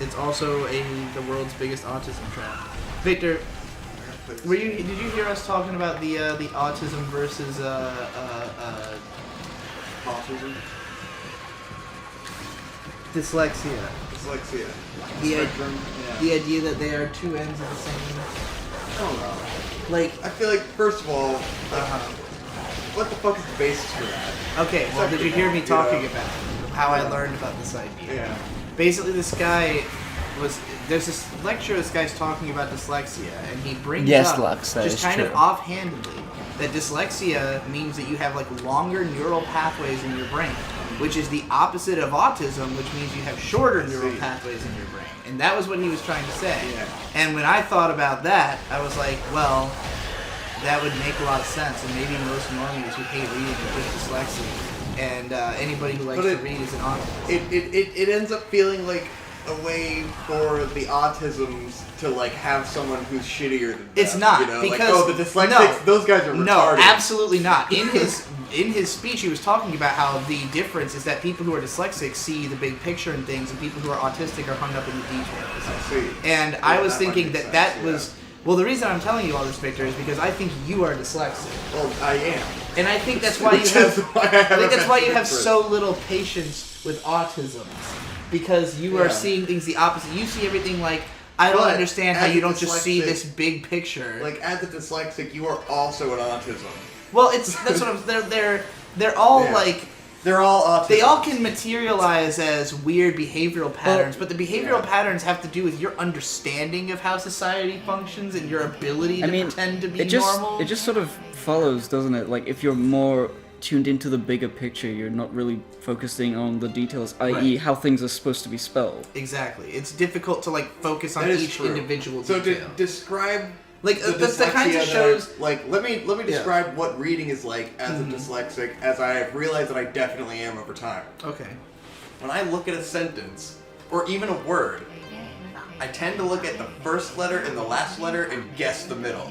It's also the world's biggest autism trap. Victor, did you hear us talking about the autism versus Autism, dyslexia? dyslexia, The, spectrum. Yeah. the idea that they are two ends of the same. I don't know. Like, I feel like first of all, what the fuck is the basis for that? okay, well, did you hear me talking about how I learned about this idea? Yeah. Basically, there's this lecture this guy's talking about dyslexia, and he brings Yes, up, Lux, that just is kind true. of offhandedly, that dyslexia means that you have like longer neural pathways in your brain, which is the opposite of autism, which means you have shorter neural pathways in your brain. And that was what he was trying to say. Yeah. And when I thought about that, I was like, well, that would make a lot of sense, and maybe most normies who hate reading are just dyslexic. And anybody who likes But to read is an autism. It ends up feeling like a way for the autisms to like have someone who's shittier than them. It's not, you know? because like, the dyslexics, those guys are retarded. No, absolutely not. In his speech, he was talking about how the difference is that people who are dyslexic see the big picture and things, and people who are autistic are hung up in the details. I see. And Yeah, I was that might thinking make that sense, was. Well, the reason I'm telling you all this, Victor, is because I think you are dyslexic, Well, I am. and I think that's why you Which have. is why I I think a that's why you vested have interest. so little patience with autism, because you are Yeah. seeing things the opposite. You see everything like, I don't But understand how as you a don't just see dyslexic- this big picture. Like, as a dyslexic, you are also an autism. Well, that's what I'm. They're all Yeah. like. They're all autism. They all can materialize as weird behavioral patterns, but the behavioral patterns have to do with your understanding of how society functions and your ability to pretend to be it just normal. it just sort of follows, doesn't it? Like if you're more tuned into the bigger picture, you're not really focusing on the details, i.e., Right. how things are supposed to be spelled. Exactly. It's difficult to like focus on That is each true. individual So detail. to describe Like the the kinds of dyslexia shows. that, like let me describe what reading is like as Mm-hmm. a dyslexic, as I have realized that I definitely am over time. Okay. When I look at a sentence or even a word, I tend to look at the first letter and the last letter and guess the middle.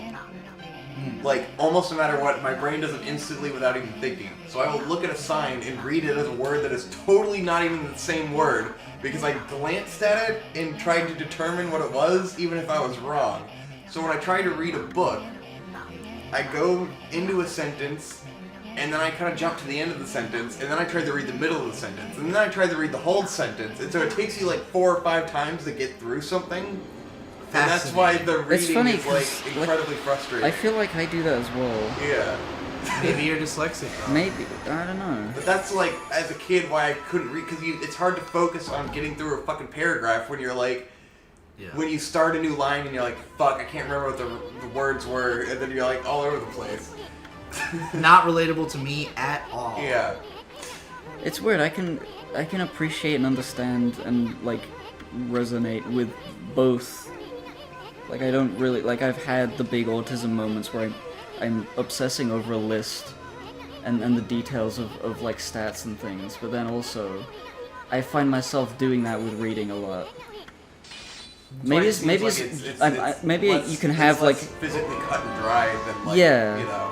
Like almost no matter what, my brain does it instantly without even thinking. So I will look at a sign and read it as a word that is totally not even the same word because I glanced at it and tried to determine what it was, even if I was wrong. So when I try to read a book, I go into a sentence, and then I kind of jump to the end of the sentence, and then I try to read the middle of the sentence, and then I try to read the whole sentence, and so it takes you like 4 or 5 times to get through something. And that's why the It's reading funny is like 'cause, incredibly frustrating. I feel like I do that as well. Yeah. Maybe you're dyslexic. Bro. Maybe, I don't know. But that's like, as a kid, why I couldn't read, because it's hard to focus on getting through a fucking paragraph when you're like, when you start a new line and you're like, fuck, I can't remember what the words were, and then you're like all over the place. Not relatable to me at all. Yeah. It's weird. I can appreciate and understand and like resonate with both. Like I don't really like. I've had the big autism moments where I'm obsessing over a list and the details of like stats and things, but then also I find myself doing that with reading a lot. Maybe It's you can have it's like less physically cut and dry than like, Yeah. you know.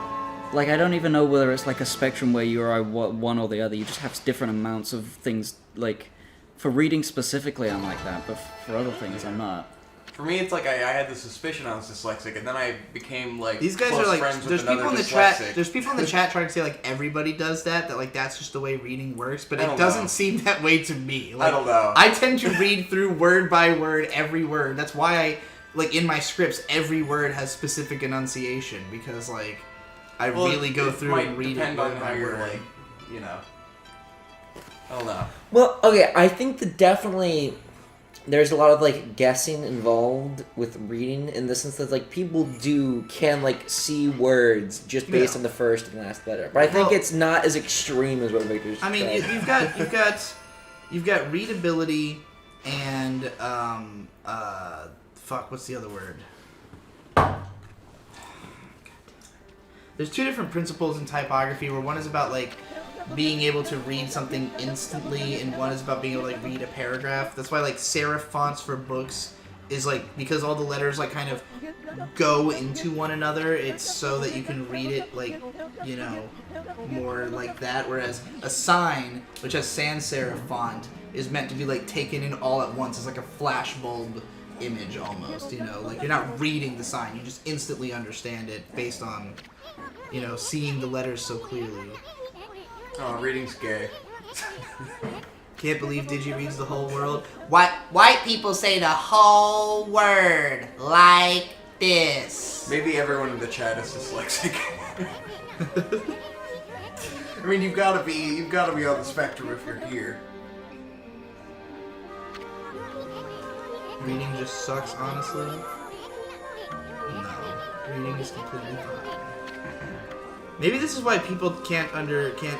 Like, I don't even know whether it's like a spectrum where you are one or the other. You just have different amounts of things. Like, for reading specifically, I'm like that, but for other things, I'm not. For me, it's like I had the suspicion I was dyslexic, and then I became like These guys close are like, friends with there's another people in the dyslexic. chat. There's people in the chat trying to say like everybody does that. That like that's just the way reading works. But I it don't doesn't know. seem that way to me. Like, I don't know. I tend to read through word by word every word. That's why I like in my scripts every word has specific enunciation because like I really go through and read it depend on word how by you're word. like, you know. I don't know. Well, okay, I think that definitely there's a lot of like guessing involved with reading in the sense that like people can like see words just based on the first and last letter. But I think it's not as extreme as what Victor's I mean, you've got readability and fuck, what's the other word? There's two different principles in typography where one is about like being able to read something instantly and one is about being able to like read a paragraph. That's why like serif fonts for books is like because all the letters like kind of go into one another, it's so that you can read it like, you know, more like that, whereas a sign which has sans serif font is meant to be like taken in all at once. It's like a flash bulb image almost, you know, like you're not reading the sign, you just instantly understand it based on, you know, seeing the letters so clearly. Oh, reading's gay. Can't believe Digi reads the whole world. White people say the whole word like this. Maybe everyone in the chat is dyslexic. I mean, you've got to be on the spectrum if you're here. Reading just sucks, honestly. No, reading is completely fine. Maybe this is why people can't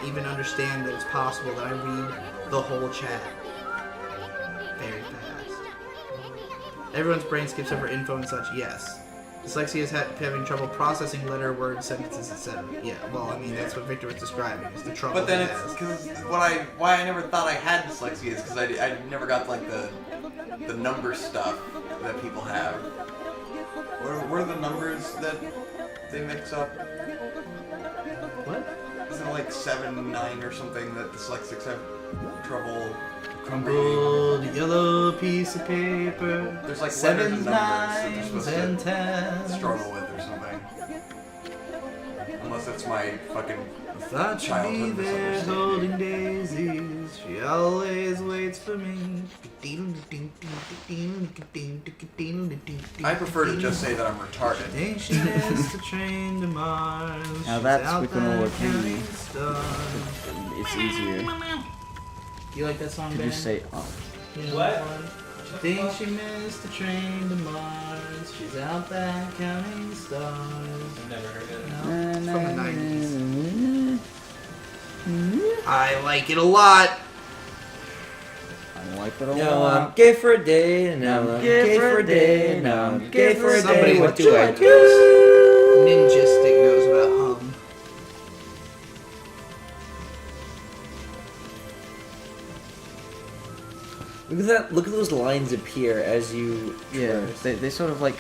even understand that it's possible that I read the whole chat very fast. Everyone's brain skips over info and such. Yes. Dyslexia is having trouble processing letter, words, sentences, etc. Yeah, well, I mean, that's what Victor was describing, is the trouble But then he it's has. because why I never thought I had dyslexia is because I never got like the number stuff that people have. What are the numbers that they mix up? What? Isn't it like 7, 9 or something that dyslexics have trouble? Crumpled yellow piece of paper. There's like sevens, letters and numbers that they're nines, supposed and to tens. struggle with or something. Unless it's my fucking I thought you'd be childhood there misunderstanding. holding daisies. She always waits for me. I prefer to just say that I'm retarded. Ain't she missed the train to Mars? Now She's that's out we can all there agree. counting stars. It's easier. You like that song, Could Ben? you say, oh. You know What? one? Think she missed the train to Mars. She's out there counting stars. I've never heard it. No, it's from the 90s. I like it a lot. I like it a Now lot. I'm gay for a day, and now I'm gay for a day, now I'm gay for a day. What do I do? Ninja Stick knows about hum. Look at that! Look at those lines appear as you. Yeah, traverse. they sort of like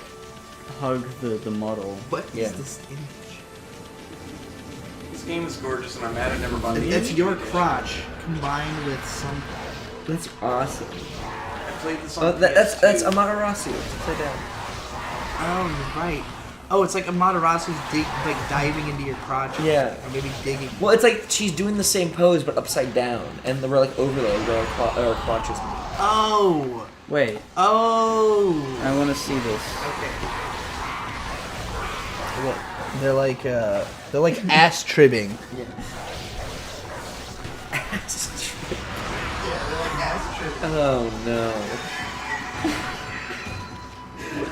hug the model. What is Yeah. this image? This game is gorgeous and I'm mad I never bought the It's HD your edition. crotch combined with some. That's awesome. I played this on Oh, that's PS2. Amaterasu. Upside down. Oh, you're right. Oh, it's like Amaterasu's like diving into your crotch. Yeah. Or maybe digging. Well, it's like she's doing the same pose but upside down, and we're like overlay where our crotches meet. Oh. Wait, Oh. I want to see this. Okay. They're like ass tribbing. Yeah. Yeah, they're like ass tribbing. Oh no.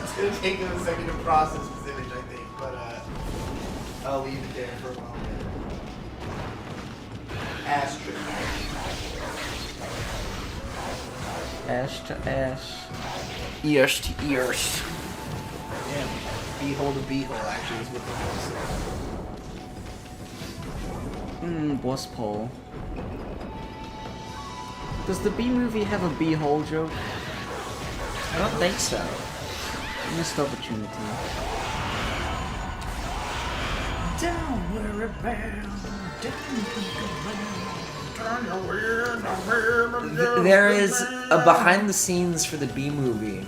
It's gonna take them a second to process this image, I think, but I'll leave it there for a moment. Ass tribbing. Ash to ash. Ears to ears. Damn. Beehole to beehole, actually, is what the hole said. Boss pole. Does the B movie have a B-hole joke? I don't think so. Missed opportunity. Don't worry about. There is a behind the scenes for the B movie.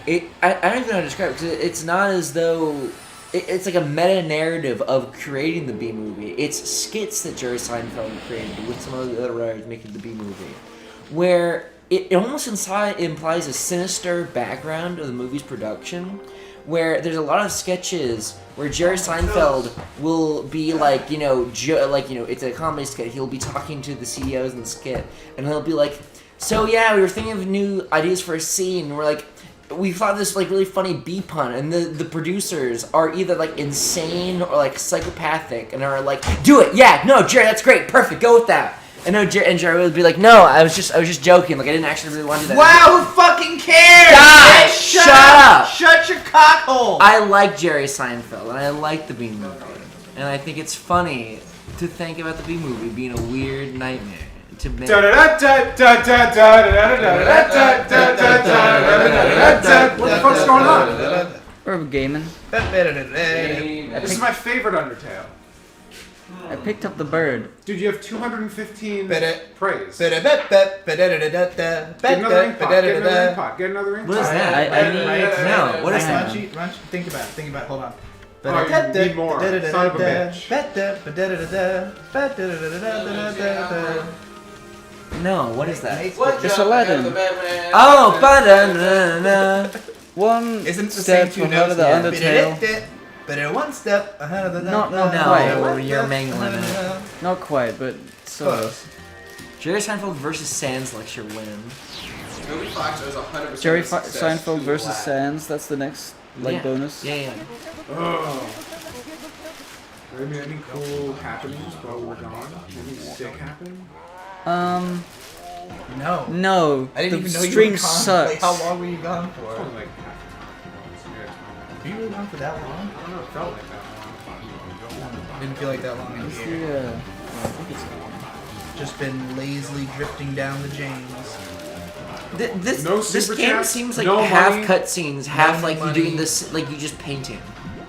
I don't even know how to describe it, because it's not as though it's like a meta narrative of creating the B movie. It's skits that Jerry Seinfeld created with some of the other writers making the B movie, where it almost implies a sinister background of the movie's production, where there's a lot of sketches where Jerry Seinfeld will be like, it's a comedy skit. He'll be talking to the CEOs in the skit, and he'll be like, so yeah, we were thinking of new ideas for a scene, and we're like, we thought this like really funny B pun, and the producers are either like insane or like psychopathic, and are like, do it, yeah, no, Jerry, that's great, perfect, go with that. And Jerry would be like, no, I was just joking, like I didn't actually really want to do that. Wow, who fucking cares? God, Bitch, shut up. Shut your cockhole. I like Jerry Seinfeld, and I like the B movie, and I think it's funny to think about the B movie being a weird nightmare. To make. What the fuck's going on? We're gaming. This is my favorite Undertale. I picked up the bird. Dude, you have 215 praise. Get another ink pot. Get another ink pot. Get another ink pot. What is that? I need no. What is that? Munchie, think about it. Hold on. Oh, you need more. Son of a bitch. No, what is that? It's Aladdin. Oh, ba-da-na-na. One Isn't the step same two ahead of the notes? Undertale. But one step ahead of the Not No, quite. you're mangling it. Not quite, but sort of. Jerry Seinfeld versus Sans lecture win. Toby Fox owes 100% Jerry success Seinfeld to versus Aladdin. Sans. That's the next bonus. Yeah. Oh. Are there any cool happenings while we're gone? Anything sick happen? No. No. I didn't the even know you stream were gone. sucks. Like, how long were you gone for? Probably like half an hour. Were you really gone for that long? I don't know, it felt like that long. Didn't feel like that long in here. Yeah. I think it's Just been lazily drifting down the James. This No this super game chats, seems like no half money, cutscenes, half no like money. you doing this, like you just painting.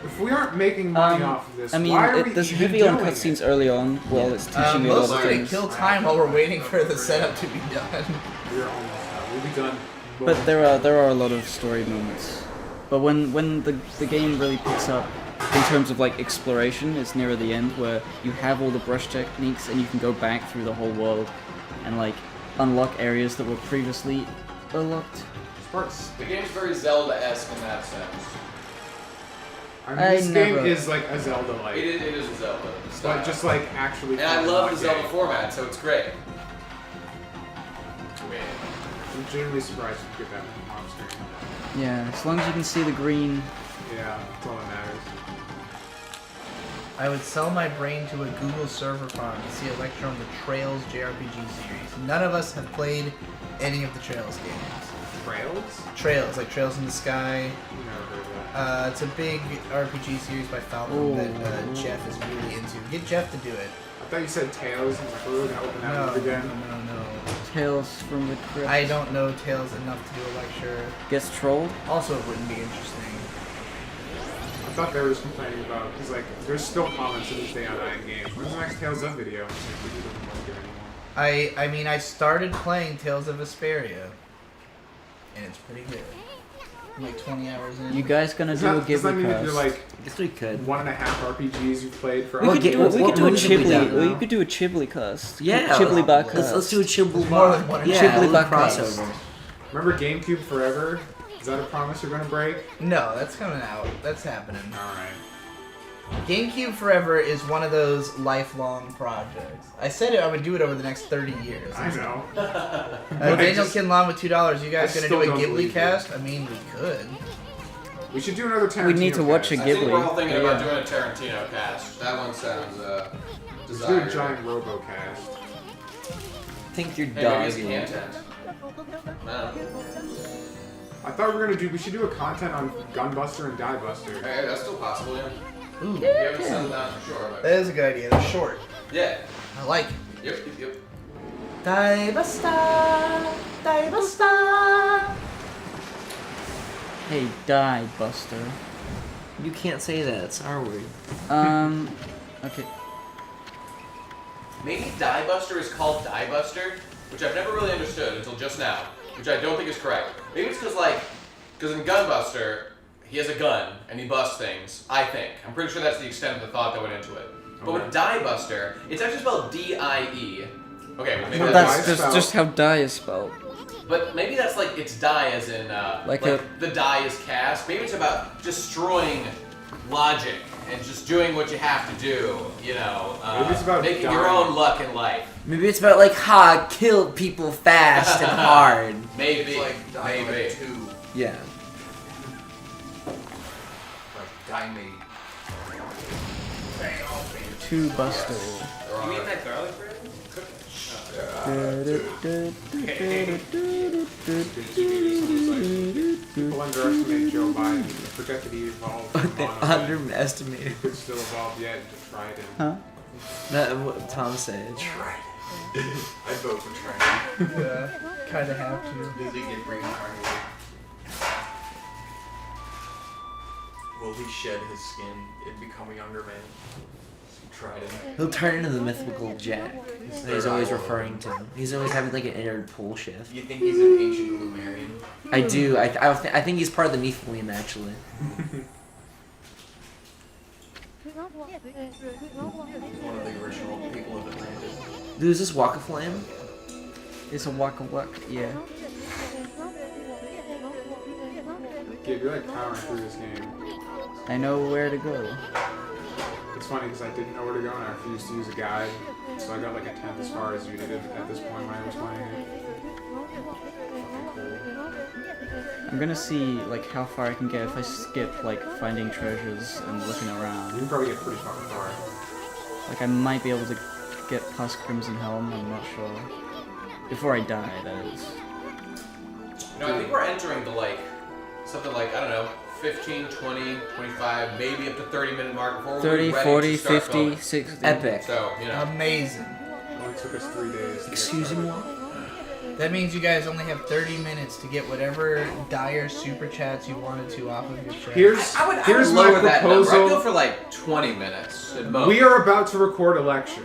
If we aren't making money off of this, I mean, why are we there's even heavy on doing cutscenes it? early on while it's teaching you a lot of Mostly to things. kill time while we're waiting for the setup to be done. We're almost done. We'll be done. But there are a lot of story moments. But when the game really picks up in terms of like exploration, it's nearer the end where you have all the brush techniques and you can go back through the whole world and like unlock areas that were previously unlocked. Sparks. The game's very Zelda-esque in that sense. I mean, I this never- game is like a Zelda-like. It is a Zelda style. But just like actually. And I fun love the like Zelda game. format, so it's great. I'm genuinely surprised you get that on screen. Yeah, as long as you can see the green. Yeah, that's all that matters. I would sell my brain to a Google server farm to see a lecture on the Trails JRPG series. None of us have played any of the Trails games. Trails? Trails, like Trails in the Sky. Never heard of that. It's a big RPG series by Falcon that Jeff is really into. Get Jeff to do it. I thought you said Tails. I was like, we're gonna open that up again. No. Tales from the Crypt. I don't know Tales enough to do a lecture. Gets trolled. Also, it wouldn't be interesting. I thought they were just complaining about, because like, there's still comments to this day on Iron Games. When's the next Tales Up video? It's like, we don't like it anymore. I mean, I started playing Tales of Vesperia, and it's pretty good. I'm like 20 hours in. You guys gonna Does do a that, does that Ghibli mean if cast? you're like I guess we could. 1.5 RPGs you've played for We could do a what movie have we done now? We could do a Chibli cast. Yeah, Chibli bar cast. Let's do a Chibli more than one yeah, Chibli a little back crossover. Remember GameCube Forever? Is that a promise you're gonna break? No, that's coming out. That's happening. Alright. GameCube Forever is one of those lifelong projects. I said it, I would do it over the next 30 years. I know. Daniel Kinlan with $2. You guys I gonna still do a don't Ghibli believe cast? I mean, we could. We should do another Tarantino We need to watch a cast. I think we're all Ghibli. thinking Yeah. about doing a Tarantino cast. That one sounds Let's do a desirable. giant robo-cast. Think your Hey, dog maybe is it's content. No. I thought we should do a content on Gunbuster and Diebuster. Hey, that's still possible, yeah. Ooh, We haven't settled down for sure, but... that is a good idea. They're short. Yeah. I like it. Yep. Diebuster. Hey, die, Buster. You can't say that. It's our word. Okay. Maybe Diebuster is called Diebuster, which I've never really understood until just now, which I don't think is correct. Maybe it's because in Gunbuster, he has a gun and he busts things, I think. I'm pretty sure that's the extent of the thought that went into it. But with Diebuster, it's actually spelled D-I-E. Okay, well maybe Well, that's that's just how die is spelled. But maybe that's like, it's die as in, the die is cast. Maybe it's about destroying logic and just doing what you have to do, you know. Maybe it's about making dying. your own luck in life. Maybe it's about like I killed people fast and hard. Maybe. It's like dying Maybe. like 2. Yeah. Like die mate. Two buster. You eating that garlic bread? People underestimate Joe Biden. They forget that he evolved. They underestimated. He could still evolve yet and just try it. Huh? That's what Tom said. I vote for Trent. Yeah, kind of have to. Does he get reincarnated? Will he shed his skin and become a younger man? Tried it. He'll turn into the mythical Jack that he's always referring to. He's always having like an inner pull shift. You think he's an ancient Lumerian? I do. I think he's part of the Nephilim actually. He's one of the original people of Atlantis. Dude, is this Walk of Flame? It's a waka waka, yeah. Gabe, you're like powering through this game. I know where to go. It's funny because I didn't know where to go and I refused to use a guide, so I got like a 10th as far as you did at this point when I was playing it. I'm gonna see like how far I can get if I skip like finding treasures and looking You around. can probably get pretty fucking far. Like I might be able to get past Crimson Helm, I'm not sure. Before I die, that is. No, I think we're entering the something like, I don't know, 15, 20, 25, maybe up to 30-minute mark before 30, we're ready 40, to start 50, filming. 60. Epic. So, you know. Amazing. It only took us 3 days. to Excuse get me. started. That means you guys only have 30 minutes to get whatever dire super chats you wanted to off of your chat. Here's I would my lower that number. I'd proposal. go for like 20 minutes at most. We are about to record a lecture,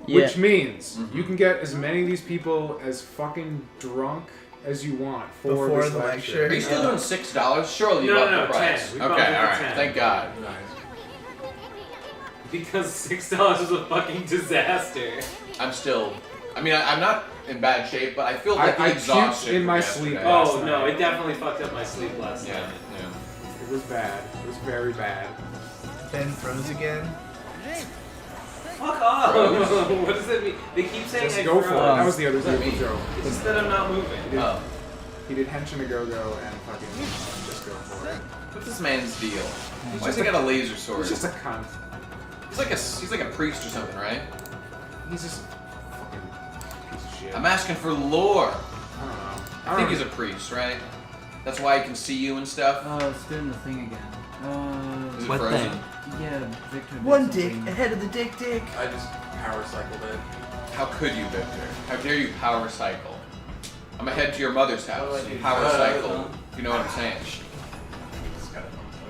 which Yeah. means you can get as many of these people as fucking drunk as you want for Before this the lecture. Are you still doing $6? Surely you No, upped no, the price. 10. We Okay, bumped it to alright. 10. Thank God. Because $6 was a fucking disaster. I'm still. I mean, I'm not in bad shape, but I feel like I exhausted puked in from my yesterday. sleep. Oh no, it definitely fucked up my sleep last Yeah, night. yeah. It was bad. It was very bad. Ben froze again. Fuck off! What does it mean? They keep saying Just I go for it. froze. That was the other What does that beautiful mean? joke. It's just that I'm not moving. Oh. He did Henshin a Go-Go and fucking just go for it. What's this man's deal? Why just has he a- got a laser sword? He's just a cunt. He's like a priest or something, right? He's just a fucking piece of shit. I'm asking for lore. I don't know. I think he's a priest, right? That's why he can see you and stuff. Oh, it's doing the thing again. Is it What frozen? thing? Yeah, Victor. did One dick something. ahead of the dick. I just power cycled it. How could you, Victor? How dare you power cycle? I'm gonna head to your mother's house. What do I do? Power cycle. You know what I'm saying?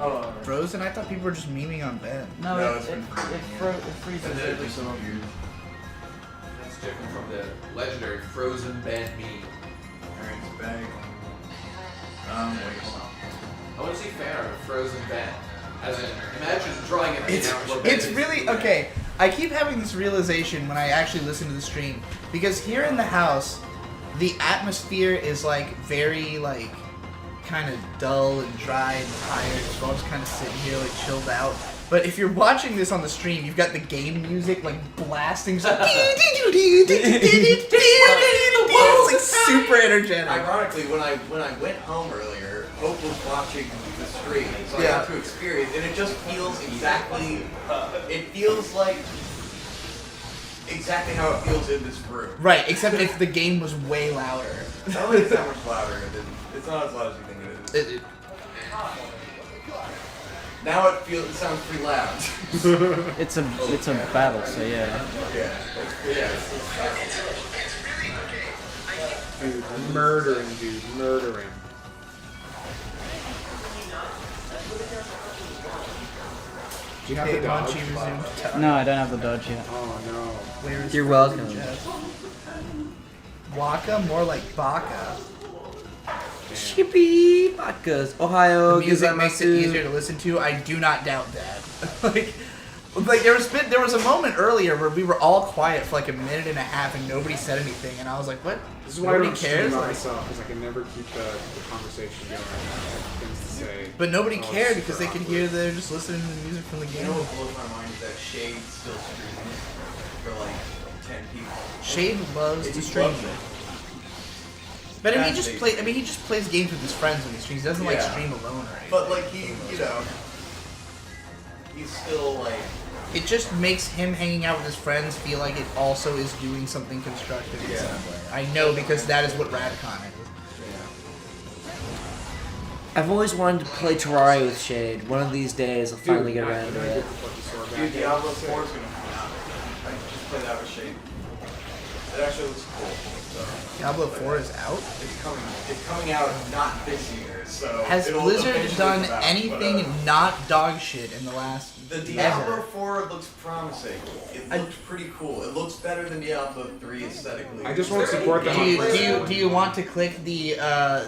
Oh, Frozen? I thought people were just memeing on Ben. No, No, it it's been freezing, it freezes That's every it, so often. That's different from the legendary Frozen band meme. Alright, it's back. Wait. I want to see fan art of Frozen band. As in, imagine drawing it. It's really okay. I keep having this realization when I actually listen to the stream because here in the house, the atmosphere is like very like kind of dull and dry and tired. So I'm just kind of sitting here like chilled out. But if you're watching this on the stream, you've got the game music like blasting. It's like super energetic. Ironically, when I went home earlier, Hope was watching the stream, so I Yeah. got to experience, and it just feels exactly. It feels like exactly how it feels in this room. Right, except if the game was way louder. I don't think it's that much louder. It's not as loud as you think it is. Now it sounds pretty loud. It's a battle, so yeah. Yeah. Dude, murdering. Did you Have hit the dodge? Munchie resumed time? No, I don't have the dodge yet. Oh no. Where is You're Frozen welcome. Jazz? Waka? More like Baka. Chippy Bakas. Ohio. The music makes it gozaimasu. easier to listen to. I do not doubt that. like there was a moment earlier where we were all quiet for like a minute and a half and nobody said anything, and I was like, "What? This is why I Nobody don't stream cares." by Like, myself, because I can never keep the conversation going. I have things to say. but nobody Oh, cared it's because they could super hear they're just listening to the music from the You game. know what blows my mind is that Shade's still streaming for like 10 people. Shade loves He to stream. loves it. But I mean, That's he just plays games with his friends when he streams. He doesn't like Yeah. stream alone or anything. But like he, you know, he's still like. It just makes him hanging out with his friends feel like it also is doing something constructive in Yeah. some way. I know because that is what Radcon is. I've always wanted to play Terraria with Shade. One of these days, I'll finally get around to it. Dude, Diablo 4 is gonna come out. I just played that with Shade. It actually looks cool. So Diablo 4 is out? It's coming out not this year. So Has it'll Blizzard eventually done come out, anything but, not dog shit in the last the Diablo ever? 4 looks promising. It looks pretty cool. It looks better than Diablo 3 aesthetically. I just won't support them. Do you want to click the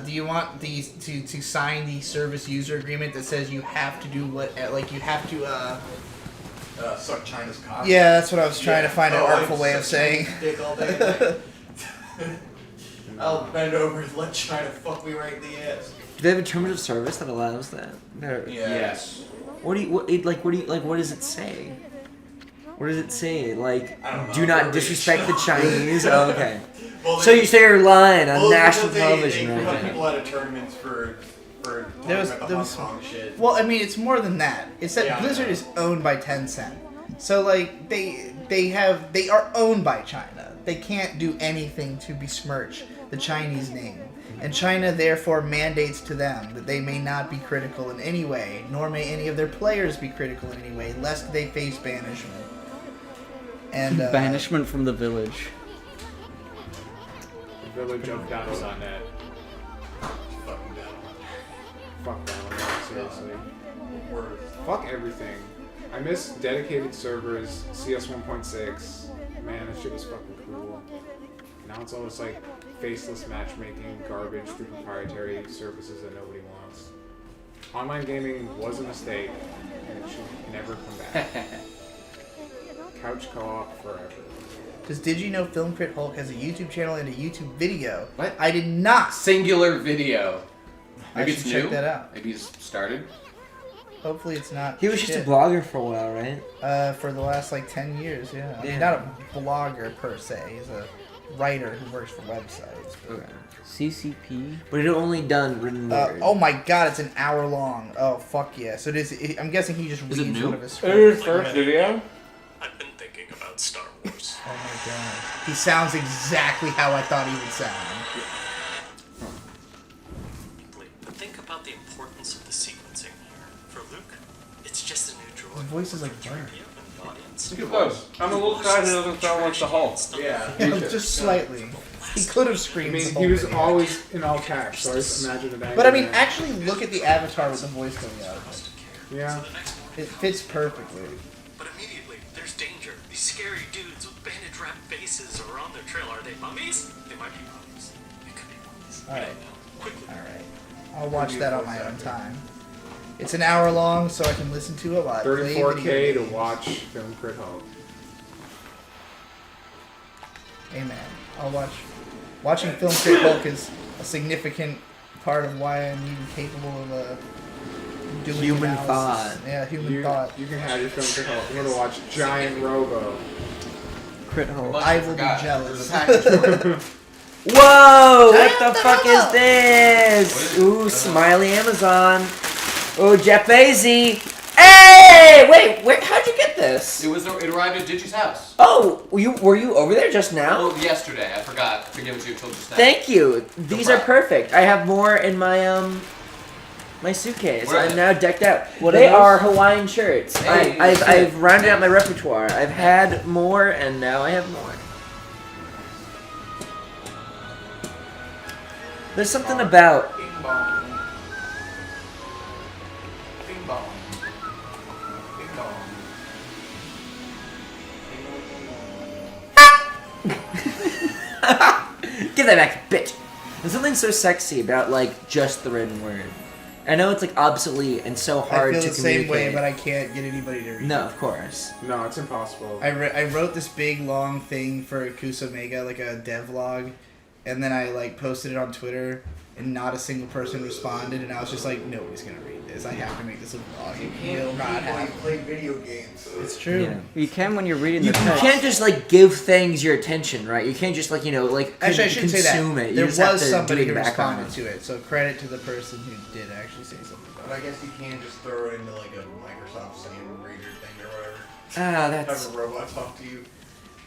do you want the to sign the service user agreement that says you have to do what like you have to suck China's cock? yeah, that's what I was trying to find an Oh, artful I way of suck saying. Chinese dick all day. I'll bend over and let China fuck me right in the ass. Do they have a terms of service that allows that? Yes. What does it say? What does it say? Like, I don't know. do not They're disrespect the rich. Chinese? Oh, okay. Well, So you say you're lying on well, national because television they right put now. people out of tournaments for There was- talking about the there Hong was- Kong shit. Well, I mean, it's more than that. It's that Yeah, I Blizzard know. is owned by Tencent. So like they are owned by China. They can't do anything to besmirch the Chinese name. And China therefore mandates to them that they may not be critical in any way, nor may any of their players be critical in any way, lest they face banishment. And Banishment from the village. The village of Battle.net. Fucking down. Fuck Battle.net, seriously. Fuck everything. I miss dedicated servers, CS 1.6. Man, that shit was fucking cool. Now it's all this like faceless matchmaking garbage through proprietary services that nobody wants. Online gaming was a mistake, and it should never come back. Couch co-op forever. did you know Film Crit Hulk has a YouTube channel and a YouTube video? What? I did not. Singular video. Maybe I it's should new. check that out. Maybe it's started. Hopefully it's not. He was just a shit. blogger for a while, right? For the last like 10 years, yeah. I mean, Yeah. not a blogger per se. He's a writer who works for websites. But, Okay. CCP? But it only done written word. oh my god, it's an hour long. Oh fuck yeah! So I'm guessing he just Is it reads new? one of his scripts. first video? I've been thinking about Star Wars. Oh my god, he sounds exactly how I thought he would sound. But think about the importance of the sequencing here. For Luke, it's just a new droid. His voice is like For Bart. 3PO and the audience. I'm a little guy who doesn't sound like the Hulk. Yeah. Just slightly. He could have I screamed. mean, the he whole was video. always in all caps, so I just imagine that. But I mean, actually, look at the avatar with the voice going out. yeah. It fits perfectly. But immediately, there's danger. These scary dudes with bandage-wrapped faces are on their trail. Are they mummies? They might be mummies. It could be mummies. All right. Quickly. All right. I'll watch that on my own time. It's an hour long, so I can listen to it while I play 34K video to games. watch Film Crit Hulk. Hey man, I'll watch. Watching Film Crit Hulk is a significant part of why I'm even capable of doing Human analysis. thought. Yeah, human You thought. can have your Film Crit Hulk. I'm gonna watch Giant Robo. Crit hole. Much I I will be forgot. jealous. Whoa! What Giant the fuck is Robo. What is this? it? Ooh, smiley Amazon. Oh, Jeff Bezos. Hey! Wait, how'd you get this? It arrived at Digi's house. Oh, were you over there just now? Well, yesterday. I forgot to give it to you until just now. Thank you. These are problem. perfect. I have more in my my suitcase. What are I'm they? now decked out. What They are are Hawaiian shirts. Hey, I've rounded out my repertoire. I've had more, and now I have more. There's something about Bing bong. Bing bong. Bing Give that back, bitch. There's something so sexy about like just the written word. I know it's like obsolete and so hard I feel to the same way, communicate. but I can't get anybody to read No, it. of course. No, it's impossible. I wrote this big long thing for Kusomega, like a devlog, and then I like posted it on Twitter, and not a single person responded, and I was just like, nobody's gonna read this. I have to make this a vlog. It will not happen. Play video games. It's true. Yeah. You can when you're reading You the text. can't just like give things your attention, right? You can't just like like Actually, I shouldn't say that. consume it. You There just have was to somebody do who the background. responded to it, so credit to the person who did actually say something about But I guess you can just throw it into like a Microsoft Sam reader thing or whatever. Ah, that's Have a robot talk to you.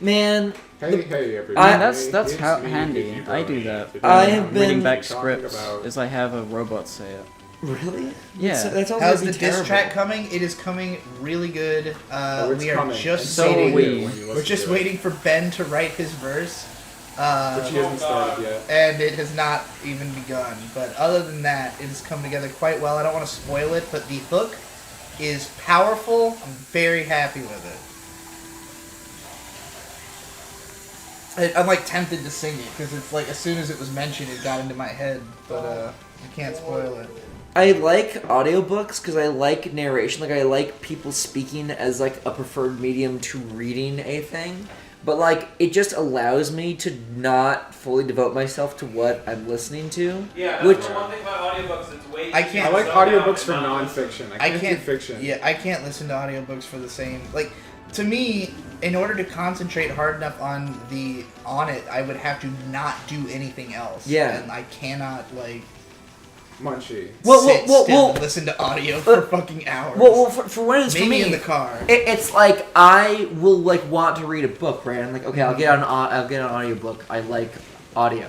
man. Hey, everybody. I mean, that's It's how me, handy. Tiki I do Bro. that. I when have I'm reading been back talking scripts. about- Is I have a robot say it. Really? Yeah. That's all How's really the diss terrible. track coming? It is coming really good. It's We are coming. just So waiting. are we. We're just waiting for Ben to write his verse. Which he hasn't started yet. And it has not even begun. But other than that, it has come together quite well. I don't want to spoil it, but the hook is powerful. I'm very happy with it. I'm like tempted to sing it because it's like as soon as it was mentioned, it got into my head. But I can't spoil it. I like audiobooks because I like narration. Like I like people speaking as like a preferred medium to reading a thing. But like it just allows me to not fully devote myself to what I'm listening to. Yeah, that's Which the one thing about audiobooks. It's way I easier can't- I like to slow down audiobooks for and not listen. non-fiction. I I can't do fiction. Yeah, I can't listen to audiobooks for the same. Like, to me, in order to concentrate hard enough on it, I would have to not do anything else. Yeah. And I cannot like Munchie. sit still and listen to audio for fucking hours. Well, for what it is for Maybe me in the car. It's like I will like want to read a book, right? I'm like, okay, I'll get an audiobook. I like audio.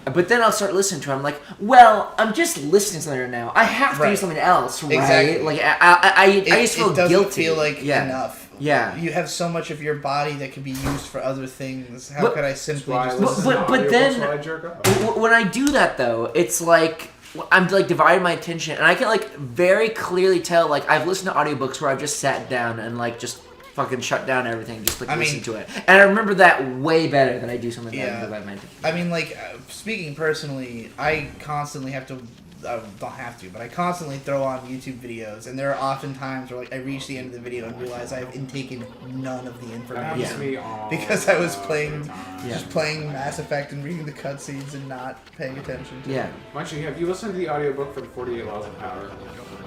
But then I'll start listening to it. I'm like, well, I'm just listening to something right now. I have to do Right. something else, right? Exactly. Like I just feel it doesn't guilty. feel like yeah. enough. Yeah. You have so much of your body that can be used for other things. How But- could I simply Why I just listen listen? to but audiobooks then- while I jerk off. When I do that though, it's like I'm like dividing my attention, and I can like very clearly tell like I've listened to audiobooks where I've just sat down and like just fucking shut down everything, just like listen to it. And I remember that way better than I do something that I divide my attention. I mean, like, speaking personally, I constantly have to, don't have to, but I constantly throw on YouTube videos, and there are often times where, like, I reach the end of the video and realize I have intaken none of the That information. happens to me all Because I was playing, the time. just playing Mass Effect and reading the cutscenes and not paying attention to it. Munchie, have you listened to the audiobook for 48 Laws of Power?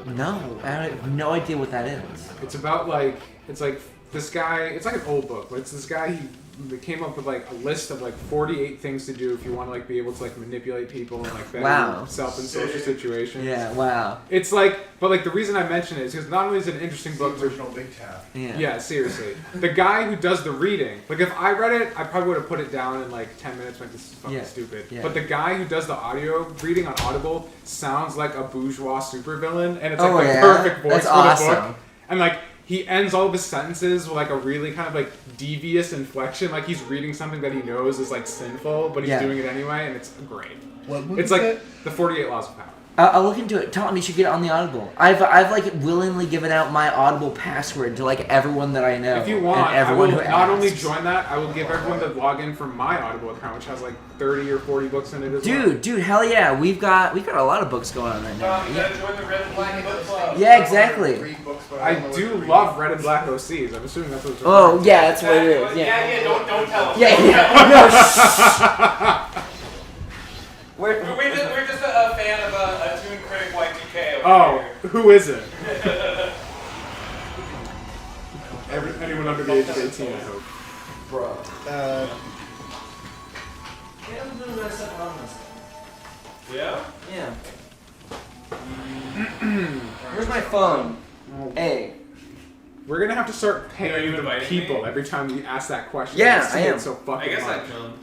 No, I have no idea what that is. It's about like, it's like this guy, it's like an old book, but it's this guy, he came up with like a list of like 48 things to do if you want to like be able to like manipulate people and like better yourself in social situations. Yeah, wow. It's like, but like the reason I mention it is because not only is it an interesting book, The original Big Tap. yeah, seriously. The guy who does the reading, like if I read it, I probably would have put it down in like 10 minutes, went, this is fucking stupid. Yeah. But the guy who does the audio reading on Audible sounds like a bourgeois supervillain, and it's Oh, like the yeah? perfect voice That's for awesome. the book. And like, he ends all of his sentences with like a really kind of like devious inflection, like he's reading something that he knows is like sinful, but he's doing it anyway, and it's great. What book It's is like that? the 48 Laws of Power. I'll look into it. Tell him you should get it on the Audible. I've like willingly given out my Audible password to like everyone that I know. If you want, and I everyone will who not only asks. join that, I will give everyone the login for my Audible account, which has like 30 or 40 books in it as well. Dude, hell yeah, we've got a lot of books going on right now. You gotta join the Red and Black Book Club. Yeah, exactly. I do love Red and Black OCs. I'm assuming that's what it's Oh yeah, that's what it is. Yeah, don't tell us. Yeah. No. We're just a fan of a Toon Critic YTK over Oh, here. who is it? Anyone under the age of 18, I hope. Bro. Yeah? Yeah. Where's my phone? Hey. We're gonna have to start Are paying you the inviting people me? every time we ask that question. Yeah, It's I am. So fucking I guess much. I'd come.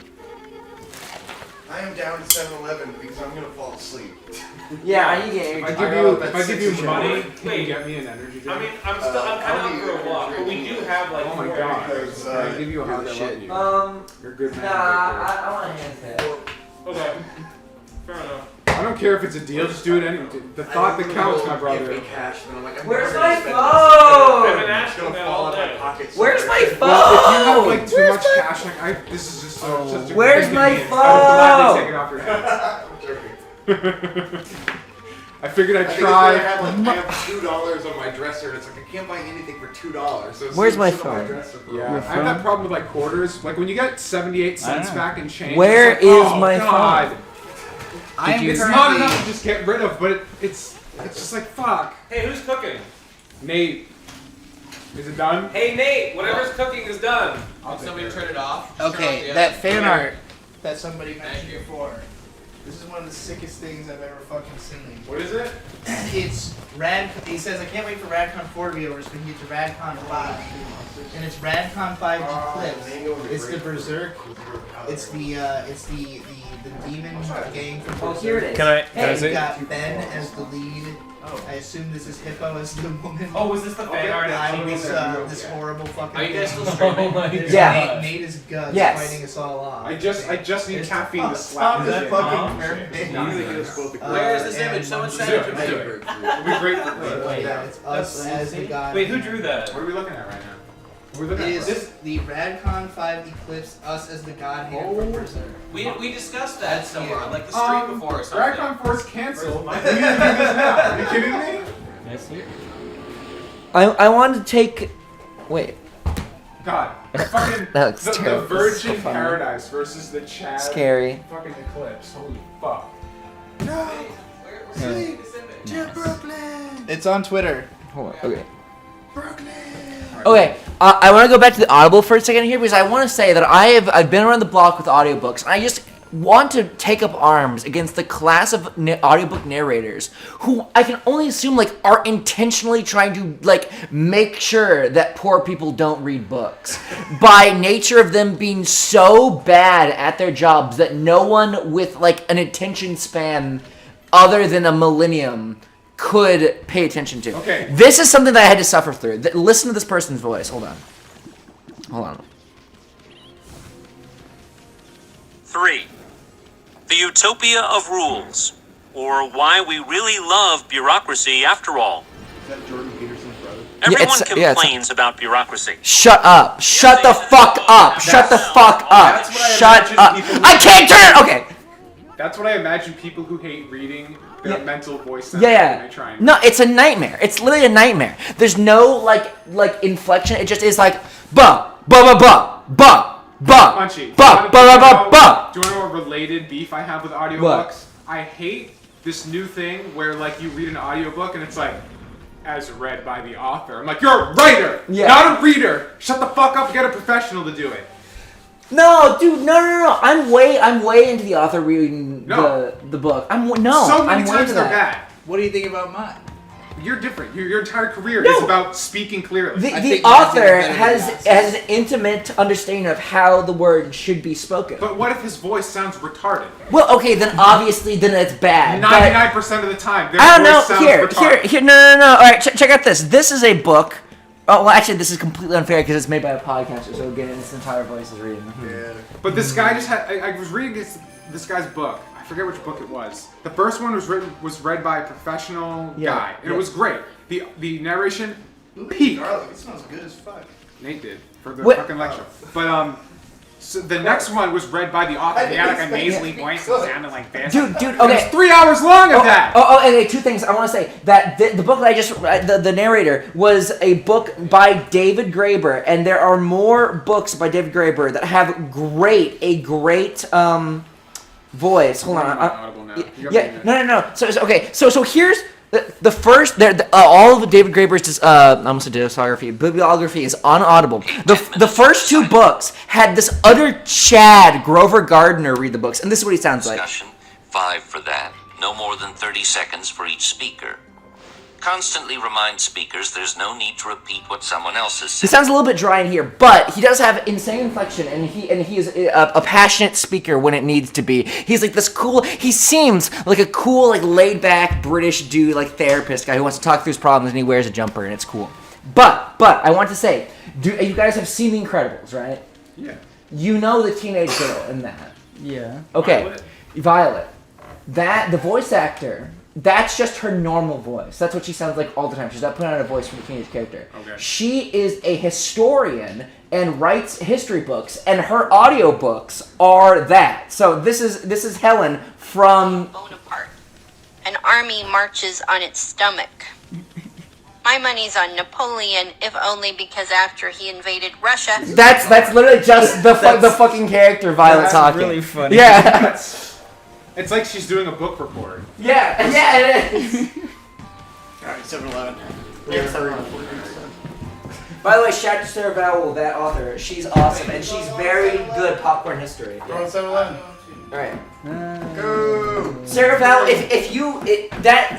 I am down to 7-Eleven because I'm gonna fall asleep. Yeah, I need to get If I energy. give you money, can Wait. you get me an energy drink? I mean, I'm kind of up for a walk, but we do have like Oh my 4 god. extras. Can I give you a hug? I love you. You're a good man. Nah, I want a handset. Okay. Fair enough. I don't care if it's a deal, just do it anyway. The thought that counts, my brother. Cash, and I'm like, I'm Where's never my gonna spend phone? I've been this. asking It's that gonna fall all out of my day. pocket. Where's my phone? Well, if you have like too much cash, like this is just such a Where's my inconvenience. I'm glad they take it phone? off your hands. I'm joking. I figured I'd I try. have like $2 on my dresser, and it's like I can't buy anything for $2. So Where's my sit on phone? dresser for Yeah, a I while. have that problem with like quarters. Like when you get 78 cents back in change. Where it's like, is oh, my God. phone? I am It's currently. not enough to just get rid of, but it's just like fuck. Hey, who's cooking? Nate, is it done? Hey, Nate, whatever's cooking is done. Can somebody turn it off? Just turn Okay, off the that oven. fan art that somebody Thank mentioned you. before. This is one of the sickest things I've ever fucking seen. What is it? It's Rad. He says I can't wait for Radcon 4 to be over, so he gets Radcon 5, and it's Radcon 5 Eclipse. It's the Berserk. It's the demon gang from Oh, Berserk. here it is. Can I We've got Ben as the lead. I assume this is Hippo as the woman. Oh, was this the fan art? I'm this horrible fucking. Are you guys thing. still streaming? There's Yeah. Nate is Gus Yes. fighting us all off. I just need caffeine to slap Stop this this shit. fucking perfect. Where is this image? Someone send it to me. It'll be great for me. Yeah, it's us as the god. Wait, who drew that? What are we looking at right now? We're It looking at is the Radcon 5 Eclipse, us as the god hand from Berserk. We discussed that somewhere on like the street before or something. Radcon Force canceled. We need to do this now. Are you kidding me? I wanted to take. Wait. God, fucking That looks the terrible. Virgin This is so funny. Paradise versus the Chad Scary. fucking Eclipse. Holy fuck. It's on Twitter. Hold on. Okay. Okay, I want to go back to the Audible for a second here because I want to say that I've been around the block with audiobooks. And I just want to take up arms against the class of audiobook narrators who I can only assume like are intentionally trying to like make sure that poor people don't read books by nature of them being so bad at their jobs that no one with like an attention span other than a millennium could pay attention to. Okay. This is something that I had to suffer through. Listen to this person's voice. Hold on. 3. The Utopia of Rules, or Why We Really Love Bureaucracy After All. Is that Jordan Peterson's brother? Everyone it's- complains about bureaucracy. Shut up. Shut the fuck up. Shut the fuck up. That's what I Shut imagine up. people- I can't turn. Okay. That's what I imagine people who hate reading their Yeah. mental voice. Yeah. When they try and No, it's a nightmare. It's literally a nightmare. There's no like inflection. It just is like ba ba ba ba ba ba Munchie. ba ba ba ba ba. Do you want to know what related beef I have with audiobooks? What? I hate this new thing where like you read an audiobook and it's like as read by the author. I'm like, you're a writer, Yeah. not a reader. Shut the fuck up and get a professional to do it. No, dude, no. I'm way into the author reading No. the book. So I'm many way times into they're that. bad. What do you think about mine? You're different. Your entire career No. is about speaking clearly. The I think author you have to do has better has an intimate understanding of how the word should be spoken. But what if his voice sounds retarded? Well, okay, then obviously then it's bad. but- 99% of the time, their I don't voice know. sounds retarded. Here. No. All right, check out this. This is a book. Oh, well, actually, this is completely unfair because it's made by a podcaster. So again, this entire voice is reading. Yeah. But this guy just had. I was reading this guy's book. I forget which book it was. The first one was read by a professional guy, and it was great. The narration peak. Garlic, it smells good as fuck. Nate did for the What? fucking lecture. But so the next one was read by the author. He had like a nasally voice and sounded like this. Dude, It was okay. 3 hours long of that. Okay, two things. I want to say that the book that I just the narrator was a book by David Graeber, and there are more books by David Graeber that have a great voice. Hold on. I'm not audible now. You got Yeah, me. no. So here's the first. All of David Graeber's I almost said discography, bibliography is on Audible. The first two books had this utter Chad Grover Gardner read the books, and this is what he sounds like. Discussion, 5 for that. No more than 30 seconds for each speaker. Constantly remind speakers there's no need to repeat what someone else has He said. sounds a little bit dry in here, but he does have insane inflection, and he is a passionate speaker when it needs to be. He's like this cool. He seems like a cool, like laid back British dude, like therapist guy who wants to talk through his problems, and he wears a jumper, and it's cool. But I want to say, you guys have seen The Incredibles, right? Yeah. You know the teenage girl in that. Yeah. Okay, Violet. the voice actor, that's just her normal voice. That's what she sounds like all the time. She's not putting on a voice for the teenage character. Okay. She is a historian and writes history books, and her audiobooks are that. So this is Helen from Bonaparte. An army marches on its stomach. My money's on Napoleon, if only because after he invaded Russia. That's literally just the fucking character Violet That's talking. really funny. Yeah. It's like she's doing a book report. Yeah, it is. Alright, 7-Eleven. By the way, shout out to Sarah Vowell, that author. She's awesome, and she's very good popcorn history. We're on 7-Eleven. Alright. Go! Sarah Vowell,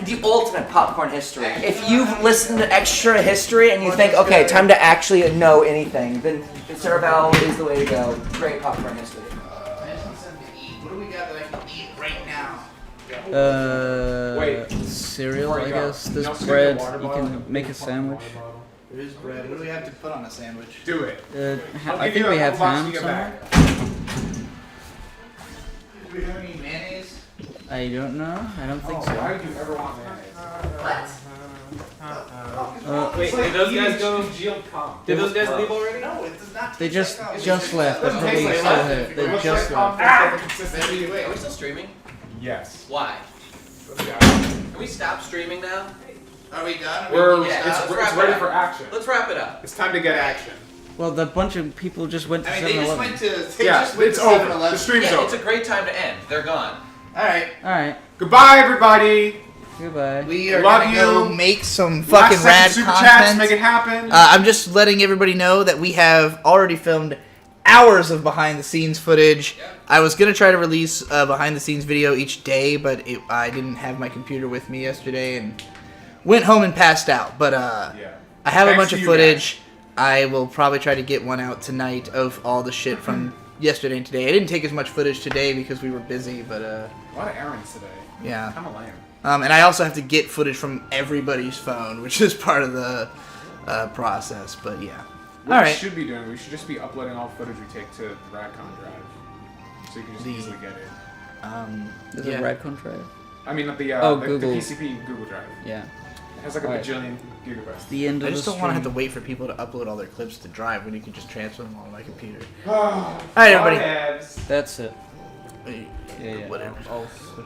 the ultimate popcorn history. If you've listened to extra history and you think, okay, time to actually know anything, then Sarah Vowell is the way to go. Great popcorn history. I just want something to eat. What do we got that I can eat right now? Wait. Cereal, Before I you go, guess. There's no, stick bread. the water You bottle. can make a sandwich. There is bread. What do we have to put on a sandwich? Do it. I think we have ham somewhere. Do we have any mayonnaise? I don't know. I don't think so. Why would you ever want mayonnaise? Wait, did those guys go? Did those guys leave already? No, it does not. They just taste left. They're like probably coffee. still here. They just left. Wait, are we still streaming? Yes. Why? Can we stop streaming now? Are we done? It's ready for action. Let's wrap it up. It's time to get action. Well, the bunch of people just went to I mean, they just 7-Eleven. went to. It's over. The stream's Yeah, over. it's a great time to end. They're gone. Alright. Goodbye, everybody. Goodbye. We are Love gonna you. go make some fucking Last rad second super content. chats, make it happen. I'm just letting everybody know that we have already filmed hours of behind the scenes footage. I was gonna try to release a behind the scenes video each day, but I didn't have my computer with me yesterday and went home and passed out. But I have a Thanks bunch to of you footage. I will probably try to get one out tonight of all the shit from yesterday and today. I didn't take as much footage today because we were busy, but A lot of errands today. yeah. Kind of lame. And I also have to get footage from everybody's phone, which is part of the process. But yeah. What All we right. should be doing, we should just be uploading all footage we take to the Radcon drive, so you can just easily get it. There's yeah. a Radcon drive. I mean, the Google. PCP Google Drive. Yeah. It has like a Alright. bajillion gigabytes. The end of I just the don't want to have to stream. wait for people to upload all their clips to Drive when you can just transfer them on my computer. All right, everybody. That's it. Yeah, Yeah. whatever. I'll switch